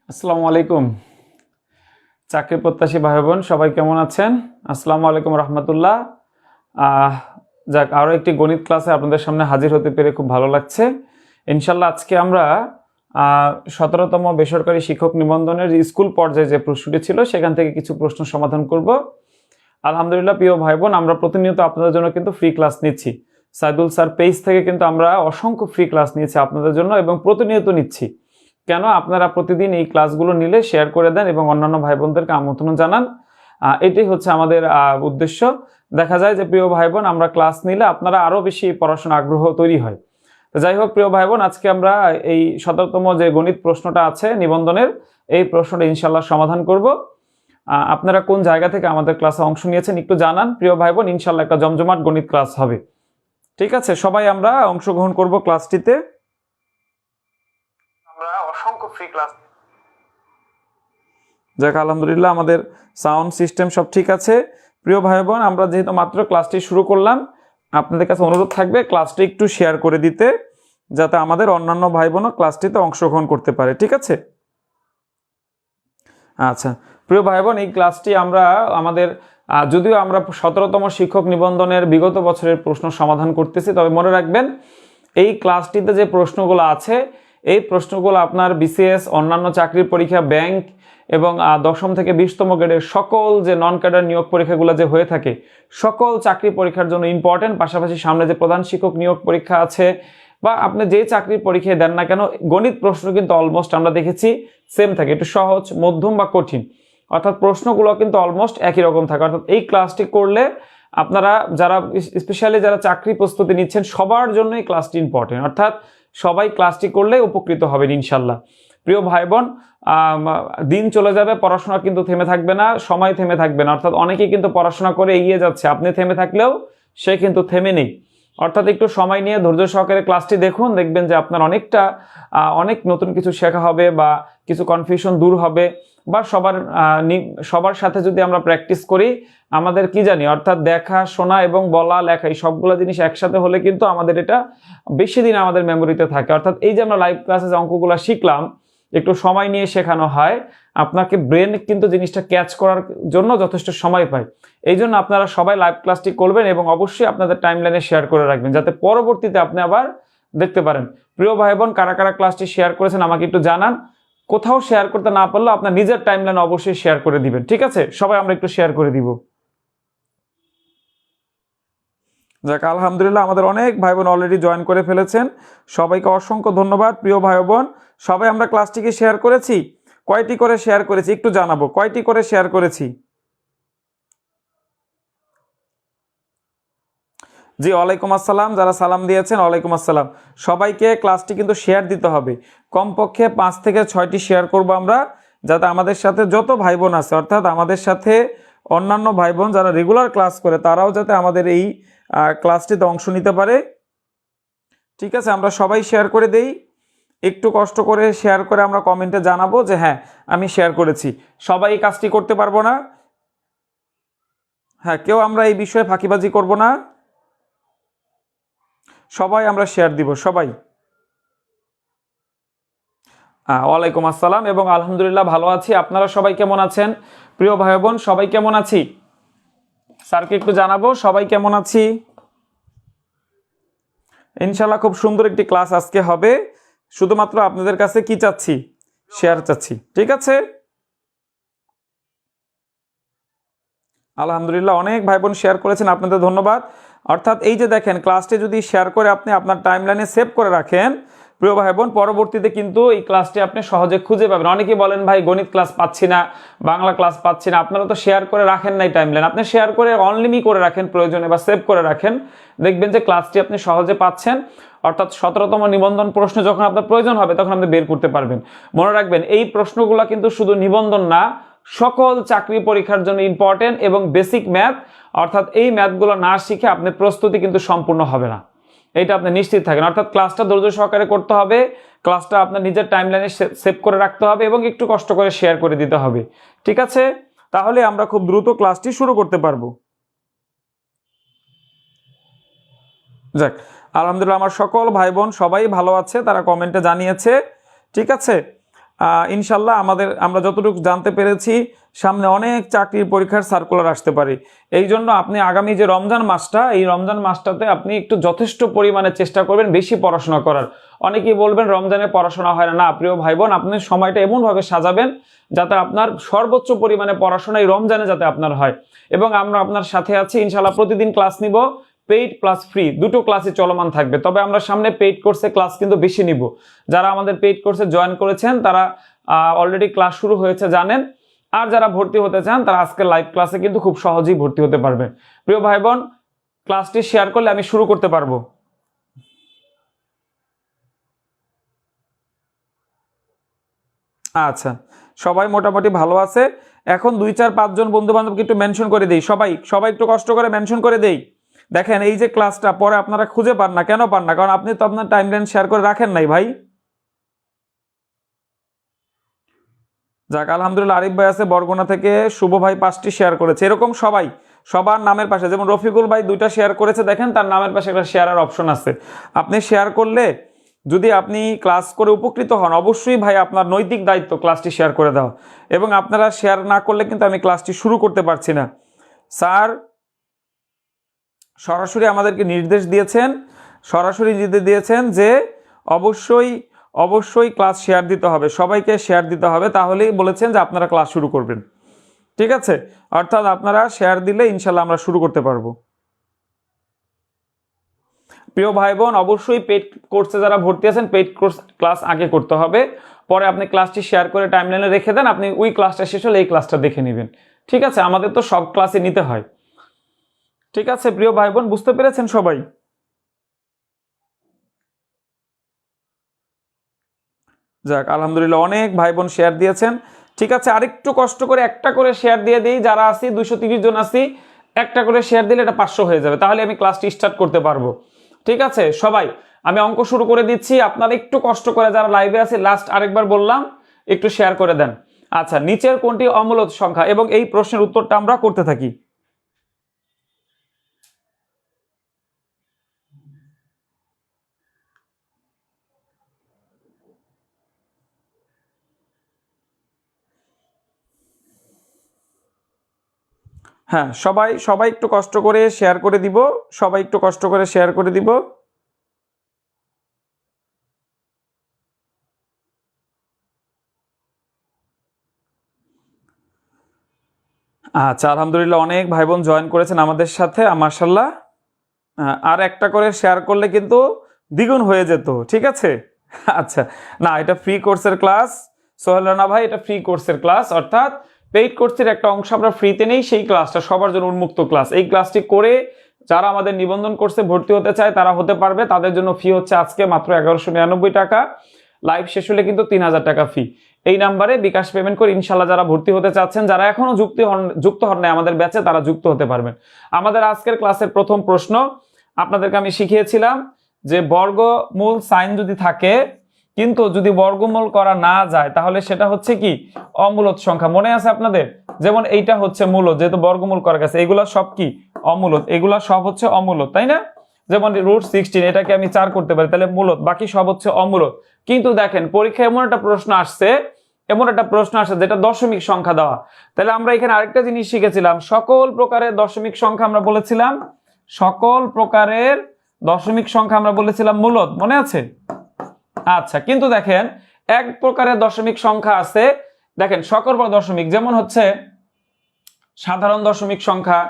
আসসালামু আলাইকুম। চাকরি প্রত্যাশী ভাই বোন সবাই কেমন আছেন? আসসালামু আলাইকুম রহমতুল্লাহ। আহ যাক, আরও একটি গণিত ক্লাসে আপনাদের সামনে হাজির হতে পেরে খুব ভালো লাগছে। ইনশাল্লাহ আজকে আমরা 17তম বেসরকারি শিক্ষক নিবন্ধনের স্কুল পর্যায়ে যে প্রশ্নটি ছিল সেখান থেকে কিছু প্রশ্ন সমাধান করব। আলহামদুলিল্লাহ প্রিয় ভাই বোন, আমরা প্রতিনিয়ত আপনাদের জন্য কিন্তু ফ্রি ক্লাস নিচ্ছি। সাইদুল স্যার পেজ থেকে কিন্তু আমরা অসংখ্য ফ্রি ক্লাস নিয়েছি আপনাদের জন্য এবং প্রতিনিয়ত নিচ্ছি। কেন? আপনারা প্রতিদিন এই ক্লাসগুলো নিলে শেয়ার করে দেন এবং অন্যান্য ভাই বোনদেরকে আমন্ত্রণ জানান। এটাই হচ্ছে আমাদের উদ্দেশ্য। দেখা যায় যে প্রিয় ভাই বোন, আমরা ক্লাস নিলে আপনারা আরও বেশি পড়াশোনা আগ্রহ তৈরি হয়। তো যাই হোক প্রিয় ভাই বোন, আজকে আমরা এই 17তম যে গণিত প্রশ্নটা আছে নিবন্ধনের, এই প্রশ্নটা ইনশাল্লাহ সমাধান করব। আপনারা কোন জায়গা থেকে আমাদের ক্লাসে অংশ নিয়েছেন একটু জানান প্রিয় ভাই বোন। ইনশাল্লাহ একটা জমজমাট গণিত ক্লাস হবে। ঠিক আছে, সবাই আমরা অংশগ্রহণ করব ক্লাসটিতে। আমরা অসংখ্য ফ্রি ক্লাস। যাক, আলহামদুলিল্লাহ আমাদের সাউন্ড সিস্টেম সব ঠিক আছে। প্রিয় ভাই বোন, আমরা যেহেতু মাত্র ক্লাসটি শুরু করলাম, আপনাদের কাছে অনুরোধ থাকবে ক্লাসটি একটু শেয়ার করে দিতে, যাতে আমাদের অন্যান্য ভাই বোনও ক্লাসটিতে অংশগ্রহণ করতে পারে। ঠিক আছে? আচ্ছা প্রিয় ভাই বোন, এই ক্লাসটি আমরা যদিও আমরা 17তম শিক্ষক নিবন্ধনের বিগত বছরের প্রশ্ন সমাধান করতেছি, তবে মনে রাখবেন এই ক্লাসটিতে যে প্রশ্নগুলো আছে এই প্রশ্নগুলো আপনার বিসিএস, অন্যান্য চাকরির পরীক্ষা, ব্যাংক এবং 10ম থেকে 20তম গ্রেডের সকল যে নন ক্যাডার নিয়োগ পরীক্ষাগুলো যে হয়ে থাকে সকল চাকরি পরীক্ষার জন্য ইম্পর্টেন্ট। পাশাপাশি সামনে যে প্রধান শিক্ষক নিয়োগ পরীক্ষা আছে বা আপনি যে চাকরির পরীক্ষায় দেন না কেন, গণিত প্রশ্ন কিন্তু অলমোস্ট আমরা দেখেছি সেম থাকে, একটু সহজ, মধ্যম বা কঠিন, অর্থাৎ প্রশ্নগুলো কিন্তু অলমোস্ট একই রকম থাকে। অর্থাৎ এই ক্লাসটি করলে আপনারা যারা স্পেশালি যারা চাকরি প্রস্তুতি নিচ্ছেন সবার জন্য এই ক্লাসটি ইম্পর্টেন্ট। অর্থাৎ সবাই ক্লাসটি করলে উপকৃত হবেন ইনশাল্লাহ। প্রিয় ভাই বোন, দিন চলে যাবে, পড়াশোনা কিন্তু থেমে থাকবে না, সময় থেমে থাকবে না। অর্থাৎ অনেকেই কিন্তু পড়াশোনা করে এগিয়ে যাচ্ছে, আপনি থেমে থাকলেও সে কিন্তু থেমে নেই। অর্থাৎ একটু সময় নিয়ে ধৈর্য সহকারে ক্লাসটি দেখুন, দেখবেন যে আপনার অনেক নতুন কিছু শেখা হবে বা কিছু কনফিউশন দূর হবে। বা সবার সাথে যদি আমরা প্র্যাকটিস করি, আমাদের কি জানি, অর্থাৎ দেখা, শোনা এবং বলা, লেখা, এই সবগুলো জিনিস একসাথে হলে কিন্তু আমাদের এটা বেশি দিন আমাদের মেমোরিতে থাকে। অর্থাৎ এই যে আমরা লাইভ ক্লাসে যে অঙ্কগুলো শিখলাম, একটু সময় নিয়ে শেখানো হয়, আপনাকে ব্রেন কিন্তু জিনিসটা ক্যাচ করার জন্য যথেষ্ট সময় পায়। এই জন্য আপনারা সবাই লাইভ ক্লাসটি করবেন এবং অবশ্যই আপনাদের টাইমলাইনে শেয়ার করে রাখবেন, যাতে পরবর্তীতে আপনি আবার দেখতে পারেন। প্রিয় ভাই বোন, কারা কারা ক্লাসটি শেয়ার করেছেন আমাকে একটু জানান। কোথাও শেয়ার করতে না পারলেও আপনার নিজের টাইমলাইনে অবশ্যই শেয়ার করে দিবেন। ঠিক আছে, সবাই আমরা একটু শেয়ার করে দিব। যাক, আলহামদুলিল্লাহ আমাদের অনেক ভাই বোন অলরেডি জয়েন করে ফেলেছেন, সবাইকে অসংখ্য ধন্যবাদ। প্রিয় ভাই বোন, সবাই আমরা ক্লাসটিকে শেয়ার করেছি? কয়টি করে শেয়ার করেছি একটু জানাবো, কয়টি করে শেয়ার করেছি? জি, ওয়ালাইকুম আসসালাম। যারা সালাম দিয়েছেন ওয়ালাইকুম আসসালাম। সবাইকে ক্লাসটি কিন্তু শেয়ার দিতে হবে, কমপক্ষে 5 থেকে 6টি শেয়ার করব আমরা, যাতে আমাদের সাথে যত ভাই বোন আছে, অর্থাৎ আমাদের সাথে অন্যান্য ভাই বোন যারা রেগুলার ক্লাস করে তারাও যাতে আমাদের এই ক্লাসটিতে অংশ নিতে পারে। ঠিক আছে, আমরা সবাই শেয়ার করে দেই। একটু কষ্ট করে শেয়ার করে আমরা কমেন্টে জানাবো যে হ্যাঁ আমি শেয়ার করেছি। সবাই এই কাজটি করতে পারবো না, হ্যাঁ কেউ আমরা এই বিষয়ে ফাঁকিবাজি করব না, সবাই আমরা শেয়ার দিব সবাই। ওয়ালাইকুম আসসালাম এবং আলহামদুলিল্লাহ ভালো আছি। আপনারা সবাই কেমন আছেন? প্রিয় ভাই বোন, সবাই কেমন আছি? স্যারকে একটু জানাবো সবাই কেমন আছি। ইনশাল্লাহ খুব সুন্দর একটি ক্লাস আজকে হবে। শুধুমাত্র আপনাদের কাছে কি চাচ্ছি? শেয়ার চাচ্ছি। ঠিক আছে, আলহামদুলিল্লাহ অনেক ভাই বোন শেয়ার করেছেন, আপনাদের ধন্যবাদ। অর্থাৎ এই যে দেখেন, ক্লাসটি যদি শেয়ার করে আপনি আপনার টাইমলাইনে সেভ করে রাখেন প্রিয় ভাই বোন, পরবর্তীতে কিন্তু এই ক্লাসটি আপনি সহজে খুঁজে পাবেন। অনেকেই বলেন ভাই গণিত ক্লাস পাচ্ছি না, বাংলা ক্লাস পাচ্ছি না। আপনারা তো শেয়ার করে রাখেন নাই টাইমলাইন, আপনি শেয়ার করে অনলিমি করে রাখেন প্রয়োজনে, বা সেভ করে রাখেন, দেখবেন যে ক্লাসটি আপনি সহজে পাচ্ছেন। অর্থাৎ 17তম নিবন্ধন প্রশ্ন যখন আপনার প্রয়োজন হবে তখন আপনি বের করতে পারবেন। মনে রাখবেন এই প্রশ্নগুলো কিন্তু শুধু নিবন্ধন না, সকল চাকরি পরীক্ষার জন্য ইম্পর্টেন্ট এবং বেসিক ম্যাথ। অর্থাৎ এই ম্যাথগুলো না শিখে আপনার প্রস্তুতি কিন্তু সম্পূর্ণ হবে না, এটা আপনি নিশ্চিত থাকেন। অর্থাৎ ক্লাসটা ধৈর্য সহকারে করতে হবে, ক্লাসটা আপনার নিজের টাইমলাইনে সেভ করে রাখতে হবে এবং একটু কষ্ট করে শেয়ার করে দিতে হবে। ঠিক আছে, তাহলে আমরা খুব দ্রুত ক্লাসটি শুরু করতে পারবো। যাক, আলহামদুলিল্লাহ আমার সকল ভাই বোন সবাই ভালো আছে, তারা কমেন্টে জানিয়েছে। ঠিক আছে, ইনশাল্লাহ আমরা যতটুকু জানতে পেরেছি সামনে অনেক চাকরির পরীক্ষার সার্কুলার আসতে পারে। এই জন্য আপনি আগামী যে রমজান মাসটা, এই রমজান মাসটাতে আপনি একটু যথেষ্ট পরিমাণে চেষ্টা করবেন বেশি পড়াশোনা করার। অনেকেই বলবেন রমজানে পড়াশোনা হয় না। প্রিয় ভাই বোন, আপনি সময়টা এমনভাবে সাজাবেন যাতে আপনার সর্বোচ্চ পরিমাণে পড়াশোনা এই রমজানে যাতে আপনার হয়। এবং আমরা আপনার সাথে আছি ইনশাল্লাহ। প্রতিদিন ক্লাস নিব, পেইড প্লাস ফ্রি দুটো ক্লাসই চলমান থাকবে। তবে আমরা সামনে পেইড কোর্সে ক্লাস কিন্তু বেশি নিব। যারা আমাদের পেইড কোর্সে জয়েন করেছেন তারা অলরেডি ক্লাস শুরু হয়েছে জানেন। আর যারা ভর্তি হতে চান তারা আজকে লাইভ ক্লাসে কিন্তু খুব সহজেই ভর্তি হতে পারবেন। প্রিয় ভাই বোন, ক্লাসটি শেয়ার করলে আমি শুরু করতে পারবো। আচ্ছা, সবাই মোটামুটি ভালো আছে। এখন 2-4-5 জন বন্ধু বান্ধবকে একটু মেনশন করে দেই। সবাই একটু কষ্ট করে মেনশন করে দেই। দেখেন এই যে ক্লাসটা পরে আপনারা খুঁজে পান না, কেন পান না? কারণ আপনি তো আপনার টাইমলাইন শেয়ার করে রাখেন নাই ভাই। যাক, আলহামদুলিল্লাহ আরিফ ভাই আছে বরগুনা থেকে, শুভ ভাই 5টি শেয়ার করেছে। এরকম সবার নামের পাশে, যেমন রফিকুল ভাই 2টা শেয়ার করেছে, দেখেন তার নামের পাশে একটা শেয়ারের অপশন আছে। আপনি শেয়ার করলে যদি আপনি ক্লাস করে উপকৃত হন, অবশ্যই ভাই আপনার নৈতিক দায়িত্ব ক্লাসটি শেয়ার করে দাও। এবং আপনারা শেয়ার না করলে কিন্তু আমি ক্লাসটি শুরু করতে পারছি না। স্যার সরাসরি আমাদেরকে নির্দেশ দিয়েছেন যে অবশ্যই ক্লাস শেয়ার দিতে হবে, সবাইকে শেয়ার দিতে হবে, তাহলেই বলেছেন যে আপনারা ক্লাস শুরু করবেন। ঠিক আছে, অর্থাৎ আপনারা শেয়ার দিলে ইনশাল্লাহ আমরা শুরু করতে পারবো। প্রিয় ভাই বোন, অবশ্যই পেইড কোর্সে যারা ভর্তি আছেন পেইড কোর্স ক্লাস আগে করতে হবে, পরে আপনি ক্লাসটি শেয়ার করে টাইমলাইনে রেখে দেন। আপনি ওই ক্লাসটা শেষ হলে এই ক্লাসটা দেখে নেবেন। ঠিক আছে, আমাদের তো সব ক্লাসে নিতে হয়। ঠিক আছে প্রিয় ভাই বোন, বুঝতে পেরেছেন সবাই? যাক, আলহামদুলিল্লাহ অনেক ভাই বোন শেয়ার দিয়েছেন। ঠিক আছে, আরেকটু কষ্ট করে একটা করে শেয়ার দিয়ে দিই। যারা আছি 230 জন আছি, একটা করে শেয়ার দিলে এটা 500 হয়ে যাবে, তাহলে আমি ক্লাসটি স্টার্ট করতে পারবো। ঠিক আছে সবাই, আমি অঙ্ক শুরু করে দিচ্ছি। আপনারা একটু কষ্ট করে যারা লাইভে আছে, লাস্ট আরেকবার বললাম একটু শেয়ার করে দেন। আচ্ছা, নিচের কোনটি অমূলত সংখ্যা? এবং এই প্রশ্নের উত্তরটা আমরা করতে থাকি। হ্যাঁ, সবাই একটু কষ্ট করে শেয়ার করে দিব। সবাই একটু কষ্ট করে শেয়ার করে দিব। আচ্ছা, আলহামদুলিল্লাহ অনেক ভাই বোন জয়েন করেছেন আমাদের সাথে, মাশাআল্লাহ। আর একটা করে শেয়ার করলে কিন্তু দ্বিগুণ হয়ে যেত। ঠিক আছে, আচ্ছা। না, এটা ফ্রি কোর্সের ক্লাস সোহেল রানা ভাই, এটা ফ্রি কোর্সের ক্লাস, অর্থাৎ পেইড কোর্সের একটা অংশ আমরা ফ্রিতে নেই। সেই ক্লাসটা সবার জন্য উন্মুক্ত ক্লাস। এই ক্লাসটি করে যারা আমাদের নিবন্ধন কোর্সে ভর্তি হতে চায় তারা হতে পারবে। তাদের জন্য ফি হচ্ছে আজকে মাত্র 1199 টাকা। লাইভ শেষ হলে কিন্তু 3000 টাকা ফি। এই নাম্বারে বিকাশ পেমেন্ট করে ইনশাল্লাহ যারা ভর্তি হতে চাচ্ছেন, যারা এখনো যুক্ত হন নাই আমাদের ব্যাচে, তারা যুক্ত হতে পারবেন। আমাদের আজকের ক্লাসের প্রথম প্রশ্ন আপনাদেরকে আমি শিখিয়েছিলাম যে বর্গমূল সাইন যদি থাকে কিন্তু যদি বর্গমূল করা না যায় তাহলে সেটা হচ্ছে কি? অমূলত সংখ্যা। মনে আছে আপনাদের? যেমন এইটা হচ্ছে মূলত, যেহেতু বর্গমূল করা গেছে। এগুলা সব কি? অমূলত। এগুলা সব হচ্ছে অমূলত, তাই না? যেমন √16, এটাকে আমি 4 করতে পারি, তাহলে মূলত। বাকি সব হচ্ছে অমূলত। কিন্তু দেখেন পরীক্ষায় এমন একটা প্রশ্ন আসছে যেটা দশমিক সংখ্যা দেওয়া। তাহলে আমরা এখানে আরেকটা জিনিস শিখেছিলাম, সকল প্রকারের দশমিক সংখ্যা আমরা বলেছিলাম মূলত। মনে আছে? আচ্ছা, কিন্তু দেখেন এক প্রকারের দশমিক সংখ্যা আছে। দেখেন সকল দশমিক, যেমন হচ্ছে সাধারণ দশমিক সংখ্যা,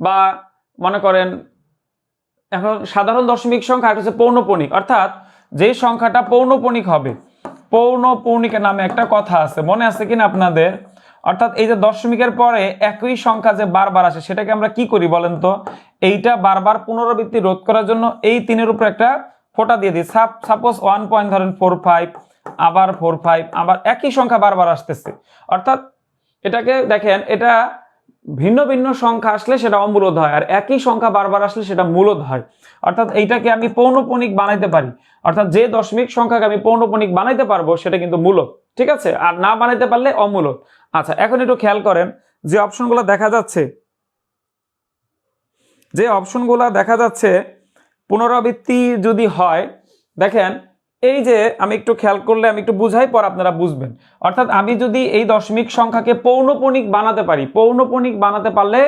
বা মনে করেন এখন সাধারণ দশমিক সংখ্যা হচ্ছে পৌনঃপুনিক, অর্থাৎ যে সংখ্যাটা পৌনঃপুনিক হবে। পৌনঃপুনিকের নামে একটা কথা আছে, মনে আছে কিনা আপনাদের? অর্থাৎ এই যে দশমিকের পরে একই সংখ্যা যে বারবার আসে সেটাকে আমরা কি করি বলেন তো? এইটা বারবার পুনরাবৃত্তি রোধ করার জন্য এই 3-এর উপর একটা ফোঁটা দিয়ে দিই। সাপোজ 1 পয়েন্ট ধরেন 45, আবার 45, আবার একই সংখ্যা বারবার আসতেছে। অর্থাৎ এটাকে দেখেন, এটা ভিন্ন ভিন্ন সংখ্যা আসলে সেটা অমূলত হয়, আর একই সংখ্যা বারবার আসলে সেটা মূলত হয়। অর্থাৎ এইটাকে আমি পৌনঃপুনিক বানাইতে পারি। অর্থাৎ যে দশমিক সংখ্যাকে আমি পৌনঃপুনিক বানাইতে পারবো সেটা কিন্তু মূলত। ঠিক আছে, আর না বানাইতে পারলে অমূলত। আচ্ছা, এখন একটু খেয়াল করেন যে অপশনগুলো দেখা যাচ্ছে পুনরাবৃত্তি যদি হয়, দেখেন এই যে আমি একটু খেয়াল করলে আমি একটু বুঝাই পর আপনারা বুঝবেন। অর্থাৎ আমি যদি এই দশমিক সংখ্যাকে পৌনপণিক বানাতে পারি, পৌনপণিক বানাতে পারলে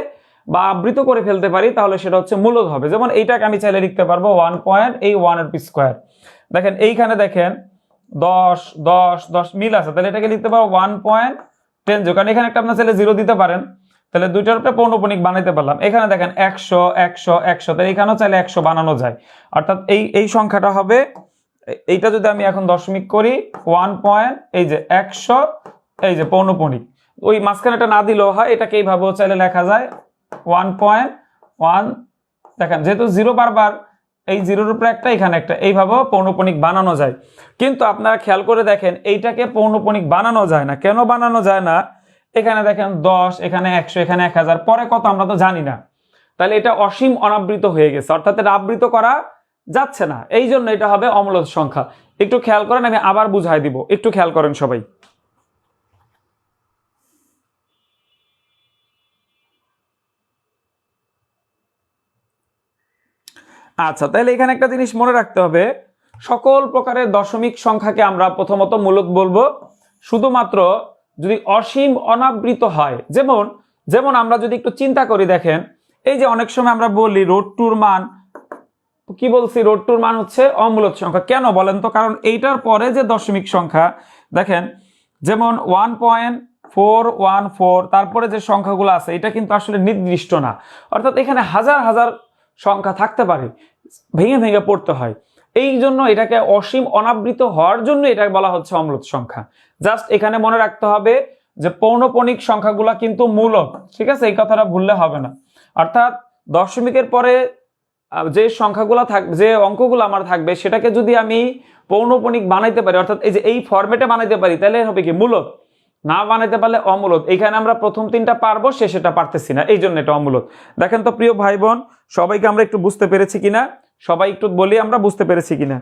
বা আবৃত করে ফেলতে পারি, তাহলে সেটা হচ্ছে মূলদ হবে। যেমন এইটাকে আমি চাইলে লিখতে পারবো 1 পয়েন্ট এই 1 এর স্কয়ার। দেখেন এইখানে দেখেন 10 10 10 মিল আছে, তাহলে এটাকে লিখতে পারবো 1.10, কারণ এখানে একটা আপনার চাইলে 0 দিতে পারেন, তাহলে দুইটার উপরে পৌনপণিক বানাইতে পারলাম। এখানে দেখেন 100 100 100, তাহলে এখানেও চাইলে 100 বানানো যায়। অর্থাৎ এই সংখ্যাটা হবে, এইটা যদি আমি এখন দশমিক করি 1 পয়েন্ট এই যে 100 এই যে পৌনপণিক, ওই মাঝখানেটা না দিলেও হয়, এটাকে এইভাবেও চাইলে লেখা যায় 1.1। দেখেন যেহেতু 0 বারবার, এই 0-র উপরে একটা এখানে একটা, এইভাবেও পৌনপণিক বানানো যায়। কিন্তু আপনারা খেয়াল করে দেখেন এইটাকে পৌনপণিক বানানো যায় না। কেন বানানো যায় না? এখানে দেখেন 10, এখানে 100, এখানে 1000, পরে কত আমরা তো জানি না। তাহলে এটা অসীম অনাবৃত হয়ে গেছে, অর্থাৎ এটা আবৃত করা যাচ্ছে না, এই জন্য এটা হবে অম্লজ সংখ্যা। একটু খেয়াল করেন, আমি আবার বুঝাই দিব, একটু খেয়াল করেন সবাই। আচ্ছা, তাহলে এখানে একটা জিনিস মনে রাখতে হবে, সকল প্রকারের দশমিক সংখ্যাকে আমরা প্রথমত মূলদ বলবো শুধুমাত্র যদি অসীম অনাবৃত হয়। যেমন যেমন আমরা যদি একটু চিন্তা করি, দেখেন এই যে অনেক সময় আমরা বলি √2 মান, কি বলছি, √2 মান হচ্ছে অমূলদ সংখ্যা। কেন বলেন তো? কারণ এইটার পরে যে দশমিক সংখ্যা দেখেন, যেমন 1.414, তারপরে যে সংখ্যাগুলো আছে এটা কিন্তু আসলে নির্দিষ্ট না, অর্থাৎ এখানে হাজার হাজার সংখ্যা থাকতে পারে, ভেঙে ভেঙে পড়তে হয়। এই জন্য এটাকে অসীম অনাবৃত হওয়ার জন্য এটা বলা হচ্ছে অম্লদ সংখ্যা। জাস্ট এখানে মনে রাখতে হবে যে পৌনপণিক সংখ্যাগুলা কিন্তু মূলদ, ঠিক আছে, এই কথাটা ভুললে হবে না। অর্থাৎ দশমিকের পরে যে সংখ্যাগুলো থাকবে, যে অঙ্কগুলো আমার থাকবে, সেটাকে যদি আমি পৌনপণিক বানাইতে পারি, অর্থাৎ এই যে এই ফরম্যাটে বানাইতে পারি, তাহলে হবে কি মূলদ। না বানাইতে পারলে অমূলদ। এখানে আমরা প্রথম তিনটা পারবো, শেষেটা পারতেছি না, এই জন্য এটা অমূলদ। দেখেন তো প্রিয় ভাই বোন, সবাইকে আমরা একটু বুঝতে পেরেছি কিনা? সবাই একটু বলি আমরা বুঝতে পেরেছি কিনা।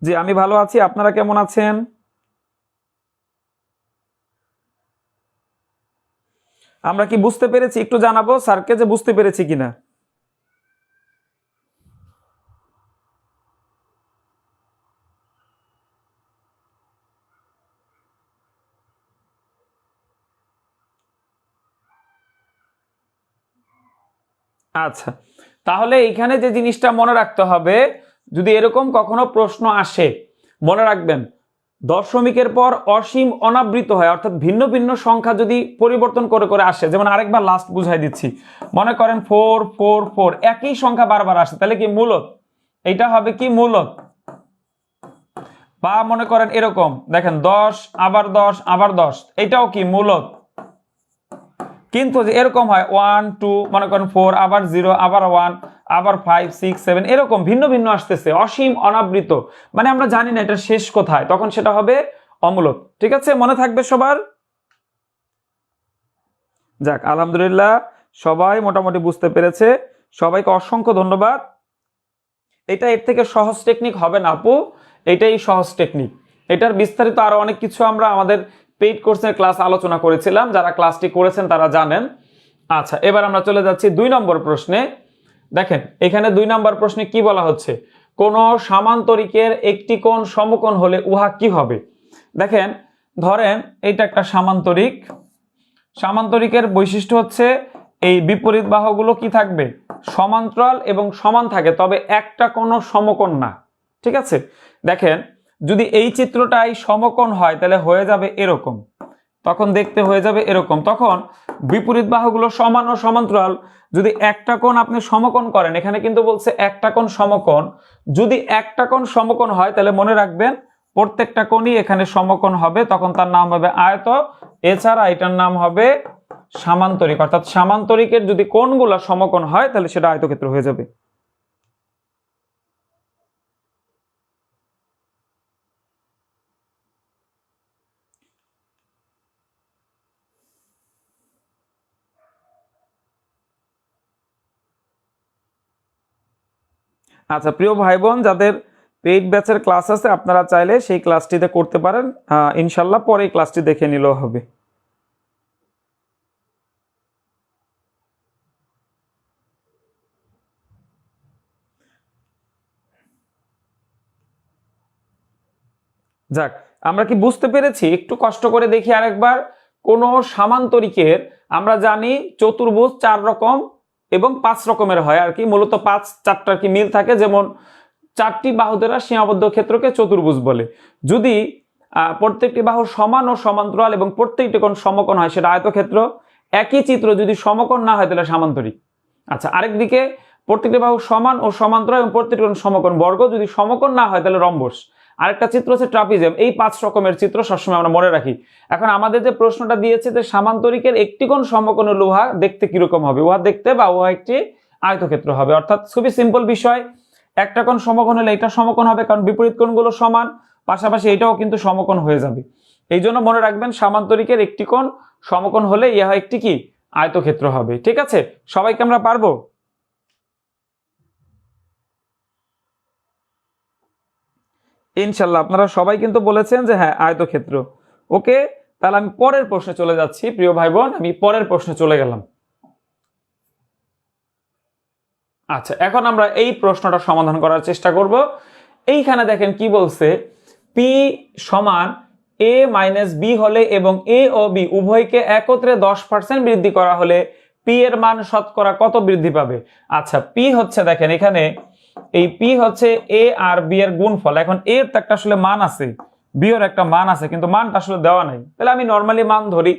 জি, আমি ভালো আছি, আপনারা কেমন আছেন? আমরা কি বুঝতে পেরেছি? একটু জানাবো স্যারকে যে বুঝতে পেরেছি কিনা। আচ্ছা, তাহলে এইখানে যে জিনিসটা মনে রাখতে হবে, যদি এরকম কখনো প্রশ্ন আসে, মনে রাখবেন দশমিকের পর অসীম অনাবৃত হয়, অর্থাৎ ভিন্ন ভিন্ন সংখ্যা যদি পরিবর্তন করে করে আসে, যেমন আরেকবার লাস্ট বুঝাই দিচ্ছি, মনে করেন 4 4 4, একই সংখ্যা বারবার আসে, তাহলে কি মূলদ? এইটা হবে কি মূলদ। বা মনে করেন এরকম দেখেন 10 আবার 10 আবার 10, এটাও কি মূলদ। কিন্তু যে এরকম হয় 1 2, মনে করেন 4 আবার 0 আবার 1 আবার 5 6 7, এরকম ভিন্ন ভিন্ন আসতেছে, অসীম অনাবৃত, মানে আমরা জানি না এটা শেষ কোথায়, তখন সেটা হবে অমূলদ। ঠিক আছে, মনে থাকবে সবার? যাক, আলহামদুলিল্লাহ সবাই মোটামুটি বুঝতে পেরেছে, সবাইকে অসংখ্য ধন্যবাদ। এটা এর থেকে সহজ টেকনিক হবে না আপু, এটাই সহজ টেকনিক। এটার বিস্তারিত আরো অনেক কিছু আমরা আমাদের পেইড কোর্সের ক্লাস আলোচনা করেছিলাম, যারা ক্লাসটি করেছেন তারা জানেন। আচ্ছা, এবার আমরা চলে যাচ্ছি 2 নম্বর প্রশ্নে। দেখেন এখানে 2 নম্বর প্রশ্নে কি বলা হচ্ছে, কোন সামান্তরিকের একটি কোণ সমকোণ হলে উহা কি হবে। দেখেন ধরেন এইটা একটা সামান্তরিক, সামান্তরিকের বৈশিষ্ট্য হচ্ছে এই বিপরীত বাহুগুলো কি থাকবে, সমান্তরাল এবং সমান থাকে, তবে একটা কোনো সমকোণ না। ঠিক আছে, দেখেন যদি এই চিত্রটাই সমকোণ হয় তাহলে হয়ে যাবে এরকম, তখন দেখতে হয়ে যাবে এরকম, তখন বিপরীত বাহুগুলো সমান ও সমান্তরাল, যদি একটা কোণ আপনি সমকোণ করেন, এখানে কিন্তু বলছে একটা কোণ সমকোণ, যদি একটা কোণ সমকোণ হয় তাহলে মনে রাখবেন প্রত্যেকটা কোণই এখানে সমকোণ হবে, তখন তার নাম হবে আয়ত, এছাড়া এটার নাম হবে সামান্তরিক। অর্থাৎ সামান্তরিকের যদি কোণগুলো সমকোণ হয় তাহলে সেটা আয়তক্ষেত্র হয়ে যাবে। আচ্ছা প্রিয় ভাই বোন, যাদের পেইড ব্যাচের ক্লাস আছে আপনারা চাইলে সেই ক্লাসটিতে করতে পারেন, ইনশাল্লাহ পরে এই ক্লাসটি দেখে নিলেও হবে। যাক, আমরা কি বুঝতে পেরেছি? একটু কষ্ট করে দেখি আরেকবার। কোন সামান্তরিকের আমরা জানি চতুর্ভুজ 4 রকম এবং 5 রকমের হয় আর কি, মূলত 4টার কি মিল থাকে, যেমন 4টি বাহু দ্বারা সীমাবদ্ধ ক্ষেত্রকে চতুর্ভুজ বলে। যদি প্রত্যেকটি বাহু সমান ও সমান্তরাল এবং প্রত্যেকটি কোণ সমকোণ হয় সেটা আয়তক্ষেত্র। একই চিত্র যদি সমকোণ না হয় তাহলে সামান্তরিক। আচ্ছা, আরেকদিকে প্রত্যেকটি বাহু সমান ও সমান্তরাল এবং প্রত্যেকটি কোণ সমকোণ বর্গ, যদি সমকোণ না হয় তাহলে রম্বস। আরেকটা চিত্র হচ্ছে ট্রাপিজিয়াম। এই 5 রকমের চিত্র সবসময় আমরা মনে রাখি। এখন আমাদের যে প্রশ্নটা দিয়েছে যে সামান্তরিকের একটি কোণ সমকোণ হলে উহা দেখতে কিরকম হবে, উহা দেখতে বা উহা একটি আয়তক্ষেত্র হবে। অর্থাৎ খুবই সিম্পল বিষয়, একটা কোণ সমকোণ হলে এটা সমকোণ হবে, কারণ বিপরীত কোণগুলো সমান, পাশাপাশি এটাও কিন্তু সমকোণ হয়ে যাবে। এই জন্য মনে রাখবেন সামান্তরিকের একটি কোণ সমকোণ হলে ইহা একটি কি আয়তক্ষেত্র হবে। ঠিক আছে, সবাইকে আমরা পারবো? ইনশাল্লাহ আপনারা সবাই কিন্তু বলেছেন যে হ্যাঁ আয়তক্ষেত্র। ওকে, তাহলে আমি পরের প্রশ্নে চলে যাচ্ছি। প্রিয় ভাই বোন, আমি পরের প্রশ্নে চলে গেলাম। আচ্ছা, এখন আমরা এই প্রশ্নটা সমাধান করার চেষ্টা করব। এইখানে দেখেন কি বলছে, পি সমান এ মাইনাস বি হলে এবং এ ও বি উভয়কে একত্রে 10% বৃদ্ধি করা হলে পি এর মান শতকরা কত বৃদ্ধি পাবে? আচ্ছা, পি হচ্ছে দেখেন এখানে এই পি হচ্ছে এ আর বি এর গুণফল। এখন এ এর তো একটা আসলে মান আছে, বি এর একটা মান আছে, কিন্তু মানটা আসলে দেওয়া নাই। তাহলে আমি নরমালি মান ধরি,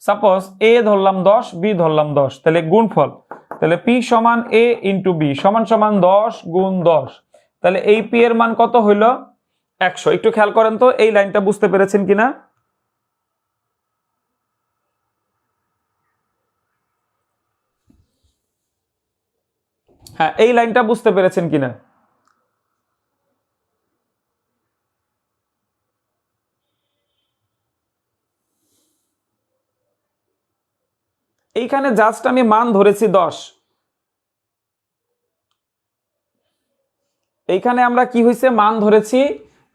সাপোজ এ ধরলাম 10, বি ধরলাম 10, তাহলে গুণফল, তাহলে পি সমান এ ইন্টু বি সমান সমান 10 গুণ 10, তাহলে এই পি এর মান কত হইল? 100। একটু খেয়াল করেন তো এই লাইনটা বুঝতে পেরেছেন কিনা। হ্যাঁ, এই লাইনটা বুঝতে পেরেছেন কিনা? এইখানে জাস্ট আমি মান ধরেছি 10। এইখানে আমরা কি হয়েছে মান ধরেছি,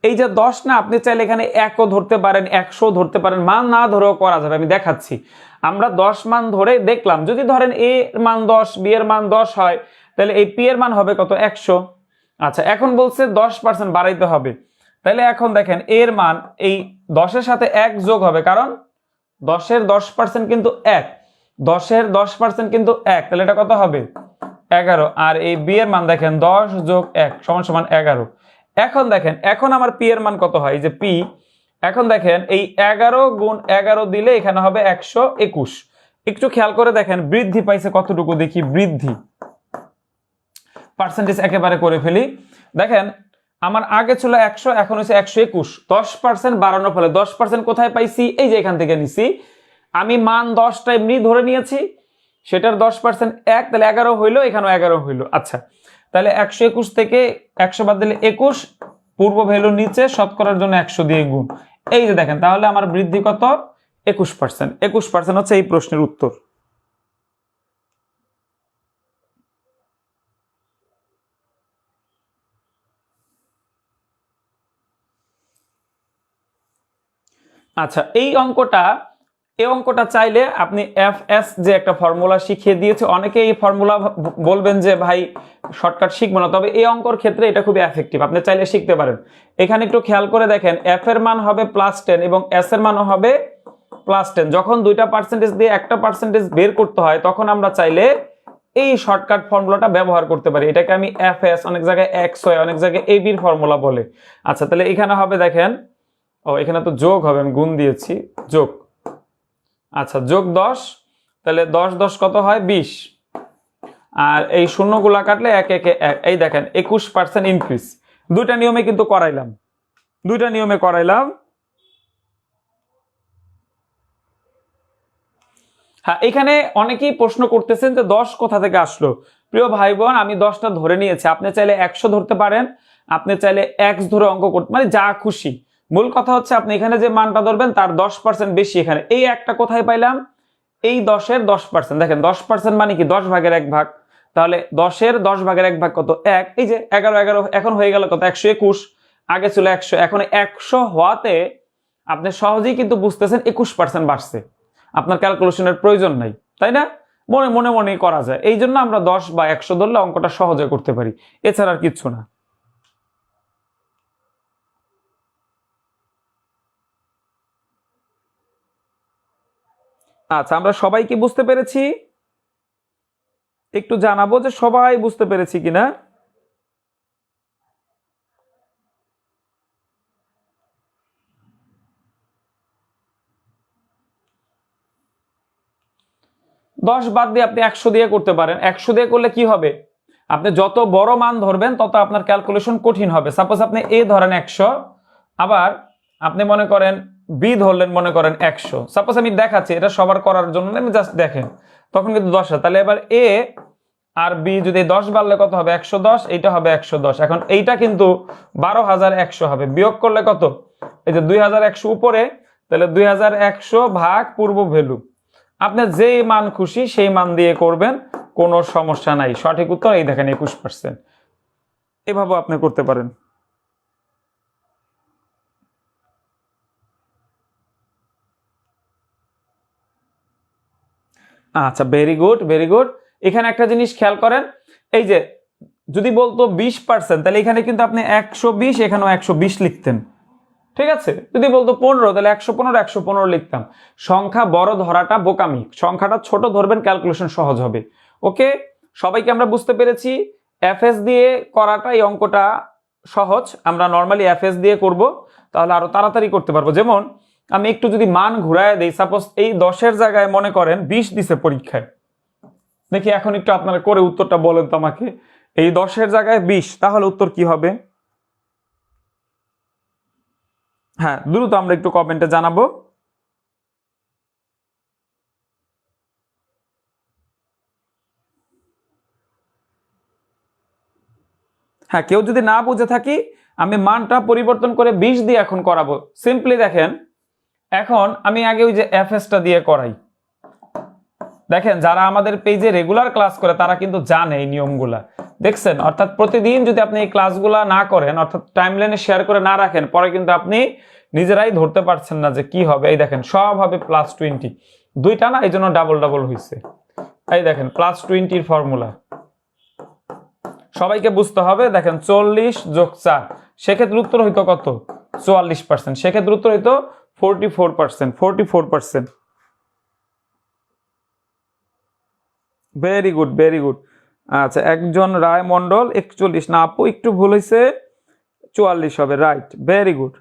এই যে 10 না, আপনি চাইলে এখানে 1ও ধরতে পারেন, 100 ধরতে পারেন, মান না ধরেও করা যাবে। আমি দেখাচ্ছি। আমরা 10 মান ধরে দেখলাম, যদি ধরেন এ এর মান 10, বি এর মান 10 হয়, তাহলে এই পি এর মান হবে কত? 100। আচ্ছা, এখন বলছে 10% বাড়াইতে হবে। তাহলে এখন দেখেন এর মান এই 10-এর সাথে 1 যোগ হবে, কারণ 10-এর 10% কিন্তু 1, 10-এর 10% কিন্তু 1, তাহলে এটা কত হবে? 11। আর এই বি এর মান দেখেন 10 যোগ 1 সমান সমান 11। এখন দেখেন এখন আমার পি এর মান কত হয়, এই যে পি, এখন দেখেন এই 11 গুণ 11 দিলে এখানে হবে 121। একটু খেয়াল করে দেখেন বৃদ্ধি পাইছে কতটুকু, দেখি বৃদ্ধি পার্সেন্টেজ একেবারে করে ফেলি। দেখেন আমার আগে ছিল 100, এখন হচ্ছে 121। 10% বাড়ানোর ফলে 10% কোথায় পাইছি? এই যে এখান থেকে নিছি। আমি মান 10টা এমনি ধরে নিয়েছি, সেটার 10% 1, তাহলে 11 হইলো, এখানেও 11 হইলো। আচ্ছা, তাহলে 121 থেকে 100 বাদ দিলে 21, পূর্ব ভ্যালু নিচে, শতকরার জন্য 100 দিয়ে গুণ। এই যে দেখেন, তাহলে আমার বৃদ্ধি কত? 21%। 21% হচ্ছে এই প্রশ্নের উত্তর। আচ্ছা, এই অঙ্কটা চাইলে আপনি এফএস যে একটা ফর্মুলা শিখিয়ে দিয়েছে, অনেকে এই ফর্মুলা বলবেন যে ভাই শর্টকাট শিখবো না, তবে এই অঙ্কর ক্ষেত্রে এটা খুবই এফেক্টিভ, আপনি চাইলে শিখতে পারেন। এখানে একটু খেয়াল করে দেখেন, এফ এর মান হবে +10 এবং এস এর মানও হবে +10। যখন দুইটা পার্সেন্টেজ দিয়ে একটা পার্সেন্টেজ বের করতে হয়, তখন আমরা চাইলে এই শর্টকাট ফর্মুলাটা ব্যবহার করতে পারি। এটাকে আমি এফএস, অনেক জায়গায় এক্স হয়, অনেক জায়গায় এবির ফর্মুলা বলে। আচ্ছা, তাহলে এখানে হবে দেখেন, ও এখানে তো যোগ হবে, আমি গুণ দিয়েছি, যোগ। আচ্ছা, যোগ 10, তাহলে 10 10 কত হয়? 20। আর এই শূন্যগুলা কাটলে 1 1 1, এই দেখেন 21% ইনক্রিজ। দুইটা নিয়মে কিন্তু করাইলাম, দুইটা নিয়মে করাইলাম। হ্যাঁ, এখানে অনেকেই প্রশ্ন করতেছেন যে 10 কোথা থেকে আসলো। প্রিয় ভাই বোন, আমি 10টা ধরে নিয়েছি, আপনি চাইলে 100 ধরতে পারেন, আপনি চাইলে x ধরে অঙ্ক করতে, মানে যা খুশি। মূল কথা হচ্ছে আপনি এখানে যে মানটা ধরবেন তার 10% বেশি। এখানে এই একটা কোথায় পাইলাম? এই 10-এর 10%। দেখেন 10% মানে কি? 10 ভাগের 1 ভাগ। তাহলে 10-এর 10 ভাগের 1 ভাগ কত? 1। এই যে 11 11 এখন হয়ে গেল কত? 121। আগে ছিল 100, এখন 100 হওয়াতে আপনি সহজেই কিন্তু বুঝতেছেন 21% বাড়ছে। আপনার ক্যালকুলেশনের প্রয়োজন নাই, তাই না? মনে মনে মনে করা যায়। এই জন্য আমরা 10 বা 100 ধরলে অঙ্কটা সহজে করতে পারি, এছাড়া আর কিচ্ছু না। আচ্ছা, আমরা সবাই কি বুঝতে পেরেছি? একটু জানাবো যে সবাই বুঝতে পেরেছি কিনা। দশ বাদ দিয়ে আপনি 100 দিয়ে করতে পারেন। 100 দিয়ে করলে কি হবে, আপনি যত বড় মান ধরবেন তত আপনার ক্যালকুলেশন কঠিন হবে। সাপোজ আপনি এ ধরেন 100, আবার আপনি মনে করেন বি ধরলেন মনে করেন 100। সাপোজ আমি দেখাচ্ছি, এটা সবার করার জন্য আমি জাস্ট দেখেন, তখন কিন্তু 10 হয়। তাহলে এবার এ আর বি যদি 10 বাড়লে কত হবে, 110, এইটা হবে 110। এখন এইটা কিন্তু 12,100 হবে, বিয়োগ করলে কত, এই যে 2100 উপরে, তাহলে 2100 ভাগ পূর্ব ভ্যালু। আপনি যেই মান খুশি সেই মান দিয়ে করবেন, কোনো সমস্যা নাই। সঠিক উত্তর এই দেখেন 21%। এভাবে আপনি করতে পারেন। আচ্ছা, ভেরি গুড, ভেরি গুড। এখানে একটা জিনিস খেয়াল করেন, এই যে যদি বলতো 20%, তাহলে এখানে কিন্তু আপনি 120, এখানেও 120 লিখতেন। ঠিক আছে, যদি বলতো 15, তাহলে 115 115 লিখতাম। সংখ্যা বড় ধরাটা বোকামি, সংখ্যাটা ছোট ধরবেন, ক্যালকুলেশন সহজ হবে। ওকে, সবাইকে আমরা বুঝতে পেরেছি। এফএস দিয়ে করাটা, এই অঙ্কটা সহজ, আমরা নর্মালি এফএস দিয়ে করব, তাহলে আরো তাড়াতাড়ি করতে পারবো। যেমন আমি একটু যদি মান ঘুরায় দেই, সাপোজ এই 10-এর জায়গায় মনে করেন 20 দিছে পরীক্ষায়, দেখি এখন একটু আপনারা করে উত্তরটা বলেন তো আমাকে। এই 10-এর জায়গায় 20, তাহলে উত্তর কি হবে? হ্যাঁ, দ্রুত আমরা একটু কমেন্টে জানাবো। হ্যাঁ, কেউ যদি না বুঝে থাকি, আমি মানটা পরিবর্তন করে 20 দিয়ে এখন করাবো। সিম্পলি দেখেন, এখন আমি আগে ওই যে এফএসটা দিয়ে করাই। দেখেন, যারা আমাদের পেজে রেগুলার ক্লাস করে তারা কিন্তু জানে এই নিয়মগুলা, দেখছেন? অর্থাৎ প্রতিদিন যদি আপনি এই ক্লাসগুলা না করেন, অর্থাৎ টাইমলাইনে শেয়ার করে না রাখেন, পরে কিন্তু আপনি নিজেরাই ধরতে পারছেন না যে কি হবে। এই দেখেন, সব হবে +20, দুইটা না, এই জন্য ডাবল ডাবল হয়েছে। এই দেখেন +20 ফর্মুলা সবাইকে বুঝতে হবে। দেখেন 40 যোগ 4, সেক্ষেত্রে উত্তর হইতো কত, 44%। সেক্ষেত্রে উত্তর হইতো 44%, 44%। Very good, very good. আচ্ছা, একজন রায় মন্ডল 41, না আপু একটু ভুল হয়েছে, 44 হবে, right. Very good,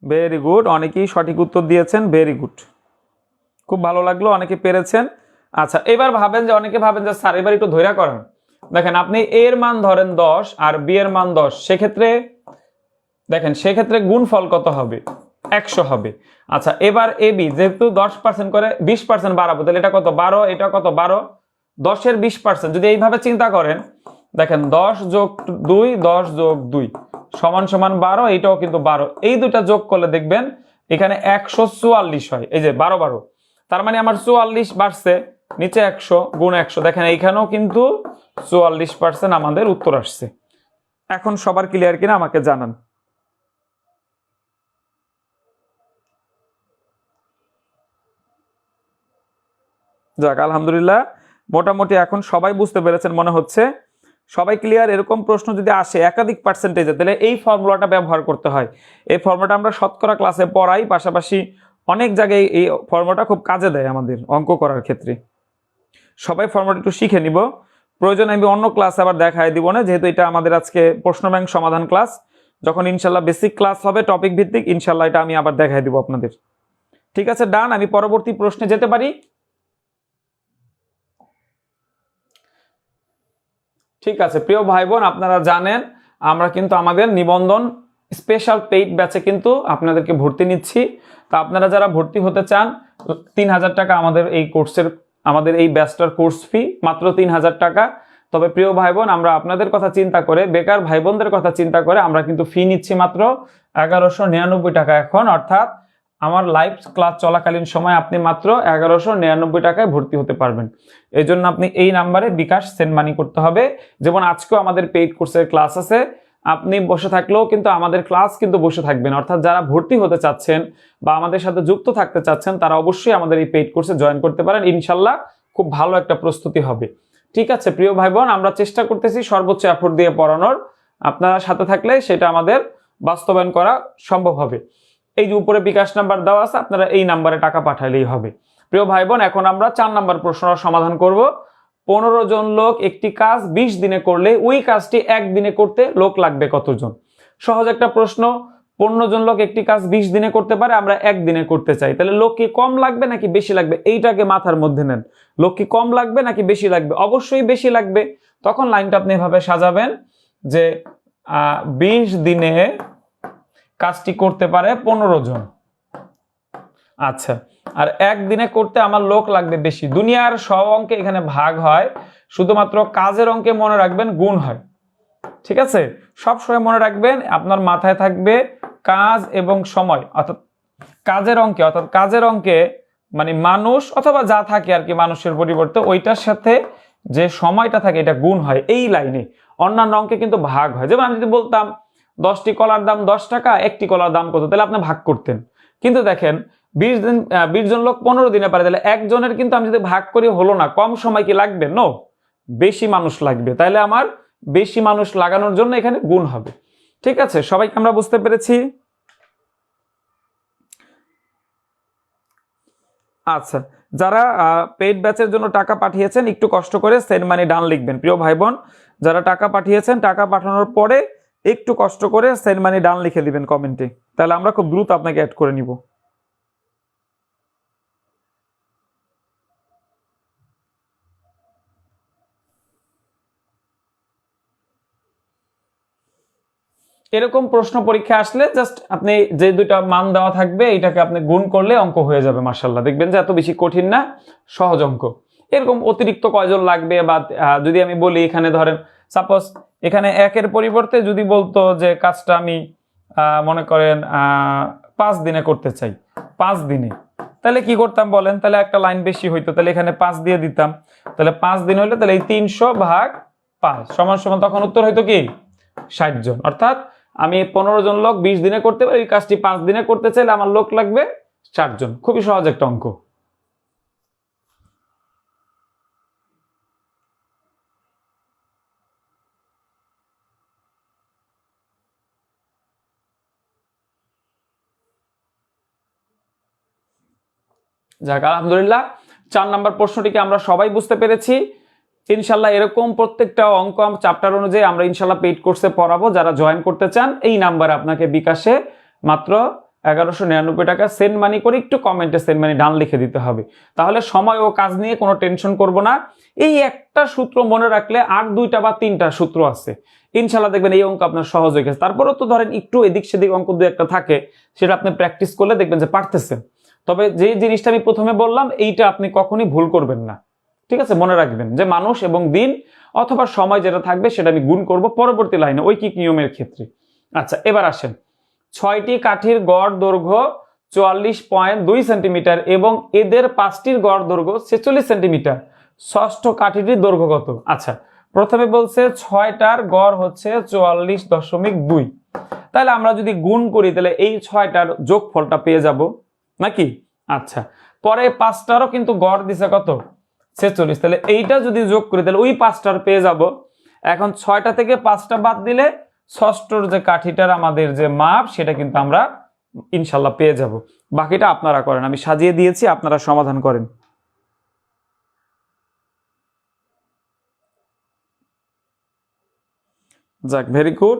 very good. অনেকেই সঠিক উত্তর দিয়েছেন, ভেরি গুড, খুব ভালো লাগলো, অনেকে পেরেছেন। আচ্ছা, এবার ভাবেন যে, অনেকে ভাবেন যে স্যার এবার একটু ধৈর্য করেন। দেখেন, আপনি এর মান ধরেন 10 আর বি এর মান 10, সেক্ষেত্রে দেখেন, সেক্ষেত্রে গুণফল কত হবে, 100 হবে। আচ্ছা, এবার এ বি যেহেতু 10% করে 20% বাড়াবো, তাহলে এটা কত, 12, এটা কত, 12, 10-এর 20%। যদি এইভাবে চিন্তা করেন, দেখেন 10 যোগ 2, 10 যোগ 2 সমান সমান 12, এইটাও কিন্তু 12, এই দুটা যোগ করলে দেখবেন এখানে 144 হয়। এই যে 12 12, তার মানে আমার 44 বাড়ছে, নিচে 100 গুণ 100, দেখেন এইখানেও কিন্তু 44% আমাদের উত্তর আসছে। এখন সবার ক্লিয়ার কিনা আমাকে জানান। যাক, আলহামদুলিল্লাহ, মোটামুটি এখন সবাই বুঝতে পেরেছেন মনে হচ্ছে। সবাই ক্লিয়ার? এরকম প্রশ্ন যদি আসে একাধিক পার্সেন্টেজে, তাহলে এই ফর্মুলাটা ব্যবহার করতে হয়। এই ফর্মুলাটা আমরা শতকরা ক্লাসে পড়াই, পাশাপাশি অনেক জায়গায় এই ফর্মুলাটা খুব কাজে দেয় আমাদের অঙ্ক করার ক্ষেত্রে। সবাই ফর্মুলাটা একটু শিখে নিব, প্রয়োজন আমি অন্য ক্লাসে আবার দেখাই দিব না, যেহেতু এটা আমাদের আজকে প্রশ্ন ব্যাংক সমাধান ক্লাস। যখন ইনশাল্লাহ বেসিক ক্লাস হবে টপিক ভিত্তিক, ইনশাল্লাহ এটা আমি আবার দেখাই দিব আপনাদের। ঠিক আছে, ডান। আমি পরবর্তী প্রশ্নে যেতে পারি? ঠিক আছে, প্রিয় ভাই বোন, আপনারা জানেন আমরা কিন্তু আমাদের নিবন্ধন স্পেশাল পেইড ব্যাচে কিন্তু আপনাদেরকে ভর্তি নিচ্ছি। তো আপনারা যারা ভর্তি হতে চান, 3000 টাকা আমাদের এই কোর্সের, আমাদের এই ব্যাচটার কোর্স ফি মাত্র 3000 টাকা। তবে প্রিয় ভাই বোন, আমরা আপনাদের কথা চিন্তা করে, বেকার ভাই বোনদের কথা চিন্তা করে আমরা কিন্তু ফি নিচ্ছি মাত্র 1199 টাকা এখন। অর্থাৎ আমার লাইভ ক্লাস চলাকালীন সময় আপনি মাত্র 1199 টাকায় ভর্তি হতে পারবেন। এই জন্য আপনি এই নাম্বারে বিকাশ সেন্ড মানি করতে হবে। যেমন আজকেও আমাদের পেইড কোর্সের ক্লাস আছে, আপনি বসে থাকলেও কিন্তু আমাদের ক্লাস কিন্তু বসে থাকবেন। অর্থাৎ যারা ভর্তি হতে চাচ্ছেন বা আমাদের সাথে যুক্ত থাকতে চাচ্ছেন, তারা অবশ্যই আমাদের এই পেইড কোর্সে জয়েন করতে পারেন। ইনশাল্লাহ খুব ভালো একটা প্রস্তুতি হবে। ঠিক আছে প্রিয় ভাই বোন, আমরা চেষ্টা করতেছি সর্বোচ্চ এফোর্ট দিয়ে পড়ানোর। আপনারা সাথে থাকলে সেটা আমাদের বাস্তবায়ন করা সম্ভব হবে। এই যে উপরে বিকাশ নাম্বার দেওয়া আছে, আপনারা এই নাম্বারে টাকা পাঠালেই হবে। প্রিয় ভাই বোন, এখন আমরা 4 নাম্বার প্রশ্নটা সমাধান করব। 15 জন লোক একটি কাজ 20 দিনে করলে ওই কাজটি 1 দিনে করতে লোক লাগবে কতজন? সহজ একটা প্রশ্ন। 15 জন লোক একটি কাজ 20 দিনে করতে পারে, আমরা 1 দিনে করতে চাই, তাহলে লোক কি কম লাগবে নাকি বেশি লাগবে? এইটাকে মাথার মধ্যে নেন। লোক কি কম লাগবে নাকি বেশি লাগবে? অবশ্যই বেশি লাগবে। তখন লাইনটা আপনি এভাবে সাজাবেন যে 20 দিনে কাজটি করতে পারে 15 জন। আচ্ছা, আর 1 দিনে করতে আমার লোক লাগবে বেশি। দুনিয়ার সব অঙ্কে এখানে ভাগ হয়, শুধুমাত্র কাজের অঙ্কে মনে রাখবেন গুণ হয়। ঠিক আছে, সব সময় মনে রাখবেন, আপনার মাথায় থাকবে কাজ এবং সময়, অর্থাৎ কাজের অঙ্কে মানে মানুষ অথবা যা থাকে আর কি, মানুষের পরিবর্তে ওইটার সাথে যে সময়টা থাকে এটা গুণ হয় এই লাইনে। অন্যান্য অঙ্কে কিন্তু ভাগ হয়। যেমন আমি যদি বলতাম 10টি কলার দাম 10 টাকা, একটি কলার দাম কত, তাহলে আপনি ভাগ করতেন। কিন্তু দেখেন 20 জন লোক 15 দিনে পারে, তাহলে একজনের কিন্তু আমি যদি ভাগ করি হলো না, কম সময় কি লাগবে? নো, বেশি মানুষ লাগবে। তাহলে আমার বেশি মানুষ লাগানোর জন্য এখানে গুণ হবে। ঠিক আছে, সবাইকে আমরা বুঝতে পেরেছি? আচ্ছা, যারা পেইড ব্যাচের জন্য টাকা পাঠিয়েছেন একটু কষ্ট করে সেন্ড মানি ডান লিখবেন। প্রিয় ভাই বোন, যারা টাকা পাঠিয়েছেন, টাকা পাঠানোর পরে একটু কষ্ট করে সেন্ড মানি ডান লিখে দিবেন কমেন্টে, তাহলে আমরা খুব দ্রুত আপনাকে অ্যাড করে নিব। এরকম প্রশ্ন পরীক্ষা আসলে জাস্ট আপনি যে দুইটা মান দেওয়া থাকবে এটাকে আপনি গুণ করলে অঙ্ক হয়ে যাবে। মাশাআল্লাহ, দেখবেন যে এত বেশি কঠিন না, সহজ অঙ্ক। এরকম অতিরিক্ত কয়জন লাগবে, বা যদি আমি বলি এখানে ধরেন সাপোজ এখানে 1-এর পরিবর্তে যদি বলতো যে কাজটা আমি মনে করেন 5 দিনে করতে চাই, 5 দিনে, তাহলে কি করতাম বলেন? তাহলে একটা লাইন বেশি হইতো, তাহলে এখানে 5 দিয়ে দিতাম। তাহলে 5 দিন হলে তাহলে এই 300 ভাগ 5 সমান সমান, তখন উত্তর হইতো কি 60 জন। অর্থাৎ আমি 15 জন লোক 20 দিনে করতে পারি, এই কাজটি 5 দিনে করতে চাইলে আমার লোক লাগবে 60 জন। খুবই সহজ একটা অঙ্ক। যাক, আলহামদুলিল্লাহ 4 নাম্বার প্রশ্নটিকে আমরা সবাই বুঝতে পেরেছি। ইনশাল্লাহ এরকম প্রত্যেকটা অঙ্ক চ্যাপ্টার অনুযায়ী আমরা ইনশাল্লাহ পেইড কোর্সে পড়াবো। যারা জয়েন করতে চান এই নাম্বারে আপনাকে বিকাশে মাত্র 1199 টাকা সেন্ড মানি করে একটু কমেন্টে সেন্ড মানি ডান লিখে দিতে হবে। তাহলে সময় ও কাজ নিয়ে কোনো টেনশন করব না। এই একটা সূত্র মনে রাখলে আর 2টা বা 3টা সূত্র আছে, ইনশাল্লাহ দেখবেন এই অঙ্ক আপনার সহজ হয়ে গেছে। তারপরেও তো ধরেন একটু এদিক সেদিক অঙ্ক 2-1টা থাকে, সেটা আপনি প্র্যাকটিস করলে দেখবেন যে পারতেছেন। তবে যে জিনিসটা আমি প্রথমে বললাম এইটা আপনি কখনই ভুল করবেন না। ঠিক আছে, মনে রাখবেন যে মানুষ এবং দিন অথবা সময় যেটা থাকবে সেটা আমি গুণ করব পরবর্তী লাইনে ঐকিক নিয়মের ক্ষেত্রে। আচ্ছা, এবার আসেন 6টি কাঠির গড় দৈর্ঘ্য 44.2 সেন্টিমিটার এবং এদের 5টির গড় দৈর্ঘ্য 46 সেন্টিমিটার। ষষ্ঠ কাঠিটির দৈর্ঘ্য কত? আচ্ছা, প্রথমে বলছে 6টার গড় হচ্ছে 44.2, তাহলে আমরা যদি গুণ করি তাহলে এই 6টার যোগফলটা পেয়ে যাব নাকি? আচ্ছা, পরে 5টারও কিন্তু গড় দিছে কত? 46, তাহলে এইটা যদি যোগ করি তাহলে ওই 5টার পেয়ে যাব। এখন 6টা থেকে 5টা বাদ দিলে ষষ্ঠর যে কাঠিটার আমাদের যে মাপ সেটা কিন্তু আমরা ইনশাল্লাহ পেয়ে যাব। বাকিটা আপনারা করেন, আমি সাজিয়ে দিয়েছি, আপনারা সমাধান করেন। যাক, ভেরি গুড।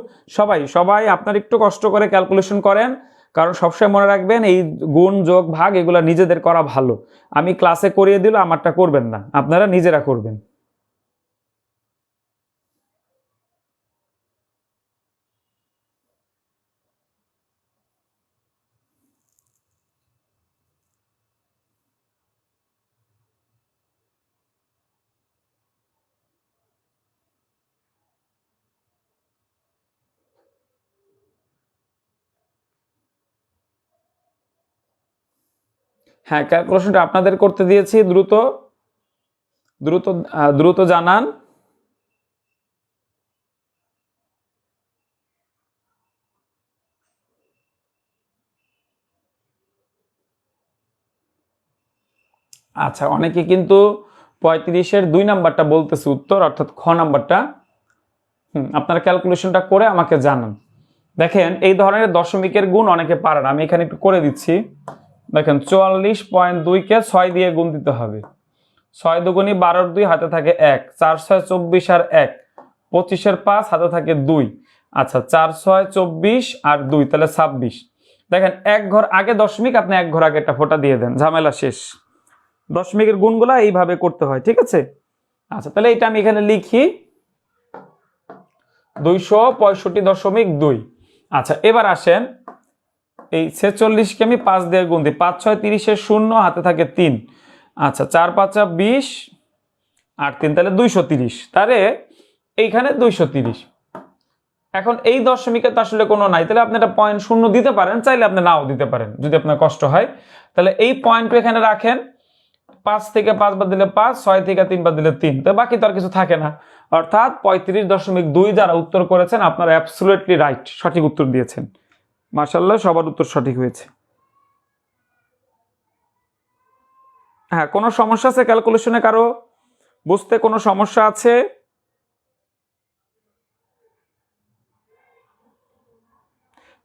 সবাই আপনার একটু কষ্ট করে ক্যালকুলেশন করেন, কারণ সবসময় মনে রাখবেন এই গুণ যোগ ভাগ এগুলো নিজেদের করা ভালো। আমি ক্লাসে করিয়ে দিলে আমারটা করবেন না, আপনারা নিজেরা করবেন। হ্যাঁ, ক্যালকুলেশনটা আপনাদের করতে দিয়েছি, দ্রুত দ্রুত দ্রুত জানান। আচ্ছা, অনেকে কিন্তু 35-এর 2 নাম্বারটা বলতেছে উত্তর, অর্থাৎ খ নাম্বারটা। আপনারা ক্যালকুলেশনটা করে আমাকে জানান দেখেন এই ধরনের দশমিকের গুণ অনেকে পারে না, আমি এখানে একটু করে দিচ্ছি। দেখেন 44.2 কে 6 দিয়ে গুণ দিতে হবে। 6 দুগুণী 12, 2 হাতে থাকে 1, 4 6 24 আর 1, 25 5 হাতে থাকে 2। আচ্ছা 4 6 24 আর 2 তাহলে 26। দেখেন এক ঘর আগে দশমিক, আপনি এক ঘর আগে একটা ফোঁটা দিয়ে দেন, ঝামেলা শেষ। দশমিকের গুণগুলা এইভাবে করতে হয়, ঠিক আছে। আচ্ছা তাহলে এটা আমি এখানে লিখি 265.2। আচ্ছা এবার আসেন এই 46কে আমি 5 দিয়ে গুণ দিই। 5 6 30 0 হাতে থাকে 3। আচ্ছা 4 5 20 আর 3 তাহলে 230, তাহলে এইখানে 230। এখন এই দশমিকে তো আসলে কোনো নাই, তাহলে আপনি একটা পয়েন্ট শূন্য দিতে পারেন, চাইলে আপনি নাও দিতে পারেন যদি আপনার কষ্ট হয়। তাহলে এই পয়েন্ট এখানে রাখেন, 5 থেকে 5 বাদ দিলে 5, 6 থেকে 3 বাদ দিলে 3, তো বাকি তো আর কিছু থাকে না। অর্থাৎ 35.2 যারা উত্তর করেছেন আপনারা অ্যাবসলিউটলি রাইট, সঠিক উত্তর দিয়েছেন। মাশাআল্লাহ সবার উত্তর সঠিক হয়েছে। হ্যাঁ কোনো সমস্যা আছে ক্যালকুলেশনে, কারো বুঝতে কোনো সমস্যা আছে?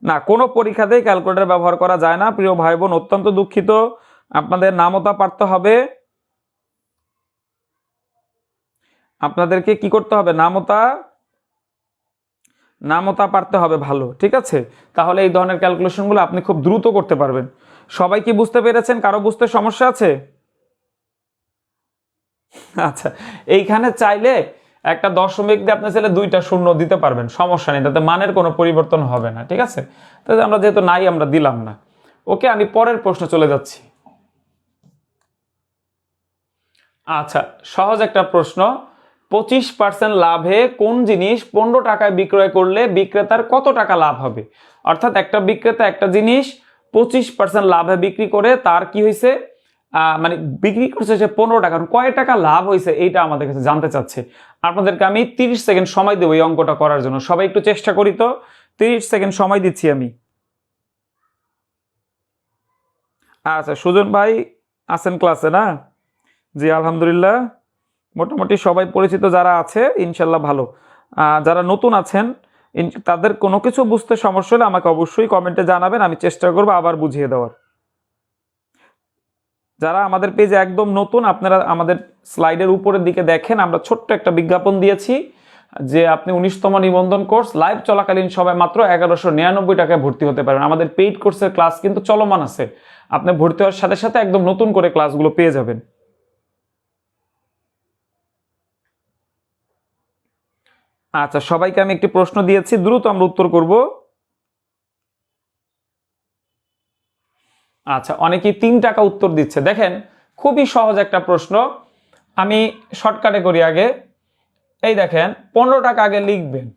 না, কোনো পরীক্ষাতেই ক্যালকুলেটর ব্যবহার করা যায় না প্রিয় ভাই বোন, অত্যন্ত দুঃখিত। আপনাদের নামতা পারতে হবে, আপনাদেরকে কি করতে হবে, নামতা পারতে হবে ভালো, ঠিক আছে। তাহলে এই ধরনের ক্যালকুলেশনগুলো আপনি খুব দ্রুত করতে পারবেন। সবাই কি বুঝতে পেরেছেন? কারো বুঝতে সমস্যা আছে? আচ্ছা এইখানে চাইলে একটা দশমিক দিয়ে আপনি চাইলে 2টা শূন্য দিতে পারবেন, সমস্যা নেই, তাতে মানের কোনো পরিবর্তন হবে না, ঠিক আছে। তাহলে আমরা যেহেতু নাই আমরা দিলাম না। ওকে আমি পরের প্রশ্ন চলে যাচ্ছি। আচ্ছা সহজ একটা প্রশ্ন, 25% লাভে কোন জিনিস 15 টাকায় বিক্রয় করলে বিক্রেতার কত টাকা লাভ হবে? অর্থাৎ একটা বিক্রেতা একটা জিনিস 25% লাভে বিক্রি করে তার কি হয়েছে, মানে বিক্রি করছে সে 15 টাকা, কয় টাকা লাভ হয়েছে এইটা আমাদের কাছে জানতে চাচ্ছে। আপনাদেরকে আমি 30 সেকেন্ড সময় দেবো এই অঙ্কটা করার জন্য, সবাই একটু চেষ্টা করি তো। 30 সেকেন্ড সময় দিচ্ছি আমি। আচ্ছা সুজন ভাই আছেন ক্লাসে না? জি আলহামদুলিল্লাহ, মোটামুটি সবাই পরিচিত যারা আছে ইনশাল্লাহ ভালো। যারা নতুন আছেন তাদের কোনো কিছু বুঝতে সমস্যা হলে আমাকে অবশ্যই কমেন্টে জানাবেন, আমি চেষ্টা করবো আবার বুঝিয়ে দেওয়ার। যারা আমাদের পেজে একদম নতুন, আপনারা আমাদের স্লাইডের উপরের দিকে দেখেন, আমরা ছোট্ট একটা বিজ্ঞাপন দিয়েছি যে আপনি 19তম নিবন্ধন কোর্স লাইভ চলাকালীন সময় মাত্র 1199 টাকায় ভর্তি হতে পারেন। আমাদের পেইড কোর্সের ক্লাস কিন্তু চলমান আছে, আপনি ভর্তি হওয়ার সাথে সাথে একদম নতুন করে ক্লাসগুলো পেয়ে যাবেন। আচ্ছা সবাইকে আমি একটি প্রশ্ন দিয়েছি, দ্রুত আমরা উত্তর করব। আচ্ছা অনেকেই 3 টাকা উত্তর দিচ্ছে। দেখেন খুবই সহজ একটা প্রশ্ন, আমি শর্টকাটে করি আগে। এই দেখেন 15 টাকা আগে লিখবেন,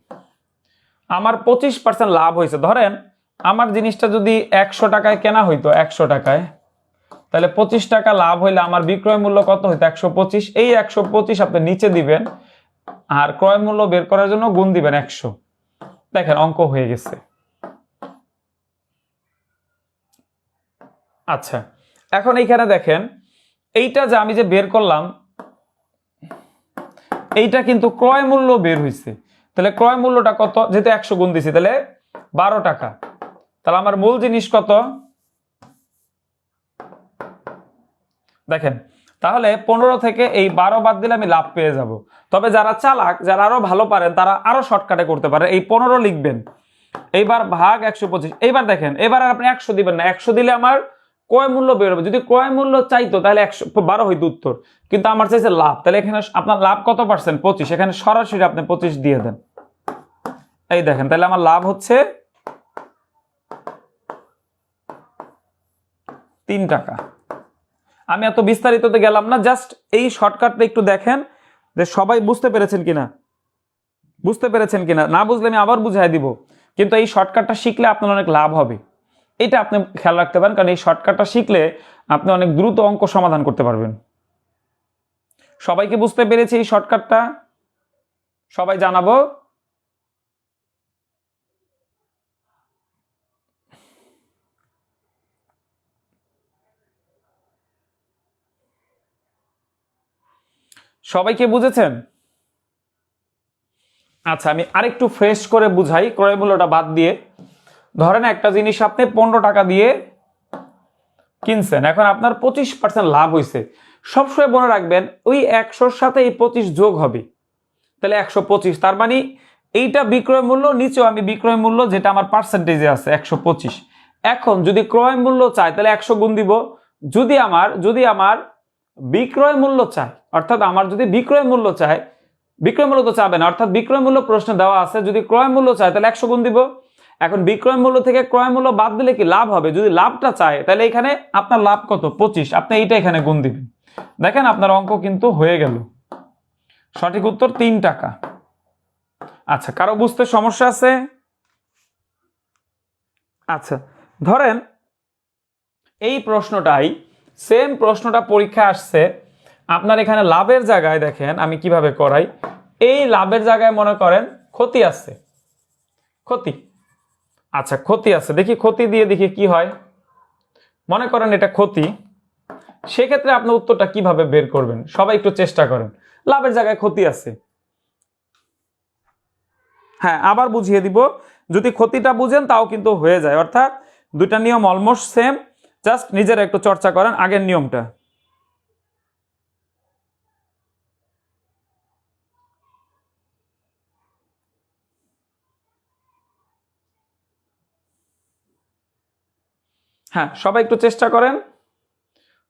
আমার 25% লাভ হয়েছে। ধরেন আমার জিনিসটা যদি 100 টাকায় কেনা হইতো, 100 টাকায়, তাহলে 25 টাকা লাভ হইলে আমার বিক্রয় মূল্য কত হইতো? 125। এই 125 আপনি নিচে দিবেন আর ক্রয় মূল্য বের করার জন্য গুণ দিবেন 100। দেখেন অঙ্ক হয়ে গেছে। আচ্ছা এখন এইখানে দেখেন এইটা যে আমি যে বের করলাম এইটা কিন্তু ক্রয় মূল্য বের হয়েছে, তাহলে ক্রয় মূল্যটা কত? যেহেতু 100 গুণ দিছি তাহলে 12 টাকা, তাহলে আমার মূল জিনিস কত? দেখেন তাহলে 15 থেকে এই 12 বাদ দিলে আমি লাভ পেয়ে যাব। তবে যারা চালাক, যারা আরো ভালো পারেন, তারা আরো শর্টকাটে করতে পারে। এই 15 লিখবেন, এইবার ভাগ 125। এইবার দেখেন এবার আর আপনি 100 দিবেন না, 100 দিলে আমার ক্রয় মূল্য বের হবে। যদি ক্রয় মূল্য চাইতো তাহলে 112 হইতো উত্তর, কিন্তু আমার চাইছে লাভ, তাহলে এখানে আপনার লাভ কত পার্সেন্ট? 25, এখানে সরাসরি আপনি 25 দিয়ে দেন। এই দেখেন তাহলে আমার লাভ হচ্ছে 3 টাকা। আমি এত বিস্তারিততে গেলাম না, জাস্ট এই শর্টকাটটা একটু দেখেন যে সবাই বুঝতে পেরেছেন কিনা। বুঝতে পেরেছেন কিনা, না বুঝলে আমি আবার বুঝাই দিব, কিন্তু এই শর্টকাটটা শিখলে আপনার অনেক লাভ হবে। এটা আপনি খেয়াল রাখতে পারেন, কারণ এই শর্টকাটটা শিখলে আপনি অনেক দ্রুত অঙ্ক সমাধান করতে পারবেন। সবাইকে বুঝতে পেরেছি এই শর্টকাটটা? সবাই জানাবো। সবাইকে বুঝেছেন? আচ্ছা আমি আরেকটু ফ্রেশ করে বুঝাই ক্রয় মূল্যটা বাদ দিয়ে। ধরেন একটা জিনিস আপনি 15 টাকা দিয়ে কিনছেন, এখন আপনার 25% লাভ হয়েছে। সবসময় মনে রাখবেন ওই 100-র সাথে এই 25 যোগ হবে, তাহলে 125। তার মানে এইটা বিক্রয় মূল্য, নিচেও আমি বিক্রয় মূল্য যেটা আমার পার্সেন্টেজে আছে 125। এখন যদি ক্রয় মূল্য চাই তাহলে 100 গুণ দিব। যদি আমার বিক্রয় মূল্য চাই, অর্থাৎ আমার যদি বিক্রয় মূল্য চাই, বিক্রয় মূল্য তো চাবে না, অর্থাৎ বিক্রয় মূল্য প্রশ্নে দেওয়া আছে, যদি ক্রয় মূল্য চাই তাহলে 100 গুণ দিব। এখন বিক্রয় মূল্য থেকে ক্রয় মূল্য বাদ দিলে কি লাভ হবে? যদি লাভটা চায় তাহলে এখানে আপনার লাভ কত? 25, আপনি এইটা এখানে গুণ দিবেন। দেখেন আপনার অঙ্ক কিন্তু হয়ে গেল। সঠিক উত্তর 3 টাকা। আচ্ছা, কারো বুঝতে সমস্যা আছে? আচ্ছা, ধরেন এই প্রশ্নটাই, সেম প্রশ্নটা পরীক্ষা আসছে আপনার এখানে লাভের জায়গায়, দেখেন আমি কিভাবে করাই। এই লাভের জায়গায় মনে করেন ক্ষতি আছে, ক্ষতি। আচ্ছা, ক্ষতি আছে, দেখি ক্ষতি দিয়ে দেখি কি হয়। মনে করেন এটা ক্ষতি, সেক্ষেত্রে আপনি উত্তরটা কিভাবে বের করবেন? সবাই একটু চেষ্টা করেন। লাভের জায়গায় ক্ষতি আছে, হ্যাঁ আবার বুঝিয়ে দিব, যদি ক্ষতিটা বুঝেন তাও কিন্তু হয়ে যায়। অর্থাৎ দুইটা নিয়ম অলমোস্ট সেম, জাস্ট নিজেরা একটু চর্চা করেন আগের নিয়মটা। হ্যাঁ সবাই একটু চেষ্টা করেন।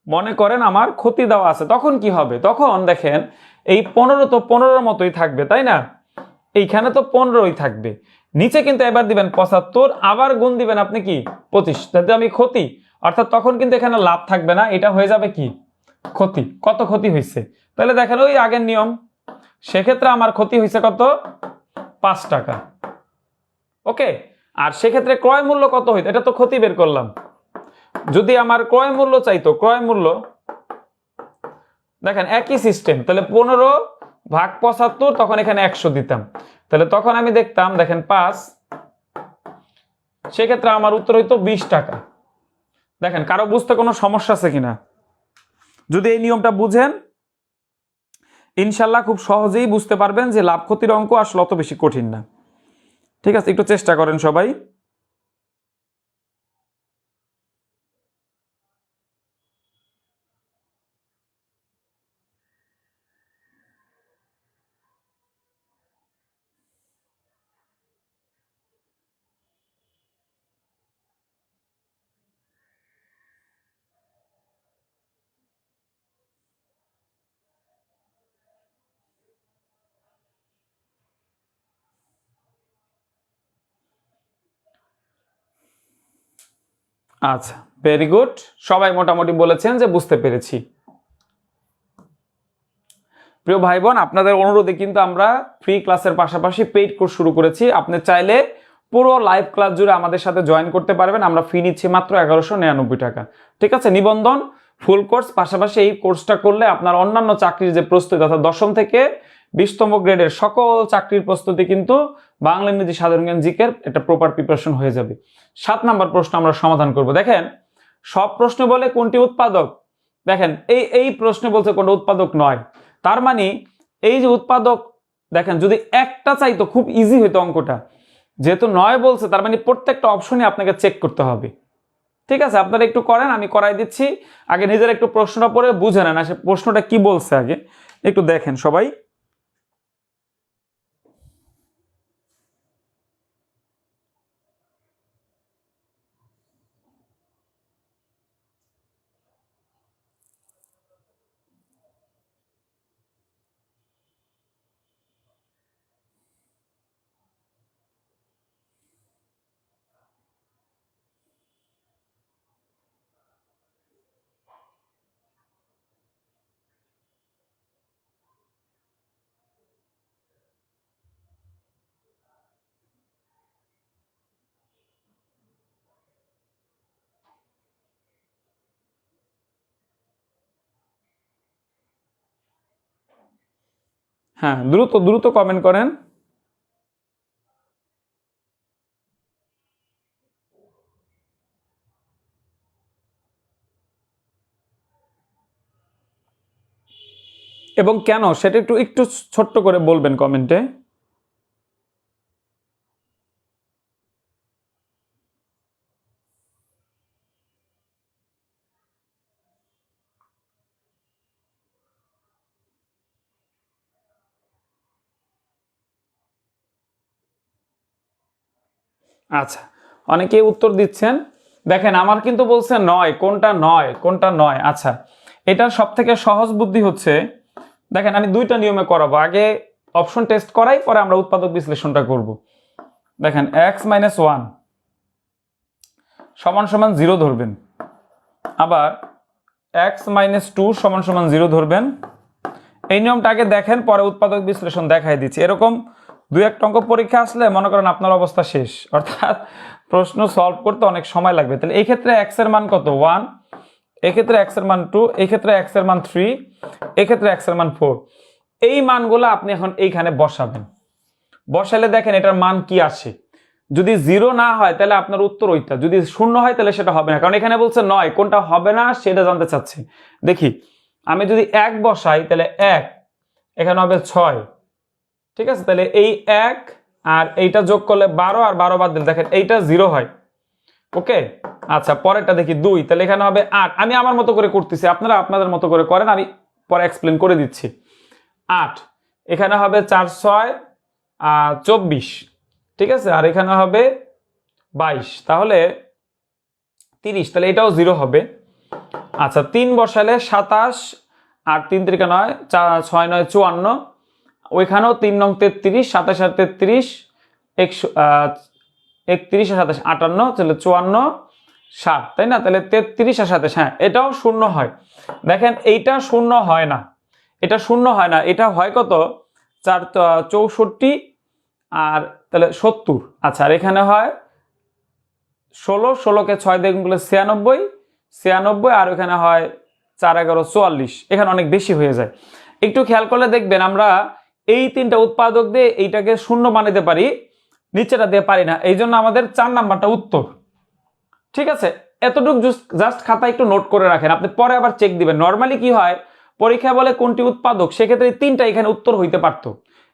মনে করেন আমার ক্ষতি দেওয়া আছে, তখন কি হবে? তখন দেখেন এই 15 তো 15-র মতোই থাকবে, তাই না? এইখানে তো 15ই থাকবে, নিচে কিন্তু এবার দিবেন 75, আবার গুণ দিবেন আপনি কি 25, যাতে আমি ক্ষতি, অর্থাৎ তখন কিন্তু এখানে লাভ থাকবে না, এটা হয়ে যাবে কি ক্ষতি। কত ক্ষতি হয়েছে? তাহলে দেখেন ওই আগের নিয়ম, সেক্ষেত্রে আমার ক্ষতি হয়েছে কত? 5 টাকা। ওকে, আর সেক্ষেত্রে ক্রয় মূল্য কত হইতো? এটা তো ক্ষতি বের করলাম। যদি আমার ক্রয় মূল্য চাইতো, ক্রয় মূল্য দেখেন একই সিস্টেম, তাহলে 15 ভাগ 75, তখন এখানে 100 দিতাম, তাহলে তখন আমি দেখতাম দেখেন 5, সেক্ষেত্রে আমার উত্তর হইতো 20 টাকা। দেখেন কারো বুঝতে কোনো সমস্যা আছে কিনা? যদি এই নিয়মটা বুঝেন ইনশাল্লাহ খুব সহজেই বুঝতে পারবেন যে লাভ ক্ষতির অঙ্ক আসলে অত বেশি কঠিন না। ঠিক আছে, একটু চেষ্টা করেন সবাই। আচ্ছা, ভেরি গুড, সবাই মোটামুটি বলেছেন যে বুঝতে পেরেছি। প্রিয় ভাই বোন, আপনাদের অনুরোধে কিন্তু আমরা ফ্রি ক্লাসের পাশাপাশি পেইড কোর্স শুরু করেছি। আপনি চাইলে পুরো লাইভ ক্লাস জুড়ে আমাদের সাথে জয়েন করতে পারবেন। আমরা ফি নিচ্ছি মাত্র 1199 টাকা। ঠিক আছে, নিবন্ধন ফুল কোর্স, পাশাপাশি এই কোর্সটা করলে আপনার অন্যান্য চাকরির যে প্রস্তুতি, অর্থাৎ 10ম থেকে 20তম গ্রেডের সকল চাকরির প্রস্তুতি কিন্তু বাংলা, ইংরেজি, সাধারণ জ্ঞান, জিকের একটা প্রপার প্রিপারেশন হয়ে যাবে। 7 নাম্বার প্রশ্ন আমরা সমাধান করব। দেখেন সব প্রশ্ন বলে কোনটি উৎপাদক, দেখেন এই প্রশ্নে বলছে কোনটা উৎপাদক নয়। তার মানে এই যে উৎপাদক, দেখেন যদি একটা চাইতো খুব ইজি হইতো অঙ্কটা, যেহেতু নয় বলছে তার মানে প্রত্যেকটা অপশনই আপনাকে চেক করতে হবে। ঠিক আছে, আপনারা একটু করেন, আমি করাই দিচ্ছি। আগে নিজের একটু প্রশ্নটা পড়ে বুঝে নেন আসলে প্রশ্নটা কি বলছে, আগে একটু দেখেন সবাই। হ্যাঁ, দ্রুত দ্রুত কমেন্ট করেন। এবং কেন সেটা একটু একটু ছোট্ট করে বলবেন কমেন্টে। আচ্ছা, অনেকেই উত্তর দিচ্ছেন। দেখেন আমার কিন্তু বলছে 9, কোনটা 9, কোনটা 9। আচ্ছা, এটার সব থেকে সহজ বুদ্ধি হচ্ছে, দেখেন আমি দুইটা নিয়মে করাবো, আগে অপশন টেস্ট করাই, পরে আমরা উৎপাদক বিশ্লেষণটা করব। দেখেন x - 1 সমান সমান 0 ধরবেন, আবার x - 2 সমান সমান 0 ধরবেন। এই নিয়মটা আগে দেখেন, পরে উৎপাদক বিশ্লেষণ দেখাই দিচ্ছি। এরকম দুই একটা অঙ্ক পরীক্ষা আসলে মনে করেন আপনার অবস্থা শেষ, অর্থাৎ প্রশ্ন সলভ করতে অনেক সময় লাগবে। তাহলে এই ক্ষেত্রে x এর মান কত? 1, এক্ষেত্রে x এর মান 2, এক্ষেত্রে x এর মান 3, এক্ষেত্রে x এর মান 4। এই মানগুলো আপনি এখন এইখানে বসাবেন। বসালে দেখেন এটার মান কি আসে। যদি 0 না হয় তাহলে আপনার উত্তর ওইটা, যদি 0 হয় তাহলে সেটা হবে না, কারণ এখানে বলছে 9, কোনটা হবে না সেটা জানতে চাচ্ছি। দেখি আমি যদি 1 বসাই তাহলে 1, এখানে হবে 6, ঠিক আছে। তাহলে এই 1 আর এইটা যোগ করলে 12, আর 12 বাদ দিলে দেখেন এইটা 0 হয়। ওকে, আচ্ছা পরেরটা দেখি 2, তাহলে এখানে হবে 8। আমি আমার মতো করে করতেছি, আপনারা আপনাদের মতো করে করেন, আমি পরে এক্সপ্লেন করে দিচ্ছি। 8, এখানে হবে 4 × 6 = 24, ঠিক আছে। আর এখানে হবে 22, তাহলে 30, তাহলে এটাও 0 হবে। আচ্ছা 3 বসালে 27, আর 3 × 3 = 9, 6 × 9 = 54, ওইখানেও 3 নং 33, 27 আর 33, 31 আর 27 58, তাহলে 54, 60, তাই না? তাহলে 33 আর 27, হ্যাঁ এটাও 0 হয়। দেখেন এইটা 0 হয় না, এটা 0 হয় না, এটা হয় কত? 4 64, আর তাহলে 70। আচ্ছা, আর এখানে হয় 16, 16কে 6 দিয়ে গুণ করলে 96, 96, আর এখানে হয় 4 × 11 = 44। এখানে অনেক বেশি হয়ে যায়। একটু খেয়াল করলে দেখবেন আমরা এই তিনটা উৎপাদক দিয়ে এইটাকে 0 বানাতে পারি, নিচেটা দিয়ে পারি না, এই জন্য আমাদের 4 নাম্বারটা উত্তর। ঠিক আছে, এতটুকু জাস্ট খাতায় একটু নোট করে রাখেন, আপনি পরে আবার চেক দিবেন। নর্মালি কি হয়, পরীক্ষা বলে কোনটি উৎপাদক, সেক্ষেত্রে তিনটা এখানে উত্তর হইতে পারতো,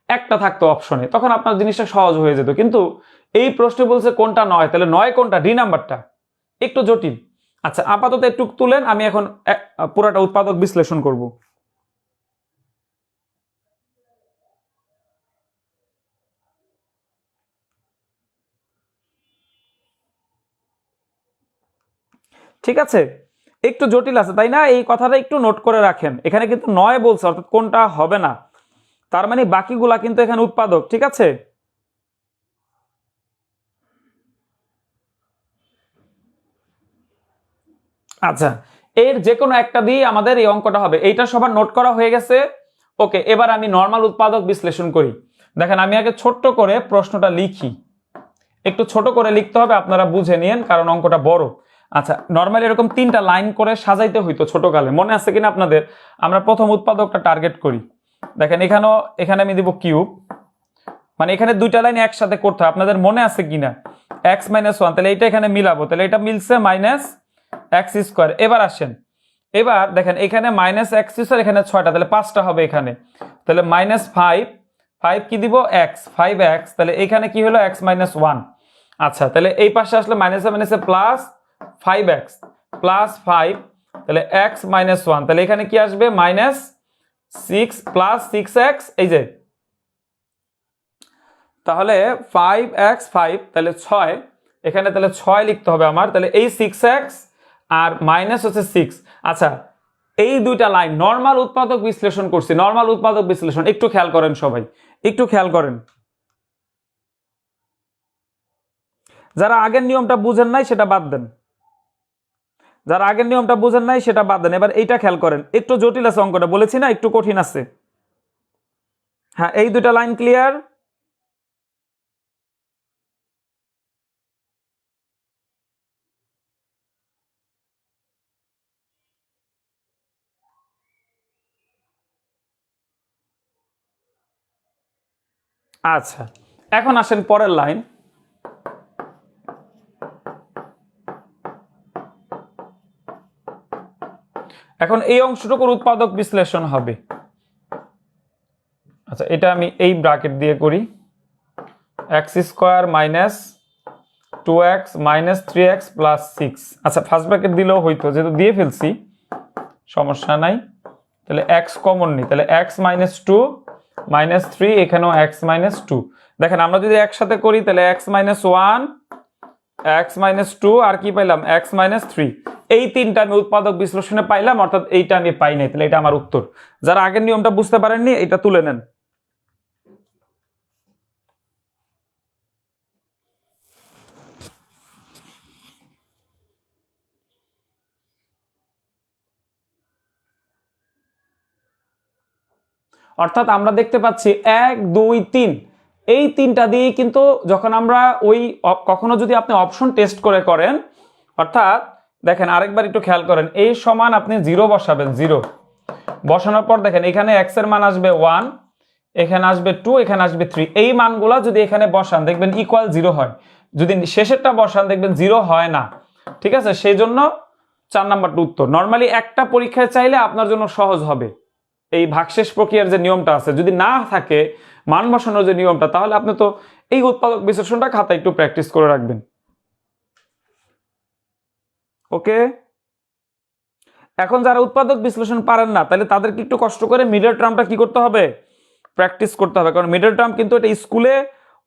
একটা থাকতো অপশনে, তখন আপনার জিনিসটা সহজ হয়ে যেত। কিন্তু এই প্রশ্নে বলছে কোনটা 9, তাহলে 9 কোনটা? ডি নাম্বারটা, একটু জটিল। আচ্ছা আপাতত একটু তুলেন, আমি এখন পুরাটা উৎপাদক বিশ্লেষণ করব। ঠিক আছে, একটু জটিল আছে তাই না? এই কথাটা একটু নোট করে রাখেন, এখানে কিন্তু 9 বলছে, অর্থাৎ কোনটা হবে না, তার মানে বাকিগুলা কিন্তু এখানে উৎপাদক। ঠিক আছে, আচ্ছা এর যে কোনো একটা দিয়ে আমাদের এই অঙ্কটা হবে। এইটা সবার নোট করা হয়ে গেছে? ওকে, এবার আমি নরমাল উৎপাদক বিশ্লেষণ করি। দেখেন আমি আগে ছোট্ট করে প্রশ্নটা লিখি, একটু ছোট করে লিখতে হবে, আপনারা বুঝে নিন কারণ অঙ্কটা বড়। আচ্ছা নরমালি এরকম 3টা লাইন করে সাজাইতে হইতো ছোটকালে, মনে আছে কিনা আপনাদের? আমরা প্রথম উৎপাদকটা টার্গেট করি। দেখেন এখানে আমি দিব কিউব, মানে এখানে দুইটা লাইন একসাথে করতে হয়, আপনাদের মনে আছে কিনা? x - 1, তাহলে এইটা এখানে মিলাবো, তাহলে এটা মিলছে -x²। এবার আসেন, এবার দেখেন এখানে -x², এখানে 6টা, তাহলে 5টা হবে এখানে, তাহলে -5, 5 কি দিব? x, 5x, তাহলে এখানে কি হলো? x - 1। আচ্ছা তাহলে এই পাশে আসলে মাইনাসে মাইনাসে প্লাস 5x প্লাস 5, তাহলে x - 1, তাহলে এখানে কি আসবে? -6 প্লাস 6x, এই যে, তাহলে 5x 5, তাহলে 6, এখানে তাহলে 6 লিখতে হবে আমার, তাহলে এই 6x আর মাইনাস হচ্ছে 6। আচ্ছা এই দুইটা লাইন নরমাল উৎপাদক বিশ্লেষণ করছি, নরমাল উৎপাদক বিশ্লেষণ একটু খেয়াল করেন সবাই, একটু খেয়াল করেন। যারা আগের নিয়মটা বুঝেন নাই সেটা বাদ দেন, যারা আগের নিয়মটা বুঝেন নাই সেটা বাদ দেন। এবার এইটা খেয়াল করেন, একটু জটিল আছে অঙ্কটা, বলেছি না একটু কঠিন আছে। হ্যাঁ এই দুইটা লাইন ক্লিয়ার? আচ্ছা এখন আসেন পরের লাইন। এখন এই অংশটুকুর উৎপাদক বিশ্লেষণ হবে। আচ্ছা এটা আমি এই ব্র্যাকেট দিয়ে করি, x² - 2x - 3x + 6। আচ্ছা ফার্স্ট ব্র্যাকেট দিলেও হইতো, যেহেতু দিয়ে ফেলছি সমস্যা নাই। তাহলে x কমন নেই, তাহলে x - 2 - 3, এখানেও x - 2। দেখেন আমরা যদি একসাথে করি তাহলে x - 1 x-2 আর কি পাইলাম x-3, এই তিনটা আমি উৎপাদক বিশ্লেষণে পাইলাম, অর্থাৎ এইটা আমি পাই নাই, তাহলে এটা আমার উত্তর। যারা আগের নিয়মটা বুঝতে পারেননি এটা তুলে নেন। অর্থাৎ আমরা দেখতে পাচ্ছি 1 2 3 এই তিনটা দিয়ে কিন্তু যখন আমরা ওই কখনো যদি আপনি অপশন টেস্ট করেন, অর্থাৎ দেখেন আরেকবার একটু খেয়াল করেন, এই সমান আপনি 0 বসাবেন, 0 বসানোর পর দেখেন এখানে x এর মান আসবে 1, এখানে আসবে 2, এখানে আসবে 3, এই মানগুলা যদি এখানে বসান দেখবেন ইকুয়াল 0 হয়, যদি শেষেরটা বসান দেখবেন 0 হয় না। ঠিক আছে, সেই জন্য 4 নাম্বারটা উত্তর। নর্মালি একটা পরীক্ষায় চাইলে আপনার জন্য সহজ হবে এই ভাগশেষ প্রক্রিয়ার যে নিয়মটা আছে, যদি না থাকে মান বসানোর যে নিয়মটা, তাহলে আপনি তো এই উৎপাদক বিশ্লেষণটা খাতায় একটু প্র্যাকটিস করে রাখবেন। ওকে, এখন যারা উৎপাদক বিশ্লেষণ পারেন না তাহলে তাদেরকে একটু কষ্ট করে মিডল টার্মটা কি করতে হবে, প্র্যাকটিস করতে হবে, কারণ মিডল টার্ম কিন্তু এটা স্কুলে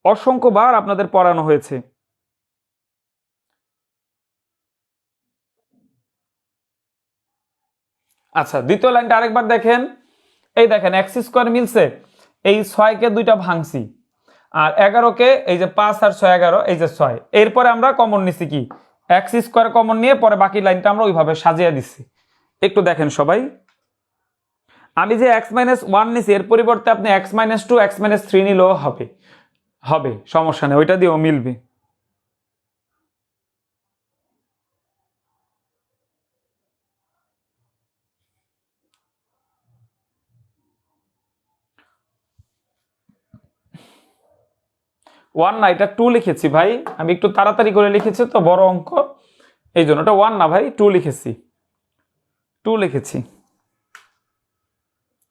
অসংখ্যবার আপনাদের পড়ানো হয়েছে। আচ্ছা, দ্বিতীয় লাইনটা আরেকবার দেখেন, এই দেখেন x² মিলছে, এই 6কে দুইটা ভাঙছি, আর 11কে এই যে 5 আর 6 11, এই যে 6, এরপরে আমরা কমন নিছি কি x² কমন নিয়ে পরে বাকি লাইনটা আমরা ওইভাবে সাজিয়ে দিচ্ছি। একটু দেখেন সবাই, আমি যে x-1 নিছি এর পরিবর্তে আপনি x-2 x-3 নিলেও হবে সমস্যা নেই, ওইটা দিয়েও মিলবে। ওয়ান না, এটা 2 লিখেছি ভাই, আমি একটু তাড়াতাড়ি করে লিখেছি তো বড় অঙ্ক, এই জন্য এটা 1 না ভাই, 2 লিখেছি, 2 লিখেছি।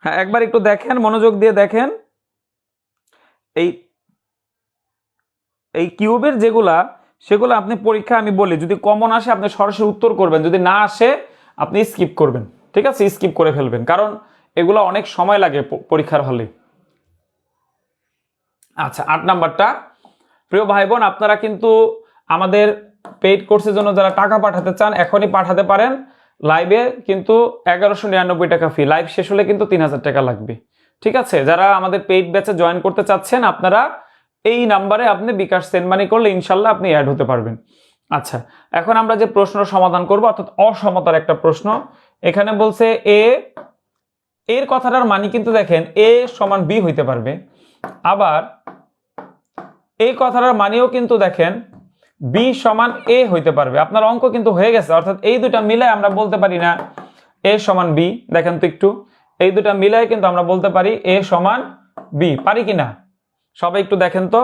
হ্যাঁ, একবার একটু দেখেন, মনোযোগ দিয়ে দেখেন, এই এই কিউবের যেগুলা সেগুলো আপনি পরীক্ষা আমি বলি যদি কমন আসে আপনি সরাসরি উত্তর করবেন, যদি না আসে আপনি স্কিপ করবেন। ঠিক আছে, স্কিপ করে ফেলবেন, কারণ এগুলো অনেক সময় লাগে পরীক্ষার হলে। আচ্ছা, 8 নাম্বারটা, প্রিয় ভাই বোন আপনারা কিন্তু আমাদের পেইড কোর্সের জন্য যারা টাকা পাঠাতে চান এখনই পাঠাতে পারেন। লাইভে কিন্তু 1199 টাকা ফি, লাইভ শেষ হলে কিন্তু 3000 টাকা লাগবে। ঠিক আছে, যারা আমাদের পেইড ব্যাচে জয়েন করতে চাচ্ছেন আপনারা এই নাম্বারে আপনি বিকাশ সেন্ড মানি করলে ইনশাল্লাহ আপনি অ্যাড হতে পারবেন। আচ্ছা, এখন আমরা যে প্রশ্নের সমাধান করব, অর্থাৎ অসমতার একটা প্রশ্ন। এখানে বলছে এর কথাটার মানে কিন্তু দেখেন a সমান b হইতে পারবে, আবার এই কথাটার মানেও কিন্তু দেখেন b সমান a হইতে পারবে। আপনার অঙ্ক কিন্তু হয়ে গেছে, অর্থাৎ এই দুটা মিলাই আমরা বলতে পারি না a সমান b। দেখেন তো একটু, এই দুটা মিলাই কিন্তু আমরা বলতে পারি a সমান b, পারি কিনা সবাই একটু দেখেন তো।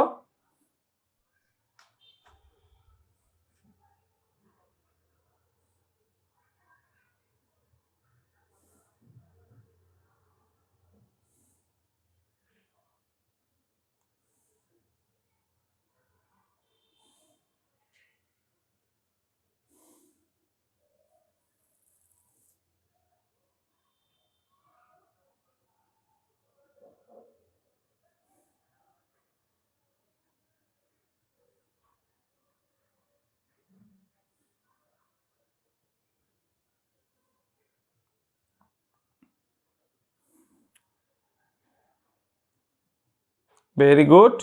ভেরি গুড,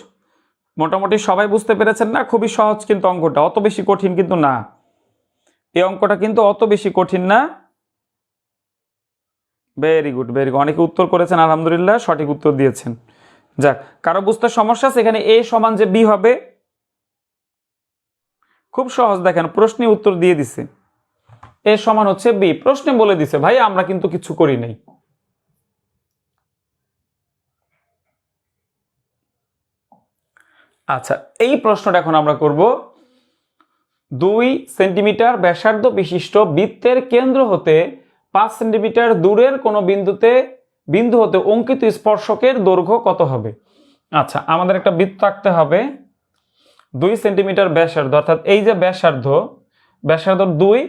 মোটামুটি সবাই বুঝতে পেরেছেন না? খুবই সহজ কিন্তু অঙ্কটা, অত বেশি কঠিন কিন্তু না, এই অঙ্কটা কিন্তু অত বেশি কঠিন না। ভেরি গুড, ভেরি গুড, অনেকে উত্তর করেছেন, আলহামদুলিল্লাহ সঠিক উত্তর দিয়েছেন। যাক, কারো বুঝতে সমস্যা আছে? এখানে a সমান যে b হবে, খুব সহজ, দেখেন প্রশ্নে উত্তর দিয়ে দিছে, a সমান হচ্ছে b, প্রশ্নে বলে দিছে ভাই, আমরা কিন্তু কিছু করি নাই। আচ্ছা, এই প্রশ্নটা এখন আমরা করব। 2 সেন্টিমিটার ব্যাসার্ধ বিশিষ্ট বৃত্তের কেন্দ্র হতে 5 সেন্টিমিটার দূরের কোন বিন্দু হতে অঙ্কিত স্পর্শকের দৈর্ঘ্য কত হবে? আচ্ছা, আমাদের একটা বৃত্ত আঁকতে হবে 2 সেন্টিমিটার ব্যাসার্ধ, অর্থাৎ এই যে ব্যাসার্ধ 2,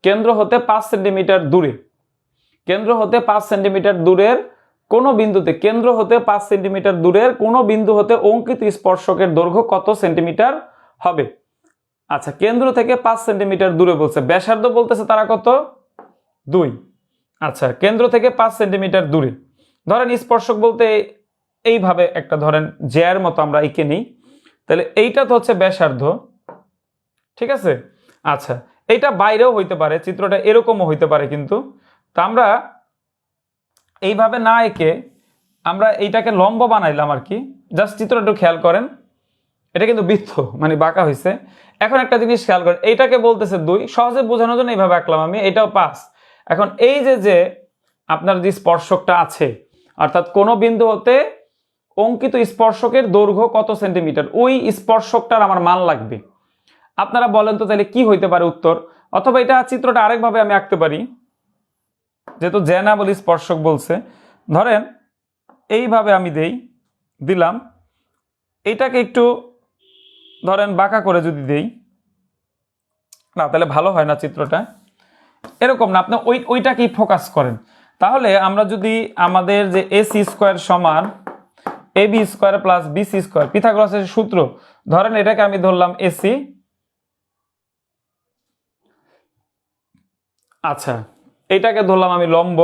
কেন্দ্র হতে 5 সেন্টিমিটার দূরে, কেন্দ্র হতে 5 সেন্টিমিটার দূরের কোন বিন্দুতে, কেন্দ্র হতে 5 সেন্টিমিটার দূরের কোন বিন্দু হতে অঙ্কিত স্পর্শকের দৈর্ঘ্য কত সেন্টিমিটার হবে? আচ্ছা, কেন্দ্র থেকে 5 সেন্টিমিটার দূরে বলছে, ব্যাসার্ধ বলতেছে তারা কত? 2। আচ্ছা, কেন্দ্র থেকে 5 সেন্টিমিটার দূরে, ধরেন স্পর্শক বলতে এইভাবে একটা ধরেন জ্যার মতো আমরা এঁকে নিই, তাহলে এইটা তো হচ্ছে ব্যাসার্ধ, ঠিক আছে? আচ্ছা, এইটা বাইরেও হইতে পারে, চিত্রটা এরকমও হইতে পারে, কিন্তু তা আমরা এইভাবে না এঁকে আমরা এইটাকে লম্ব বানাইলাম আর কি। জাস্ট চিত্রটা একটু খেয়াল করেন, এটা কিন্তু বৃত্ত মানে বাঁকা হয়েছে। এখন একটা জিনিস খেয়াল করেন, এইটাকে বলতেছে 2, সহজে বোঝানোর জন্য এইভাবে আঁকলাম আমি, এটাও 5। এখন এই যে আপনার যে স্পর্শকটা আছে, অর্থাৎ কোনো বিন্দু হতে অঙ্কিত স্পর্শকের দৈর্ঘ্য কত সেন্টিমিটার, ওই স্পর্শকটার আমার মান লাগবে। আপনারা বলেন তো তাহলে কি হইতে পারে উত্তর? অথবা এটা চিত্রটা আরেকভাবে আমি আঁকতে পারি, যেহেতু জ্যা না বলি স্পর্শক বলছে, ধরেন এইভাবে আমি দিলাম, এইটাকে একটু ধরেন বাঁকা করে যদি দেই, না তাহলে ভালো হয় না চিত্রটা, এরকম না, আপনি ওইটাকেই ফোকাস করেন। তাহলে আমরা যদি আমাদের যে এসি স্কোয়ার সমান AB square plus BC square, পিথাগোরাসের সূত্র, ধরেন এটাকে আমি ধরলাম এসি। আচ্ছা, এইটাকে ধরলাম আমি লম্ব,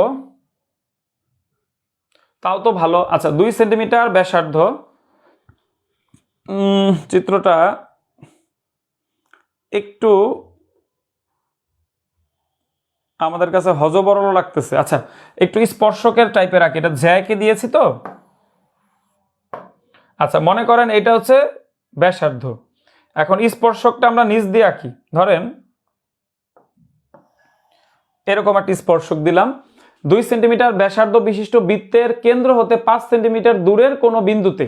তাও তো ভালো। আচ্ছা, 2 সেন্টিমিটার ব্যাসার্ধ, চিত্রটা একটু আমাদের কাছে হজবরল লাগতেছে। আচ্ছা, একটু স্পর্শকের টাইপের আঁকি, এটা জ্যাকে দিয়েছি তো। আচ্ছা, মনে করেন এটা হচ্ছে ব্যাসার্ধ, এখন স্পর্শকটা আমরা নিচ দিয়ে আঁকি, ধরেন এরকম একটা স্পর্শক দিলাম। 2 সেন্টিমিটার ব্যাসার্ধ বিশিষ্ট বৃত্তের কেন্দ্র হতে 5 সেন্টিমিটার দূরের কোনো বিন্দুতে,